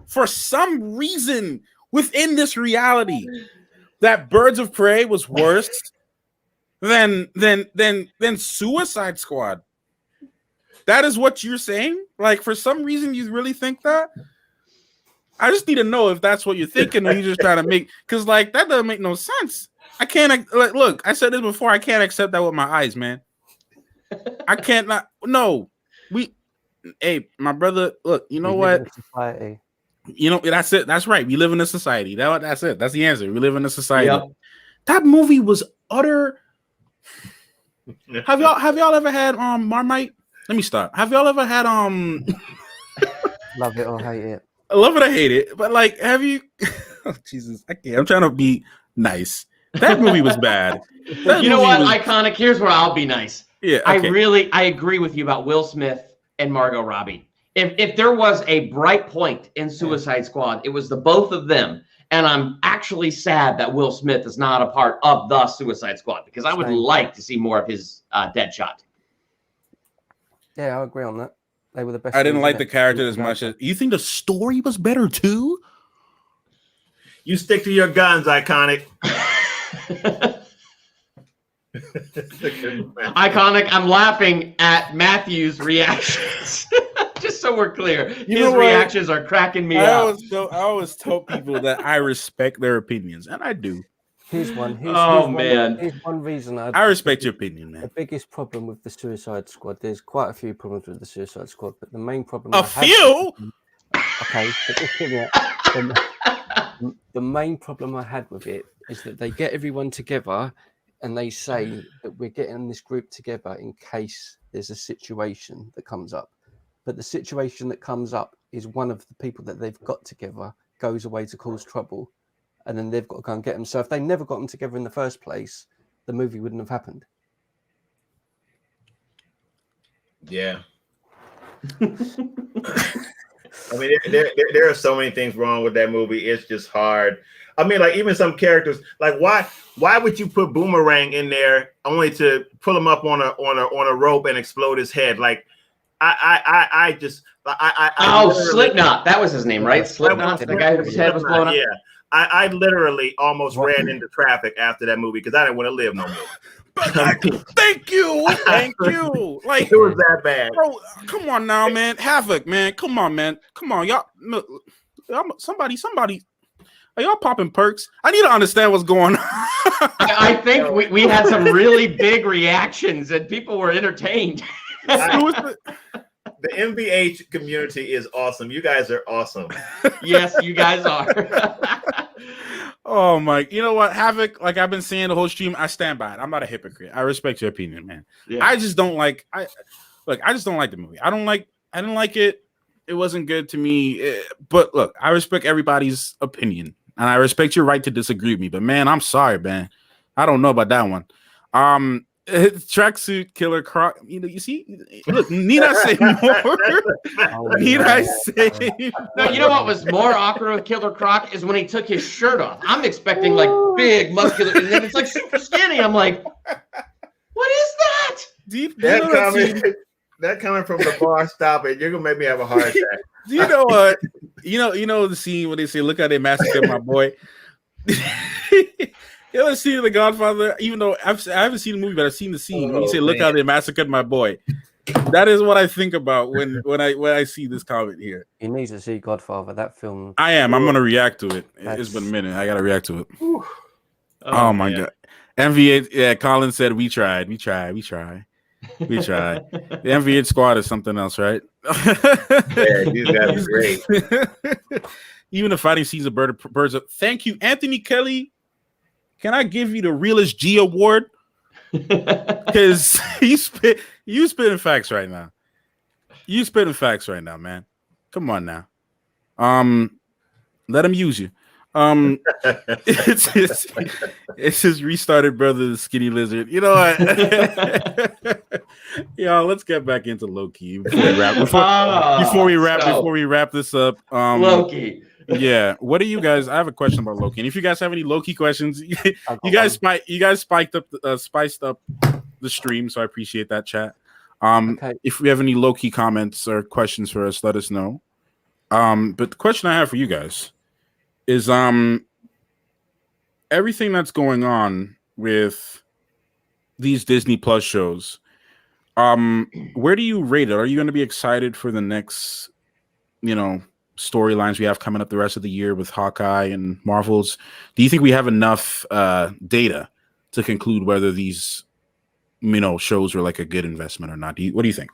for some reason within this reality that Birds of Prey was worse than Suicide Squad? That is what you're saying? Like, for some reason you really think that? I just need to know if that's what you're thinking, or you just trying to make, because like that doesn't make no sense. I can't look. I said this before. I can't accept that with my eyes, man. I can't not. No, hey, my brother. Look, you know what? Society. You know, that's it. That's right. We live in a society. That's it. That's the answer. We live in a society. Yep. That movie was utter. Have y'all ever had Marmite? Let me stop. Have y'all ever had Love it or hate it? I love it. I hate it. But like, have you? Oh, Jesus, I can't. I'm trying to be nice. That movie was bad. You know what? Iconic. Here's where I'll be nice. Yeah. Okay. I agree with you about Will Smith and Margot Robbie. If there was a bright point in Suicide Squad, it was the both of them. And I'm actually sad that Will Smith is not a part of the Suicide Squad, because I would like to see more of his Deadshot. Yeah, I agree on that. They were the best. I didn't things like in the it. character as much as you think the story was better too. You stick to your guns, Iconic. Iconic. I'm laughing at Matthew's reactions. Just so we're clear, his reactions are cracking me up. I always tell people that I respect their opinions, and I do. Here's one. Man. Here's one reason I respect your opinion, man. The biggest problem with the Suicide Squad, there's quite a few problems with the Suicide Squad, but the main problem the main problem I had with it is that they get everyone together and they say that we're getting this group together in case there's a situation that comes up. But the situation that comes up is one of the people that they've got together goes away to cause trouble, and then they've got to go and get them. So if they never got them together in the first place, the movie wouldn't have happened. Yeah. I mean, there are so many things wrong with that movie. It's just hard. I mean, like even some characters, like why would you put Boomerang in there only to pull him up on a rope and explode his head? Like Slipknot. That was his name, right? Slipknot, the guy whose head was blown up. Yeah. I literally almost ran into traffic after that movie because I didn't want to live no more. Thank you. Like it was that bad, bro. Come on now, man. Havoc, man. Come on, man. Come on, y'all. Somebody. Are y'all popping perks? I need to understand what's going on. I think we had some really big reactions and people were entertained. The MVH community is awesome. You guys are awesome. Yes, you guys are. Oh my! You know what, Havoc? Like I've been saying the whole stream, I stand by it. I'm not a hypocrite. I respect your opinion, man. Yeah. I just don't like. I just don't like the movie. I didn't like it. It wasn't good to me. But look, I respect everybody's opinion, and I respect your right to disagree with me. But man, I'm sorry, man. I don't know about that one. Tracksuit Killer Croc. You see? Look, need I say more? Need I say? No, you know what was more awkward with Killer Croc is when he took his shirt off. I'm expecting like big muscular, and then it's like super skinny. I'm like, what is that? That coming from the bar, stop it. You're gonna make me have a heart attack. Do you know what? You know the scene where they say, "Look how they massacred my boy." You ever seen The Godfather? Even though I haven't seen the movie, but I've seen the scene when you say, "Look how they massacred my boy." That is what I think about when I see this comment here. You need to see Godfather. That film. I am. I'm gonna react to it. It's been a minute. I gotta react to it. Oh my god. MV8. Yeah, Colin said we tried. The MV8 squad is something else, right? Yeah, these guys are great. Even the fighting scenes of birds. Thank you, Anthony Kelly. Can I give you the realest G award? Because you spitting facts right now. You spitting facts right now, man. Come on now. Let him use you. It's his restarted brother, the skinny lizard. You know what? Y'all, let's get back into Loki before we wrap this up. Loki. Yeah. What do you guys? I have a question about Loki. And if you guys have any Loki questions, you guys spiced up the stream, so I appreciate that, chat. Okay. If we have any Loki comments or questions for us, let us know. But the question I have for you guys is everything that's going on with these Disney Plus shows. Where do you rate it? Are you going to be excited for the next, storylines we have coming up the rest of the year with Hawkeye and Marvels? Do you think we have enough data to conclude whether these shows are like a good investment or not? What do you think?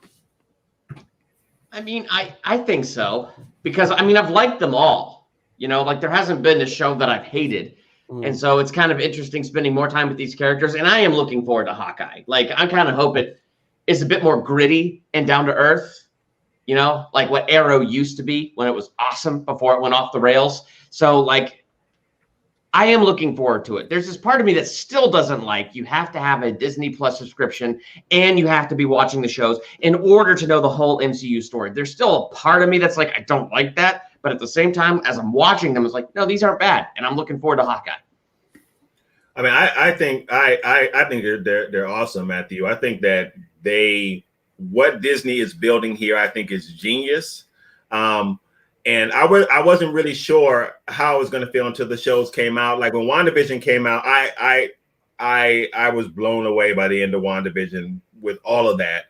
I mean, I think so, because I've liked them all. Like there hasn't been a show that I've hated. And so it's kind of interesting spending more time with these characters, and I am looking forward to Hawkeye. Like I kind of hope it is a bit more gritty and down to earth. Like what Arrow used to be when it was awesome before it went off the rails. So like, I am looking forward to it. There's this part of me that still doesn't like, you have to have a Disney Plus subscription and you have to be watching the shows in order to know the whole MCU story. There's still a part of me that's like, I don't like that. But at the same time, as I'm watching them, it's like, no, these aren't bad. And I'm looking forward to Hawkeye. I mean, I think they're awesome, Matthew. I think that they what Disney is building here, I think, is genius. And I wasn't really sure how I was going to feel until the shows came out. Like when WandaVision came out, I was blown away by the end of WandaVision with all of that.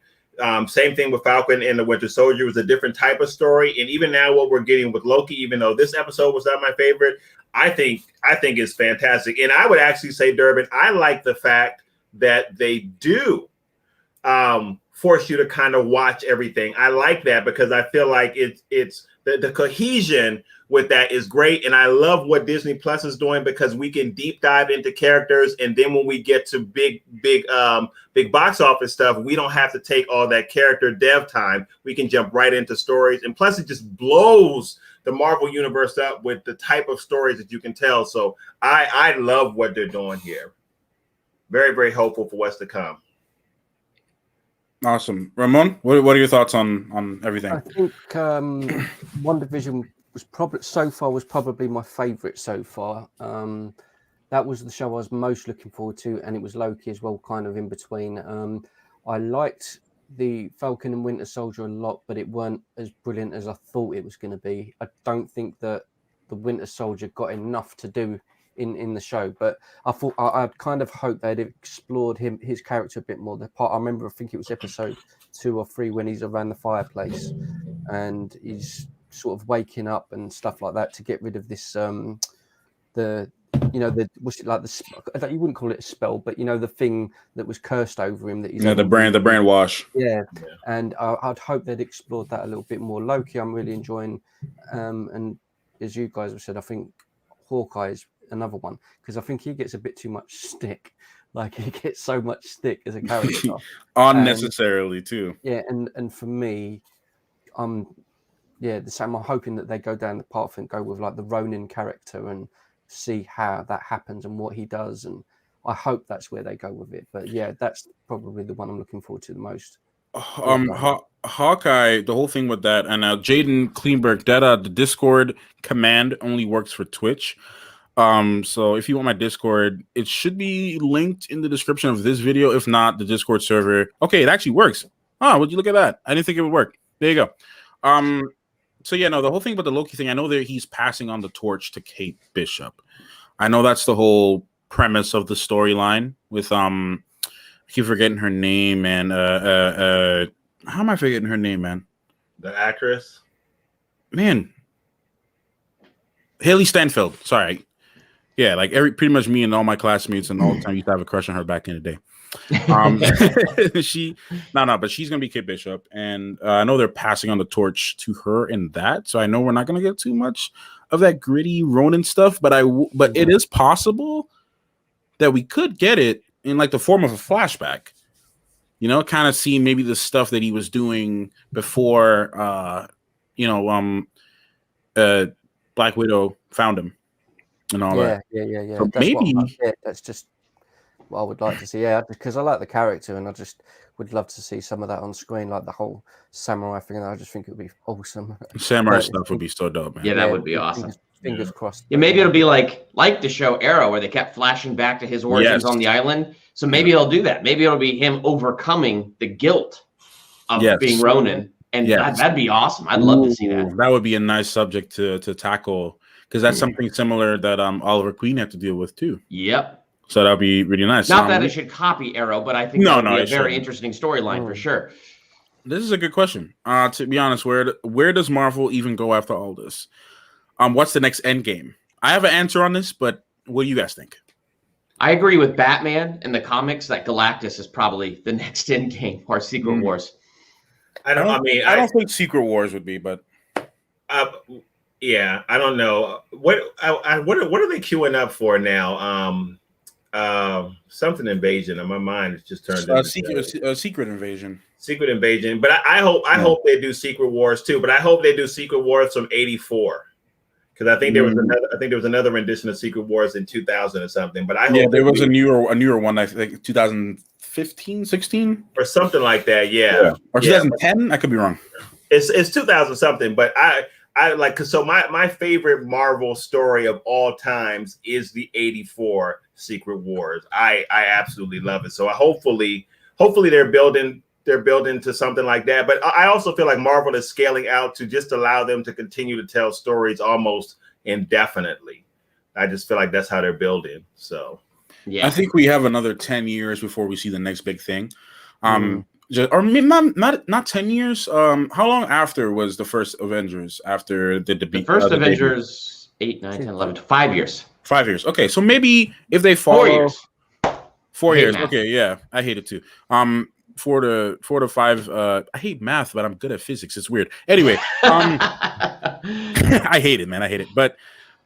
Same thing with Falcon and the Winter Soldier. It was a different type of story. And even now what we're getting with Loki, even though this episode was not my favorite, I think it's fantastic. And I would actually say, Durbin, I like the fact that they do force you to kind of watch everything. I like that because I feel like it's the cohesion with that is great. And I love what Disney Plus is doing because we can deep dive into characters. And then when we get to big box office stuff, we don't have to take all that character dev time. We can jump right into stories. And plus it just blows the Marvel universe up with the type of stories that you can tell. So I love what they're doing here. Very, very hopeful for what's to come. Awesome. Ramon, what are your thoughts on everything? I think WandaVision was probably my favorite so far. That was the show I was most looking forward to, and it was Loki as well, kind of in between. I liked the Falcon and Winter Soldier a lot, but it weren't as brilliant as I thought it was going to be. I don't think that the Winter Soldier got enough to do in the show, but I thought I'd kind of hoped they'd explored his character a bit more. The part I remember, I think it was episode 2 or 3 when he's around the fireplace and he's sort of waking up and stuff like that to get rid of this what's it like, you wouldn't call it a spell, but the thing that was cursed over him, that he's the brainwash. Yeah. And I'd hope they'd explored that a little bit more. Loki I'm really enjoying, and as you guys have said, I think Hawkeye is another one because I think he gets a bit too much stick. Like he gets so much stick as a character unnecessarily too. Yeah, and for me, the same. I'm hoping that they go down the path and go with like the Ronin character and see how that happens and what he does, and I hope that's where they go with it. But yeah, that's probably the one I'm looking forward to the most. Hawkeye, the whole thing with that, and Jaden Kleinberg, that the Discord command only works for Twitch. So if you want my Discord, it should be linked in the description of this video. If not, the Discord server. Okay, it actually works. Oh, would you look at that? I didn't think it would work. There you go. So yeah, no, the whole thing about the Loki thing, I know that he's passing on the torch to Kate Bishop. I know that's the whole premise of the storyline with I keep forgetting her name, man. How am I forgetting her name, man? The actress? Man. Haley Steinfeld. Sorry. Yeah, like pretty much me and all my classmates and all the time used to have a crush on her back in the day. But she's gonna be Kate Bishop, and I know they're passing on the torch to her in that, so I know we're not gonna get too much of that gritty Ronin stuff, but it is possible that we could get it in like the form of a flashback, kind of see maybe the stuff that he was doing before Black Widow found him and all that. Yeah. So maybe that's just what I would like to see. Yeah, because I like the character, and I just would love to see some of that on screen, like the whole samurai thing. And I just think it would be awesome. Samurai stuff would be so dope, man. Yeah, that would be awesome. Fingers crossed. Yeah, maybe it'll be like the show Arrow, where they kept flashing back to his origins on the island. So maybe it'll do that. Maybe it'll be him overcoming the guilt of being Ronin. And that'd be awesome. I'd love to see that. That would be a nice subject to tackle, because that's something similar that Oliver Queen had to deal with too. Yep. So that'd be really nice. Not that it should copy Arrow, but I think that would be a very interesting storyline for sure. This is a good question. To be honest, where does Marvel even go after all this? What's the next end game? I have an answer on this, but what do you guys think? I agree with Batman in the comics that Galactus is probably the next end game, or Secret Wars. I don't think Secret Wars would be, but yeah, I don't know. What are they queuing up for now? Something invasion. And my mind is just turned into Secret Invasion. Secret Invasion. But I hope they do Secret Wars too. But I hope they do Secret Wars from '84. Because I think there was another rendition of Secret Wars in 2000 or something. But I hope there was a newer one. I think 2015, 16 or something like that. Yeah. Or 2010. I could be wrong. It's 2000 something. But I like, cause so my favorite Marvel story of all times is the '84 Secret Wars. I absolutely love it. So hopefully they're building they're building to something like that. But I also feel like Marvel is scaling out to just allow them to continue to tell stories almost indefinitely. I just feel like that's how they're building. So yeah, I think we have another 10 years before we see the next big thing. Or maybe not 10 years. How long after was the first Avengers? After the first Avengers, 8, 9, 10, 11, 5 years. 5 years. Okay, so maybe if they follow 4 years. 4 years. Math. Okay, yeah, I hate it too. 4 to 5. I hate math, but I'm good at physics. It's weird. Anyway, I hate it, man. I hate it. But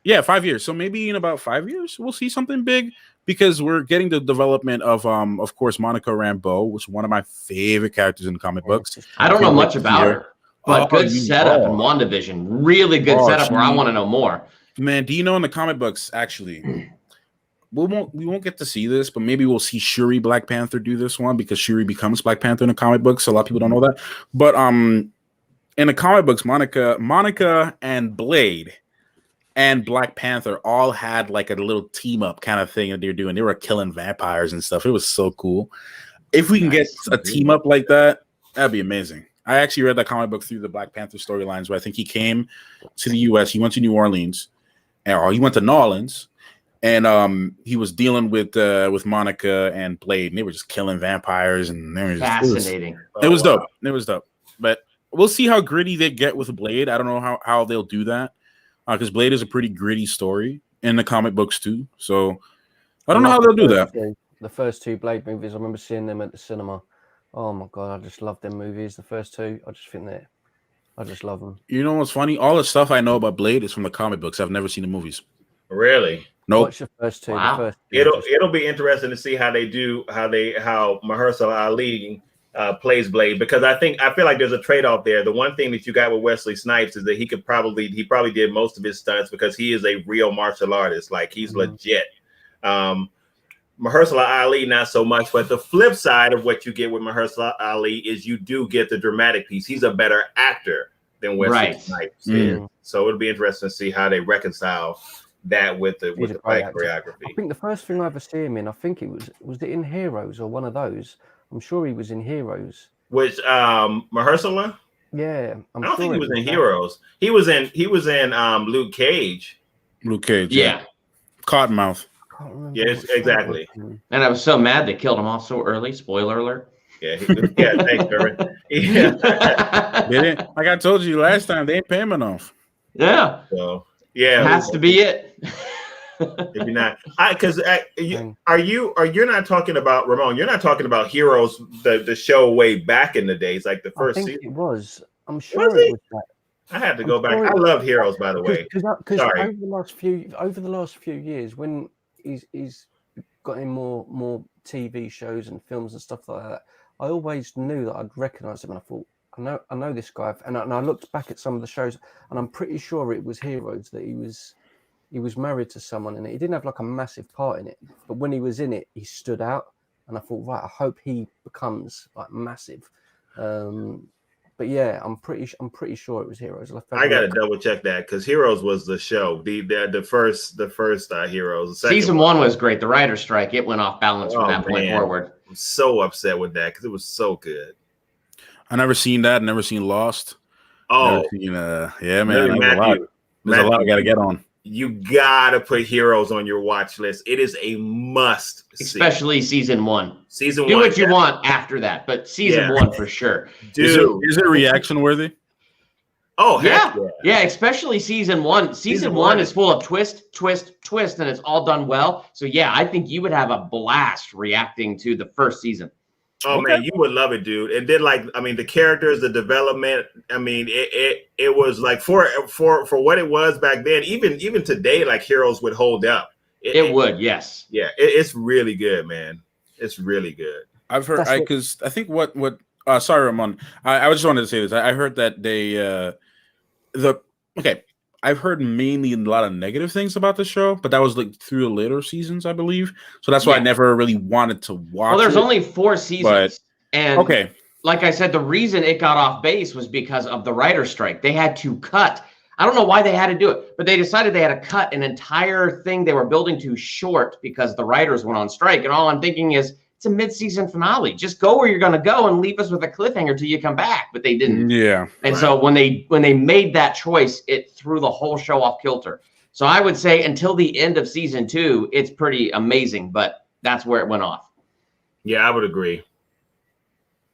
yeah, 5 years. So maybe in about 5 years we'll see something big, because we're getting the development of course, Monica Rambeau, which is one of my favorite characters in the comic books. I don't know much about her, but good setup in WandaVision. Really good setup where I want to know more. Man, do you know in the comic books, actually, we won't get to see this, but maybe we'll see Shuri Black Panther do this one, because Shuri becomes Black Panther in the comic books. So a lot of people don't know that. But in the comic books, Monica and Blade and Black Panther all had like a little team up kind of thing that they're doing. They were killing vampires and stuff. It was so cool. If we can get a team up like that, that'd be amazing. I actually read that comic book through the Black Panther storylines, where I think he came to the U.S. He went to New Orleans, or he went to New Orleans, and he was dealing with Monica and Blade, and they were just killing vampires, and fascinating. It was dope. It was dope. But we'll see how gritty they get with Blade. I don't know how they'll do that, because Blade is a pretty gritty story in the comic books too. So I don't know how they'll do that. The first 2 Blade movies, I remember seeing them at the cinema. Oh my god, I just love them movies. The first 2, I just think I just love them. You know what's funny? All the stuff I know about Blade is from the comic books. I've never seen the movies. Really? Nope. Watch the first 2. Wow. The first 2 It'll be interesting to see how Mahershala Ali plays Blade, because I feel like there's a trade-off there. The one thing that you got with Wesley Snipes is that he probably did most of his stunts, because he is a real martial artist. Like, he's legit. Mahershala Ali, not so much. But the flip side of what you get with Mahershala Ali is you do get the dramatic piece. He's a better actor than Wesley Snipes is. So it'll be interesting to see how they reconcile that with the fight choreography. I think the first thing I ever see him in, I think it was it in Heroes or one of those. I'm sure he was in Heroes. Which Mahershala? Yeah, I don't think he was in Heroes. He was in Luke Cage. Luke Cage. Yeah. Cottonmouth. Yes, exactly. And I was so mad they killed him off so early. Spoiler alert. Yeah, thanks, Trevor. Yeah. Like I told you last time, they ain't paying him enough. Yeah. So yeah, it has to be it. If you're not, because you're not talking about Ramon. You're not talking about Heroes, the show way back in the days, like the first season. It was. I'm sure it was that. I had to go back. I love Heroes, by the way. Because over the last few years, when he's got in more TV shows and films and stuff like that, I always knew that I'd recognize him, and I thought, I know this guy. And I looked back at some of the shows, and I'm pretty sure it was Heroes that he was married to someone in it. He didn't have like a massive part in it, but when he was in it, he stood out, and I thought, right, I hope he becomes like massive. But yeah, I'm pretty sure it was Heroes. I gotta double check that, because Heroes was the show, the first Heroes. Season 1 was great. The writer's strike, it went off balance from that point forward. I'm so upset with that, because it was so good. I never seen that. Never seen Lost. Oh, seen, yeah, man. There's a lot I gotta get on. You gotta put Heroes on your watch list. It is a must, especially season 1. Season 1. Do what you want after that, but season 1 for sure. Dude, is it reaction worthy? Oh yeah, especially season 1. Season 1 is full of twist, and it's all done well. So yeah, I think you would have a blast reacting to the first season. Oh man, you would love it, dude. And then, like, I mean, the characters, the development. I mean, it was like for what it was back then. Even today, like, Heroes would hold up. It would, yes. Yeah, it's really good, man. It's really good. I've heard because I think what sorry, Ramon. I just wanted to say this. I heard that they I've heard mainly a lot of negative things about the show, but that was like through the later seasons, I believe. So that's why I never really wanted to watch. Well, there's only 4 seasons, and like I said, the reason it got off base was because of the writer's strike. They had to cut. I don't know why they had to do it, but they decided they had to cut an entire thing they were building to short because the writers went on strike. And all I'm thinking is, it's a mid-season finale. Just go where you're going to go and leave us with a cliffhanger till you come back. But they didn't. Yeah. And so when they made that choice, it threw the whole show off kilter. So I would say until the end of season 2, it's pretty amazing. But that's where it went off. Yeah, I would agree.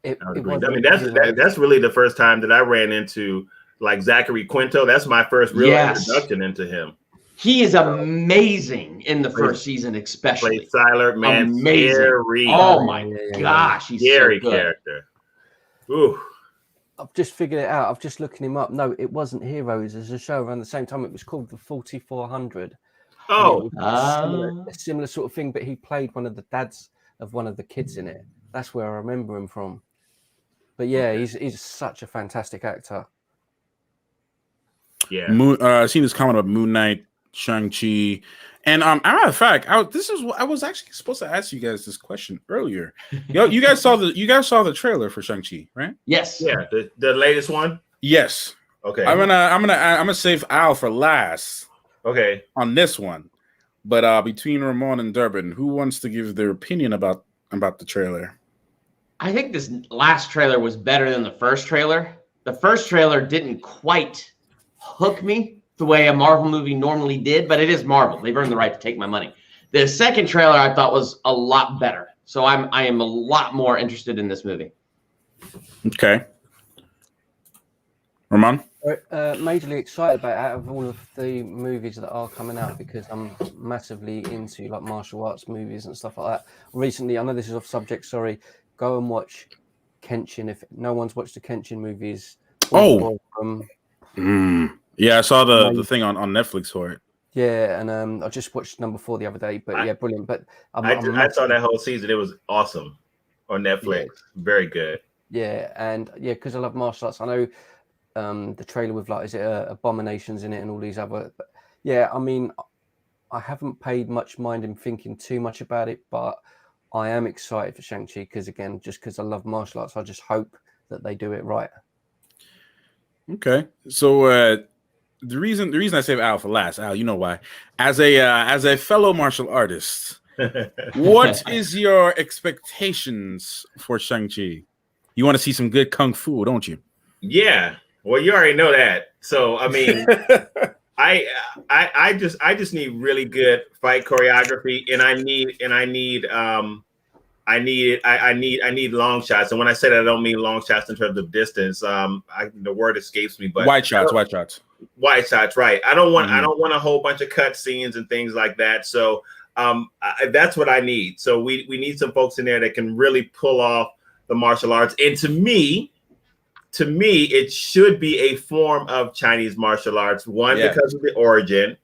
I mean, that's really the first time that I ran into like Zachary Quinto. That's my first real introduction into him. He is amazing in the first season, especially. Played Siler, man, amazing. Scary. Oh my gosh, he's scary so good. Character. Ooh. I've just figured it out. I've just looking him up. No, it wasn't Heroes. There's a show around the same time. It was called The 4400. Oh, a similar sort of thing. But he played one of the dads of one of the kids in it. That's where I remember him from. But yeah, he's such a fantastic actor. Yeah. I seen this comment about Moon Knight, Shang-Chi, and matter of fact, I was actually supposed to ask you guys this question earlier. You guys saw the trailer for Shang-Chi, right? Yes. Yeah, the latest one. Yes. Okay. I'm gonna save Al for last. Okay. On this one, but between Ramon and Durbin, who wants to give their opinion about the trailer? I think this last trailer was better than the first trailer. The first trailer didn't quite hook me the way a Marvel movie normally did, but it is Marvel. They've earned the right to take my money. The second trailer I thought was a lot better. So I am a lot more interested in this movie. Okay. Ramon? Majorly excited about it out of all of the movies that are coming out because I'm massively into like martial arts movies and stuff like that. Recently, I know this is off subject, sorry, go and watch Kenshin. If no one's watched the Kenshin movies. Yeah, I saw the thing on Netflix for it. Yeah, and I just watched number 4 the other day, but yeah, brilliant. But I saw that whole season. It was awesome on Netflix. Yeah. Very good. Yeah, and yeah, because I love martial arts. I know the trailer with like, is it Abominations in it and all these other, but yeah, I mean, I haven't paid much mind in thinking too much about it, but I am excited for Shang-Chi because again, just because I love martial arts, I just hope that they do it right. Okay, so the reason I save Al for last, Al, you know why? As a fellow martial artist, what is your expectations for Shang-Chi? You want to see some good kung fu, don't you? Yeah. Well, you already know that. So I mean, I just need really good fight choreography, and I need long shots. And when I say that, I don't mean long shots in terms of distance. The word escapes me, but wide shots, right. I don't want a whole bunch of cut scenes and things like that. So that's what I need. So we need some folks in there that can really pull off the martial arts. And to me, it should be a form of Chinese martial arts. One, because of the origin,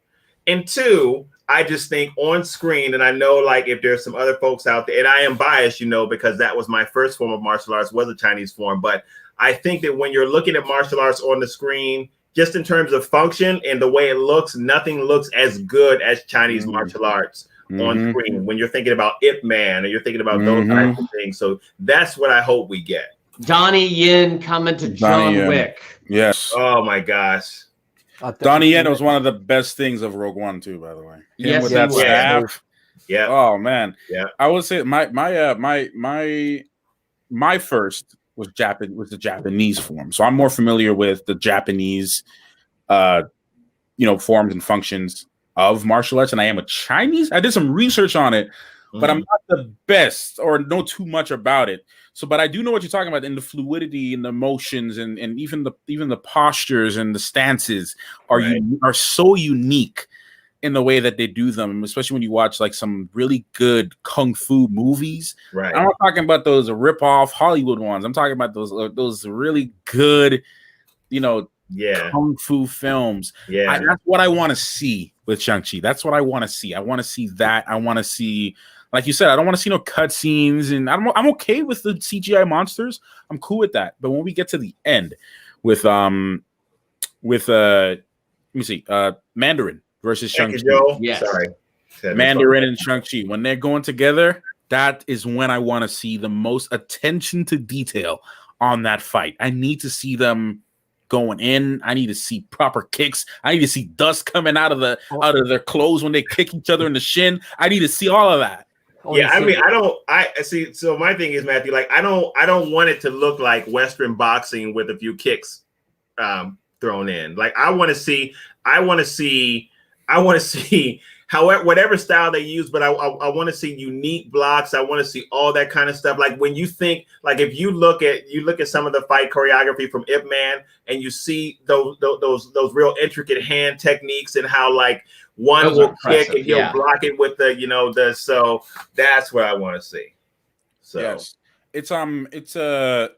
and two, I just think on screen, and I know like if there's some other folks out there, and I am biased, because that was my first form of martial arts, was a Chinese form. But I think that when you're looking at martial arts on the screen, just in terms of function and the way it looks, nothing looks as good as Chinese martial arts on screen when you're thinking about Ip Man or you're thinking about those types of things. So that's what I hope we get. Donnie Yen coming to John Wick. Yes. Oh my gosh. Donnie Yen was one of the best things of Rogue One too, by the way. Yes, with that staff. Yeah. Oh man. Yeah. I would say my first was the Japanese form. So I'm more familiar with the Japanese forms and functions of martial arts, and I am a Chinese. I did some research on it, but I'm not the best or know too much about it. So, but I do know what you're talking about in the fluidity and the motions and even the postures and the stances are so unique in the way that they do them, especially when you watch like some really good kung fu movies. Right. I'm not talking about those rip-off Hollywood ones. I'm talking about those really good, kung fu films. Yeah. That's what I want to see with Shang-Chi. That's what I want to see. I want to see that. I want to see, like you said, I don't want to see no cutscenes, and I'm okay with the CGI monsters. I'm cool with that. But when we get to the end with let me see, Mandarin versus Shang-Chi. Yes. Sorry. Mandarin and Shang-Chi, when they're going together, that is when I want to see the most attention to detail on that fight. I need to see them going in. I need to see proper kicks. I need to see dust coming out of their clothes when they kick each other in the shin. I need to see all of that. Yeah, I Honestly, mean, I see. So my thing is, Matthew, like, I don't want it to look like Western boxing with a few kicks thrown in. Like, I want to see however, whatever style they use, but I want to see unique blocks. I want to see all that kind of stuff. Like, when you think, like, if you look at some of the fight choreography from Ip Man, and you see those real intricate hand techniques, and how, like, one Those will are kick and he'll impressive, block it with the so that's what I want to see. So Yes, it's a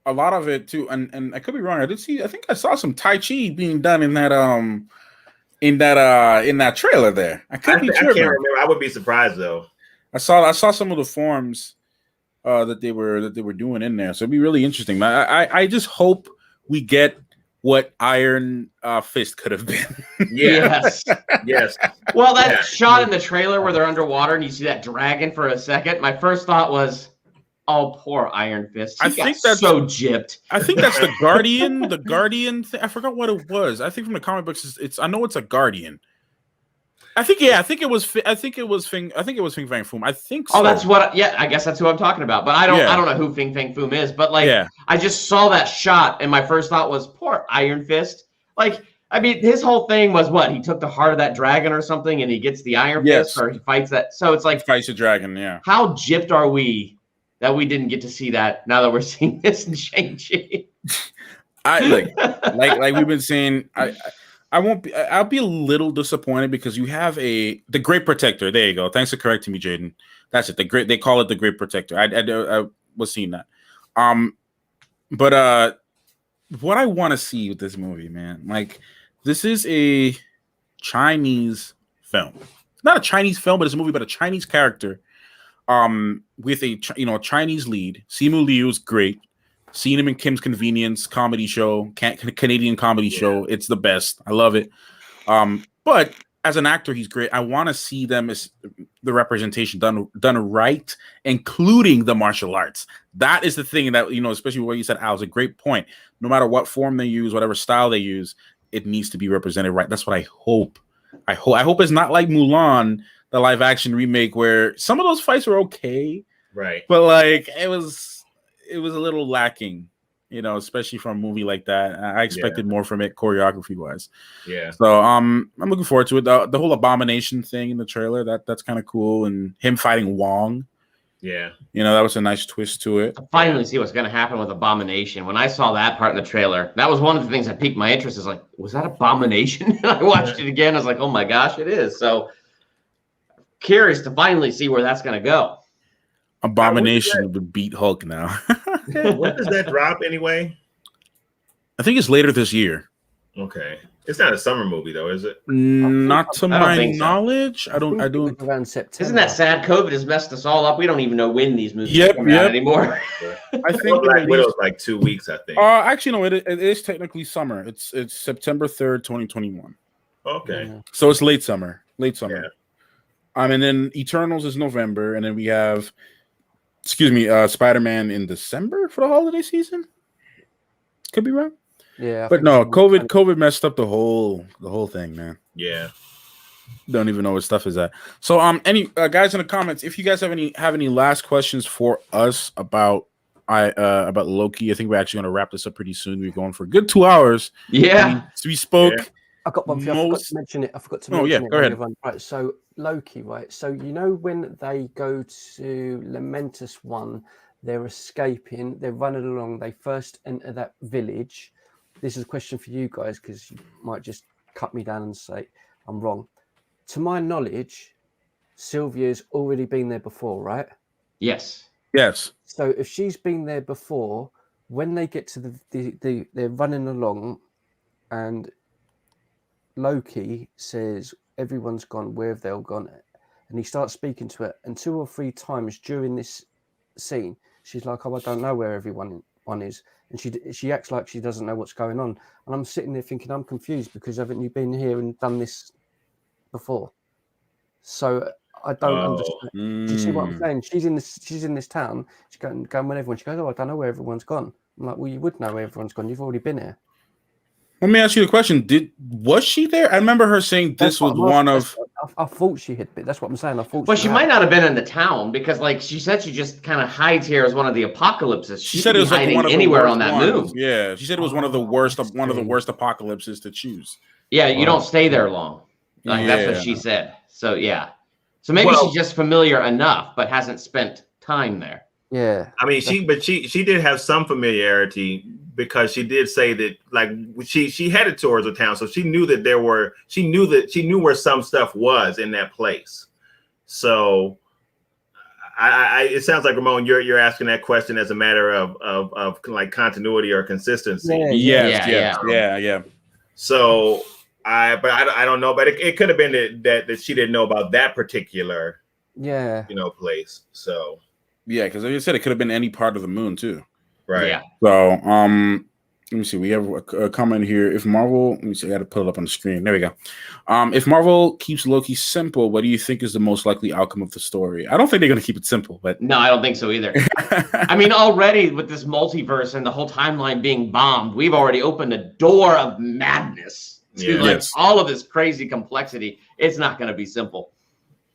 lot of it too, and I could be wrong. I think I saw some Tai Chi being done in that trailer there. I could be I tripping. can't remember. I would be surprised though. I saw some of the forms that they were doing in there, so it'd be really interesting. I just hope we get what Iron Fist could have been. Yes. Yes. Well, that shot in the trailer where they're underwater and you see that dragon for a second, my first thought was, oh, poor Iron Fist. He got so gypped. I think that's the Guardian. The Guardian thing. I forgot what it was. I think from the comic books, I know it's a Guardian. I think it was Fing Fang Foom. I think so. Oh, that's what. I guess that's who I'm talking about. But I don't know who Fing Fang Foom is. But I just saw that shot, and my first thought was, poor Iron Fist. Like, I mean, his whole thing was what? He took the heart of that dragon or something, and he gets the Iron Fist, or he fights that. So it's like, fights a dragon. Yeah. How gypped are we that we didn't get to see that? Now that we're seeing this in Shang-Chi. like we've been saying. I'll be a little disappointed because you have the Great Protector. There you go. Thanks for correcting me, Jaden. That's it. They call it the Great Protector. I was seeing that. But what I want to see with this movie, man, like, this is a Chinese film. It's not a Chinese film, but it's a movie about a Chinese character. With a Chinese lead. Simu Liu is great. Seen him in Kim's Convenience comedy show, Canadian comedy show. It's the best. I love it. But as an actor, he's great. I want to see them as the representation done right, including the martial arts. That is the thing that, especially what you said, Al, is a great point. No matter what form they use, whatever style they use, it needs to be represented right. That's what I hope. I hope it's not like Mulan, the live action remake, where some of those fights were okay, right? But like it was a little lacking, especially from a movie like that. I expected more from it choreography wise. Yeah. So I'm looking forward to it. The whole Abomination thing in the trailer, that's kind of cool, and him fighting Wong. Yeah. That was a nice twist to it. I finally see what's going to happen with Abomination. When I saw that part in the trailer, that was one of the things that piqued my interest. Is like, was that Abomination? And I watched it again. I was like, oh my gosh, it is. So curious to finally see where that's going to go. Abomination would beat Hulk now. When does that drop anyway? I think it's later this year. Okay. It's not a summer movie though, is it? Not to my knowledge. I don't. Around September. Isn't that sad? COVID has messed us all up. We don't even know when these movies come out anymore. I think Black Widow's like 2 weeks. I think. Actually, no. It is technically summer. It's September 3rd, 2021. Okay. Yeah. So it's late summer. Yeah. And then Eternals is November, and then we have, Spider-Man in December for the holiday season. Could be wrong. Yeah, but no, COVID messed up the whole thing, man. Yeah. Don't even know what stuff is that. So, any guys in the comments, if you guys have any last questions for us about Loki, I think we're actually going to wrap this up pretty soon. We're going for a good 2 hours. Yeah. We spoke. Yeah. I got one. I forgot to mention it. Go ahead. Right. So Loki, right? So when they go to Lamentus 1, they're escaping. They're running along. They first enter that village. This is a question for you guys because you might just cut me down and say I'm wrong. To my knowledge, Sylvia's already been there before, right? Yes. Yes. So if she's been there before, when they get to they're running along, and Loki says, everyone's gone, where have they all gone? And he starts speaking to her, and 2 or 3 times during this scene, she's like, oh, I don't know where everyone is. And she acts like she doesn't know what's going on. And I'm sitting there thinking, I'm confused because haven't you been here and done this before? So I don't understand. Do you see what I'm saying? She's in this town. She's going with everyone. She goes, oh, I don't know where everyone's gone. I'm like, well, you would know where everyone's gone. You've already been here. Let me ask you the question. Was she there? I remember her saying this was one of. I thought she had been. That's what I'm saying. I thought. Well, she might not have been in the town because, like, she said, she just kind of hides here as one of the apocalypses. She said it was like hiding one of anywhere the worst on that ones. moon. Yeah, she said it was one of the worst apocalypses to choose. Yeah, you don't stay there long. Like that's what she said. So yeah, so maybe she's just familiar enough, but hasn't spent time there. Yeah, I mean, she did have some familiarity because she did say that like she headed towards the town, so she knew that she knew where some stuff was in that place. So, it sounds like, Ramon, you're asking that question as a matter of like continuity or consistency. Yeah. So I don't know, but it could have been that she didn't know about that particular place. So yeah, because like you said, it could have been any part of the moon too. Right. Yeah. So let me see. We have a comment here. If Marvel, let me see. I got to put it up on the screen. There we go. If Marvel keeps Loki simple, what do you think is the most likely outcome of the story? I don't think they're going to keep it simple, but no, I don't think so either. I mean, already with this multiverse and the whole timeline being bombed, we've already opened a door of madness to all of this crazy complexity. It's not going to be simple.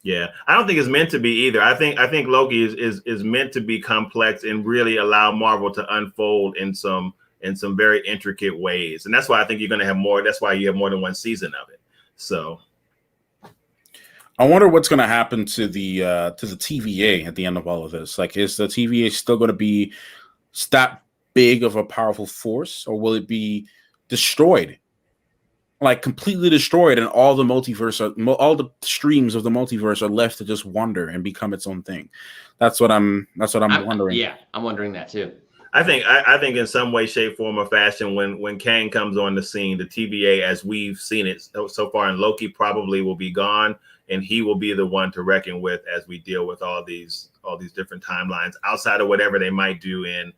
Yeah, I don't think it's meant to be either. I think Loki is meant to be complex and really allow Marvel to unfold in some very intricate ways, and that's why I think you're going to have more. That's why you have more than one season of it. So, I wonder what's going to happen to the TVA at the end of all of this. Like, is the TVA still going to be that big of a powerful force, or will it be destroyed? Like completely destroyed, and all the multiverse, all the streams of the multiverse are left to just wander and become its own thing. That's what I'm wondering. Yeah, I'm wondering that too. I think in some way, shape, form, or fashion, when Kang comes on the scene, the TVA, as we've seen it so far in Loki, probably will be gone, and he will be the one to reckon with as we deal with all these different timelines outside of whatever they might do in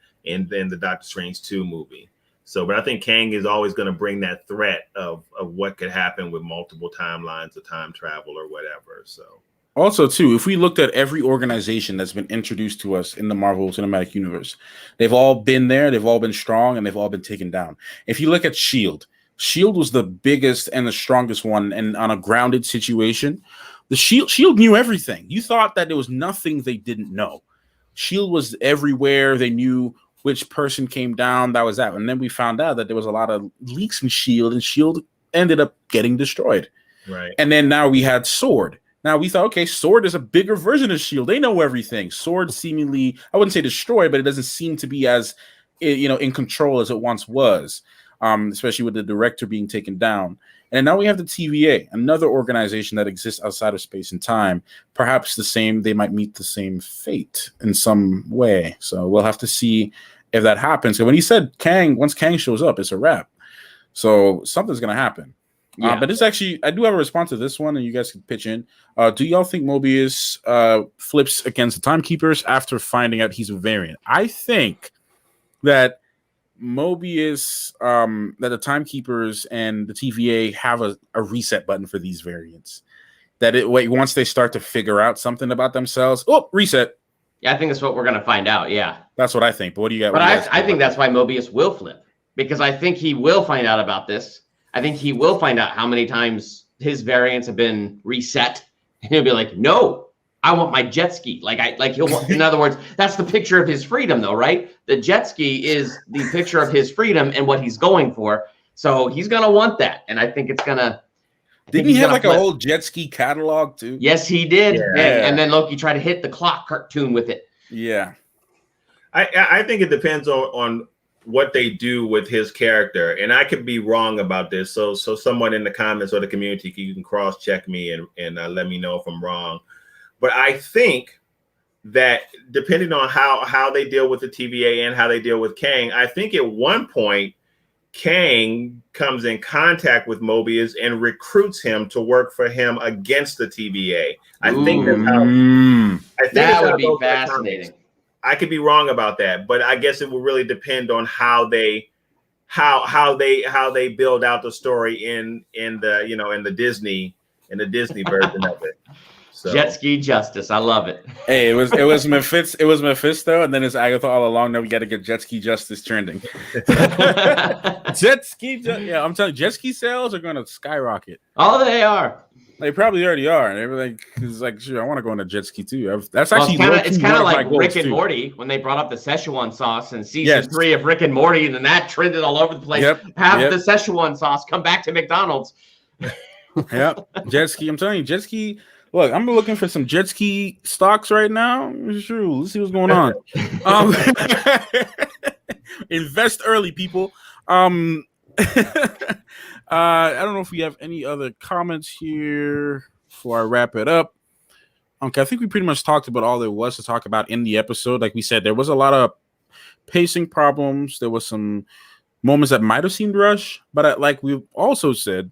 the Doctor Strange 2 movie. So, but I think Kang is always going to bring that threat of what could happen with multiple timelines of time travel or whatever. So, also, too, if we looked at every organization that's been introduced to us in the Marvel Cinematic Universe, they've all been there, they've all been strong, and they've all been taken down. If you look at S.H.I.E.L.D., S.H.I.E.L.D. was the biggest and the strongest one, and on a grounded situation, the S.H.I.E.L.D. knew everything. You thought that there was nothing they didn't know. S.H.I.E.L.D. was everywhere. They knew which person came down, that was that. And then we found out that there was a lot of leaks in S.H.I.E.L.D., and S.H.I.E.L.D. ended up getting destroyed. Right. And then now we had S.W.O.R.D. Now we thought, okay, S.W.O.R.D. is a bigger version of S.H.I.E.L.D. They know everything. S.W.O.R.D. seemingly, I wouldn't say destroyed, but it doesn't seem to be as, in control as it once was, especially with the director being taken down. And now we have the TVA, another organization that exists outside of space and time. Perhaps they might meet the same fate in some way. So we'll have to see if that happens. And when he said once Kang shows up, it's a wrap. So something's going to happen. Yeah. But it's actually, I do have a response to this one, and you guys can pitch in. Do y'all think Mobius flips against the Timekeepers after finding out he's a variant? I think that Mobius, that the Timekeepers and the TVA have a reset button for these variants. That once they start to figure out something about themselves, reset. Yeah, I think that's what we're going to find out. Yeah, that's what I think. But what do you got? But I think that's why Mobius will flip, because I think he will find out about this. I think he will find out how many times his variants have been reset, and he'll be like, "No, I want my jet ski." In other words, that's the picture of his freedom, though, right? The jet ski is the picture of his freedom and what he's going for. So he's gonna want that, and I think it's gonna. Didn't he have like a whole jet ski catalog too? Yes, he did. Yeah. And then Loki tried to hit the clock cartoon with it. Yeah. I think it depends on what they do with his character. And I could be wrong about this. So someone in the comments or the community, you can cross-check me and let me know if I'm wrong. But I think that depending on how they deal with the TVA and how they deal with Kang, I think at one point, Kang comes in contact with Mobius and recruits him to work for him against the TVA. I think that's how. That would be fascinating. I could be wrong about that, but I guess it will really depend on how they build out the story in the Disney version of it. So. Jet ski justice. I love it. Hey, it was Mephisto, and then it's Agatha all along. Now we got to get jet ski justice trending. Jet ski, yeah, I'm telling you, jet ski sales are going to skyrocket. Oh, they are. They probably already are, and everything is like, sure, I want to go on a jet ski too. That's Well, actually it's kind of like Rick and too. Morty when they brought up the Szechuan sauce in season 3 of Rick and Morty, and then that trended all over the place. Have the Szechuan sauce come back to McDonald's. Yep, jet ski. I'm telling you, jet ski. Look, I'm looking for some jet ski stocks right now. Sure, let's see what's going on. Invest early, people. I don't know if we have any other comments here before I wrap it up. Okay, I think we pretty much talked about all there was to talk about in the episode. Like we said, there was a lot of pacing problems. There was some moments that might have seemed rushed, but like we also said,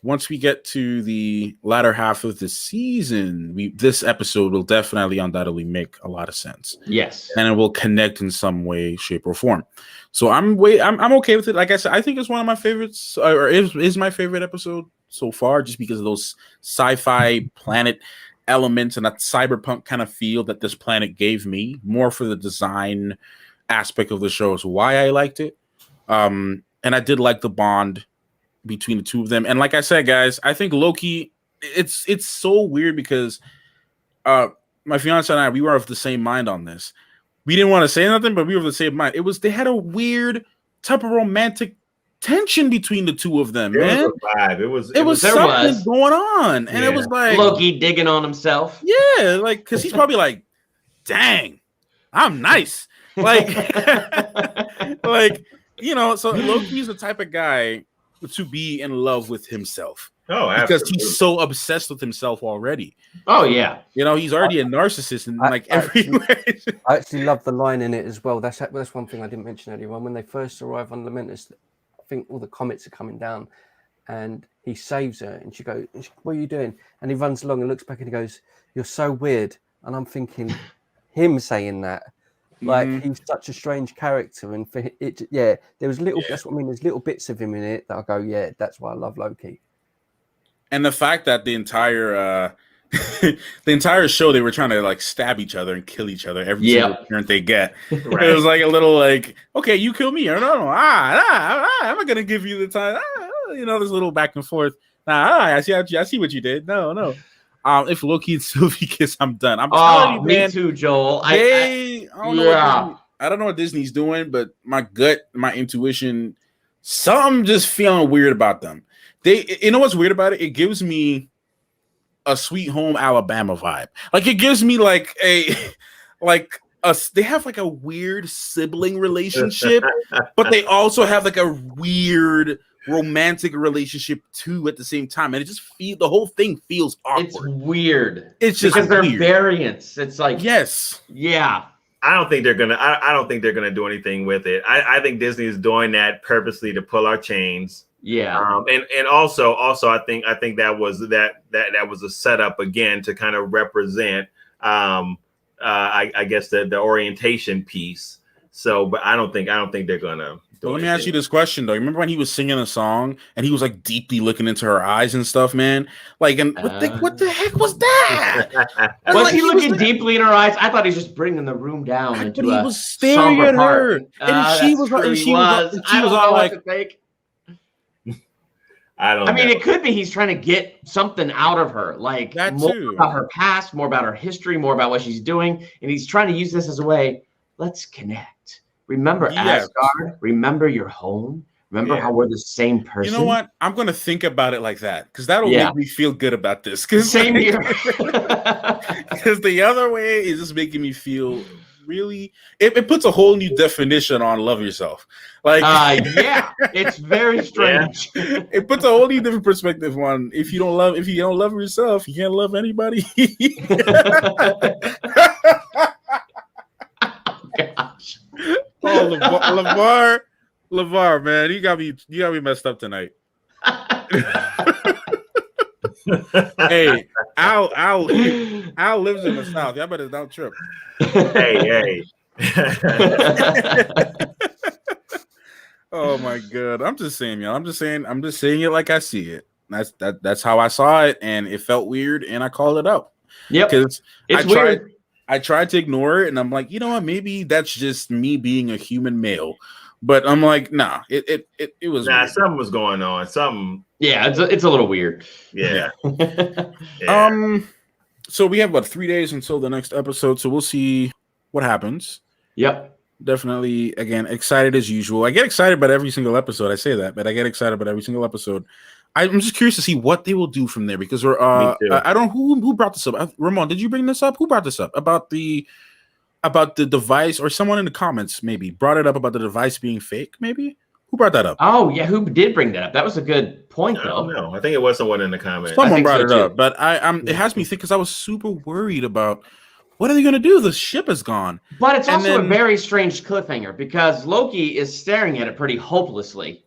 once we get to the latter half of the season, this episode will definitely undoubtedly make a lot of sense. Yes. And it will connect in some way, shape, or form. So I'm okay with it. Like I said, I think it's one of my favorites, or is my favorite episode so far, just because of those sci-fi planet elements and that cyberpunk kind of feel that this planet gave me, more for the design aspect of the show is why I liked it. And I did like the bond between the two of them. And like I said, guys, I think Loki, it's so weird because my fiance and I, we were of the same mind on this. We didn't want to say nothing, but we were of the same mind. They had a weird type of romantic tension between the two of them, man. Was a vibe. It was something going on. And it was like Loki digging on himself. Yeah, like because he's probably like, dang, I'm nice. Like, like, you know, so Loki's the type of guy to be in love with himself. Oh, because absolutely. he's so obsessed with himself already. Oh yeah, you know he's already a narcissist in like every way. I actually love the line in it as well. That's one thing I didn't mention earlier on. When they first arrive on Lamentus, I think all the comets are coming down, and he saves her, and she goes, "What are you doing?" And he runs along and looks back and he goes, "You're so weird." And I'm thinking, him saying that. Like he's such a strange character, and for it, there was little. That's what I mean. There's little bits of him in it that I go, yeah, that's why I love Loki. And the fact that the entire show they were trying to like stab each other and kill each other every single turn they get. Right. It was like a little like, okay, you kill me or no, I'm not gonna give you the time. You know, this little back and forth. I see what you did. No. If Loki and Sylvie kiss, I'm done. I'm telling you, man. Me too, Joel. I don't know what Disney's doing, but my gut, my intuition, something just feeling weird about them. You know what's weird about it? It gives me a Sweet Home Alabama vibe. Like it gives me like they have like a weird sibling relationship, but they also have like a weird romantic relationship too at the same time, and it just the whole thing feels awkward. It's weird. It's just because they're weird. Variants. It's like I don't think they're gonna. I don't think they're gonna do anything with it. I think Disney is doing that purposely to pull our chains. Yeah. And also I think that was a setup again to kind of represent I guess the orientation piece. So, but I don't think they're gonna. Let me ask you this question though. Remember when he was singing a song and he was like deeply looking into her eyes and stuff, man? Like, and what the heck was that? Was he looking deeply in her eyes? I thought he was just bringing the room down into he was staring at her, and she was all like, I mean, it could be he's trying to get something out of her, like more about her past, more about her history, more about what she's doing, and he's trying to use this as a way. Let's connect. Remember Asgard. Remember your home. Remember how we're the same person. You know what? I'm going to think about it like that because that'll make me feel good about this. Same here. Because the other way is just making me feel really. It puts a whole new definition on love yourself. Like, it's very strange. It puts a whole new different perspective on if you don't love yourself, you can't love anybody. Gosh. Oh, LeVar, man, you got me messed up tonight. Hey, Al lives in the South. Y'all better don't trip. Hey. Oh my God. I'm just saying, y'all. I'm just saying it like I see it. That's how I saw it, and it felt weird, and I called it out. Yep. Because It's weird. I tried to ignore it, and I'm like, you know what? Maybe that's just me being a human male. But I'm like, nah, it was Nah, weird. something was going on. Something. Yeah, it's a little weird. Yeah. Yeah. So we have about 3 days until the next episode, so we'll see what happens. Yep. Definitely, again, excited as usual. I get excited about every single episode. I say that, but I get excited about every single episode. I'm just curious to see what they will do from there because we're I don't know who brought this up. Ramon, did you bring this up? Who brought this up about the device, or someone in the comments maybe brought it up about the device being fake? Maybe who brought that up? Oh yeah, who did bring that up? That was a good point, though. I don't know. I think it was someone in the comments. Someone brought it up, but it has me think because I was super worried about what are they going to do? The ship is gone. But it's also a very strange cliffhanger because Loki is staring at it pretty hopelessly.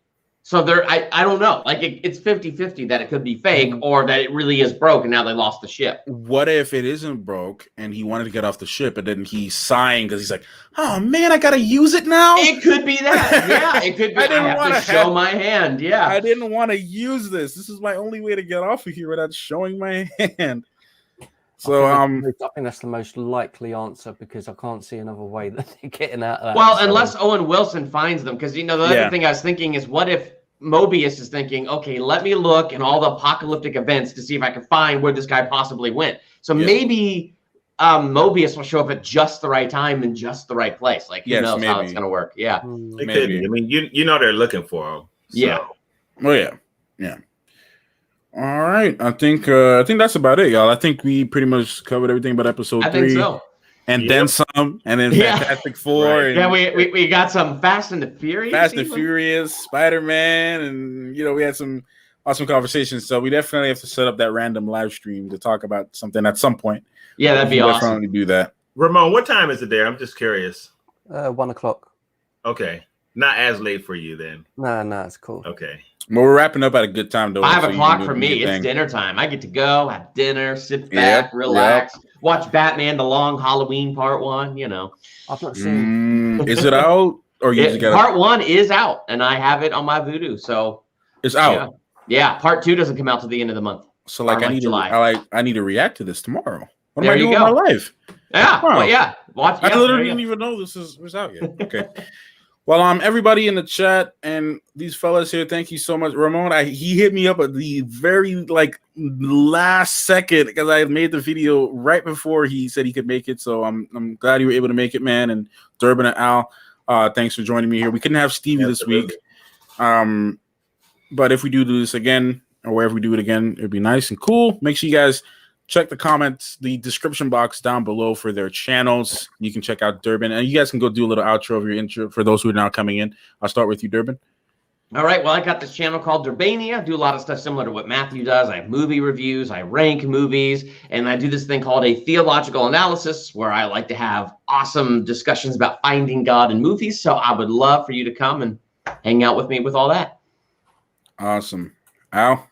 So I don't know. Like it's 50-50 that it could be fake or that it really is broke and now they lost the ship. What if it isn't broke and he wanted to get off the ship and then he's sighing because he's like, oh man, I gotta use it now? It could be that. Yeah, it could be. I have to show my hand. Yeah. I didn't want to use this. This is my only way to get off of here without showing my hand. So I think that's the most likely answer because I can't see another way that they're getting out of that. Well, unless Owen Wilson finds them, because the other thing I was thinking is, what if Mobius is thinking, okay, let me look in all the apocalyptic events to see if I can find where this guy possibly went. So maybe Mobius will show up at just the right time in just the right place. Like, who knows how it's going to work? Yeah. It could be. I mean, you know they're looking for him. So. Yeah. Well, yeah. All right. I think that's about it, y'all. I think we pretty much covered everything about episode 3. I think so. And then some, and then Fantastic Four. Right. And, we got some Fast and the Furious. Fast and Furious, Spider-Man, and we had some awesome conversations. So we definitely have to set up that random live stream to talk about something at some point. Yeah, that'd be awesome. Definitely do that. Ramon, what time is it there? I'm just curious. 1 o'clock. Okay. Not as late for you then. No, it's cool. Okay. Well, we're wrapping up at a good time, though. 5 o'clock for me. It's dinner time. I get to go, have dinner, sit back, relax, watch Batman: The Long Halloween Part 1. I've not seen. Is it out or you Part 1 is out, and I have it on my Vudu. So it's out. Yeah. Part 2 doesn't come out till the end of the month. So I need to react to this tomorrow. What am I doing with my life? Yeah. Wow. Well, yeah. Watch. I literally didn't even know this was out yet. Okay. Well, everybody in the chat and these fellas here, thank you so much. Ramon, he hit me up at the very last second because I made the video right before he said he could make it. So I'm glad you were able to make it, man. And Durbin and Al, thanks for joining me here. We couldn't have Stevie this week, but if we do this again or wherever we do it again, it'd be nice and cool. Make sure you guys check the comments, the description box down below for their channels. You can check out Durbin, and you guys can go do a little outro of your intro for those who are now coming in. I'll start with you, Durbin. All right. Well, I got this channel called Durbania. I do a lot of stuff similar to what Matthew does. I have movie reviews, I rank movies, and I do this thing called a theological analysis where I like to have awesome discussions about finding God in movies. So I would love for you to come and hang out with me with all that. Awesome. Al?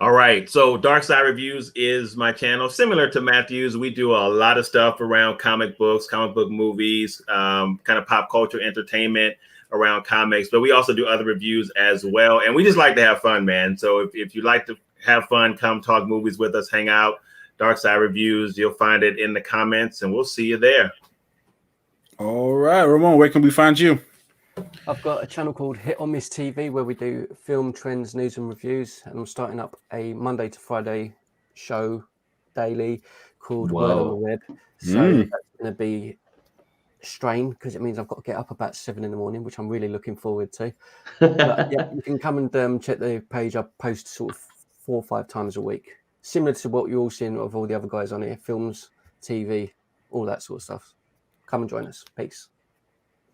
All right. So Dark Side Reviews is my channel. Similar to Matthew's, we do a lot of stuff around comic books, comic book movies, kind of pop culture entertainment around comics. But we also do other reviews as well. And we just like to have fun, man. So if you like to have fun, come talk movies with us, hang out. Dark Side Reviews, you'll find it in the comments, and we'll see you there. All right. Ramon, where can we find you? I've got a channel called HitOrMissTV where we do film trends, news and reviews, and I'm starting up a Monday to Friday show daily called Word on the Web. So that's going to be a strain because it means I've got to get up about 7 in the morning, which I'm really looking forward to. But yeah, you can come and check the page. I post sort of 4 or 5 times a week, similar to what you're all seeing of all the other guys on here, films, TV, all that sort of stuff. Come and join us. Peace.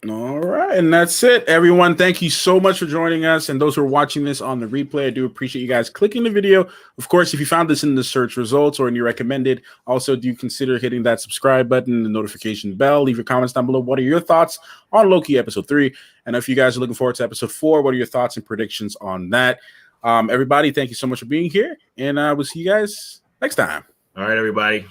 All right, and that's it, everyone. Thank you so much for joining us, and those who are watching this on the replay, I do appreciate you guys clicking the video. Of course, if you found this in the search results or in your recommended, also do consider hitting that subscribe button, the notification bell. Leave your comments down below. What are your thoughts on Loki episode 3? And if you guys are looking forward to episode 4, what are your thoughts and predictions on that? Everybody, thank you so much for being here, and we'll see you guys next time. All right, everybody.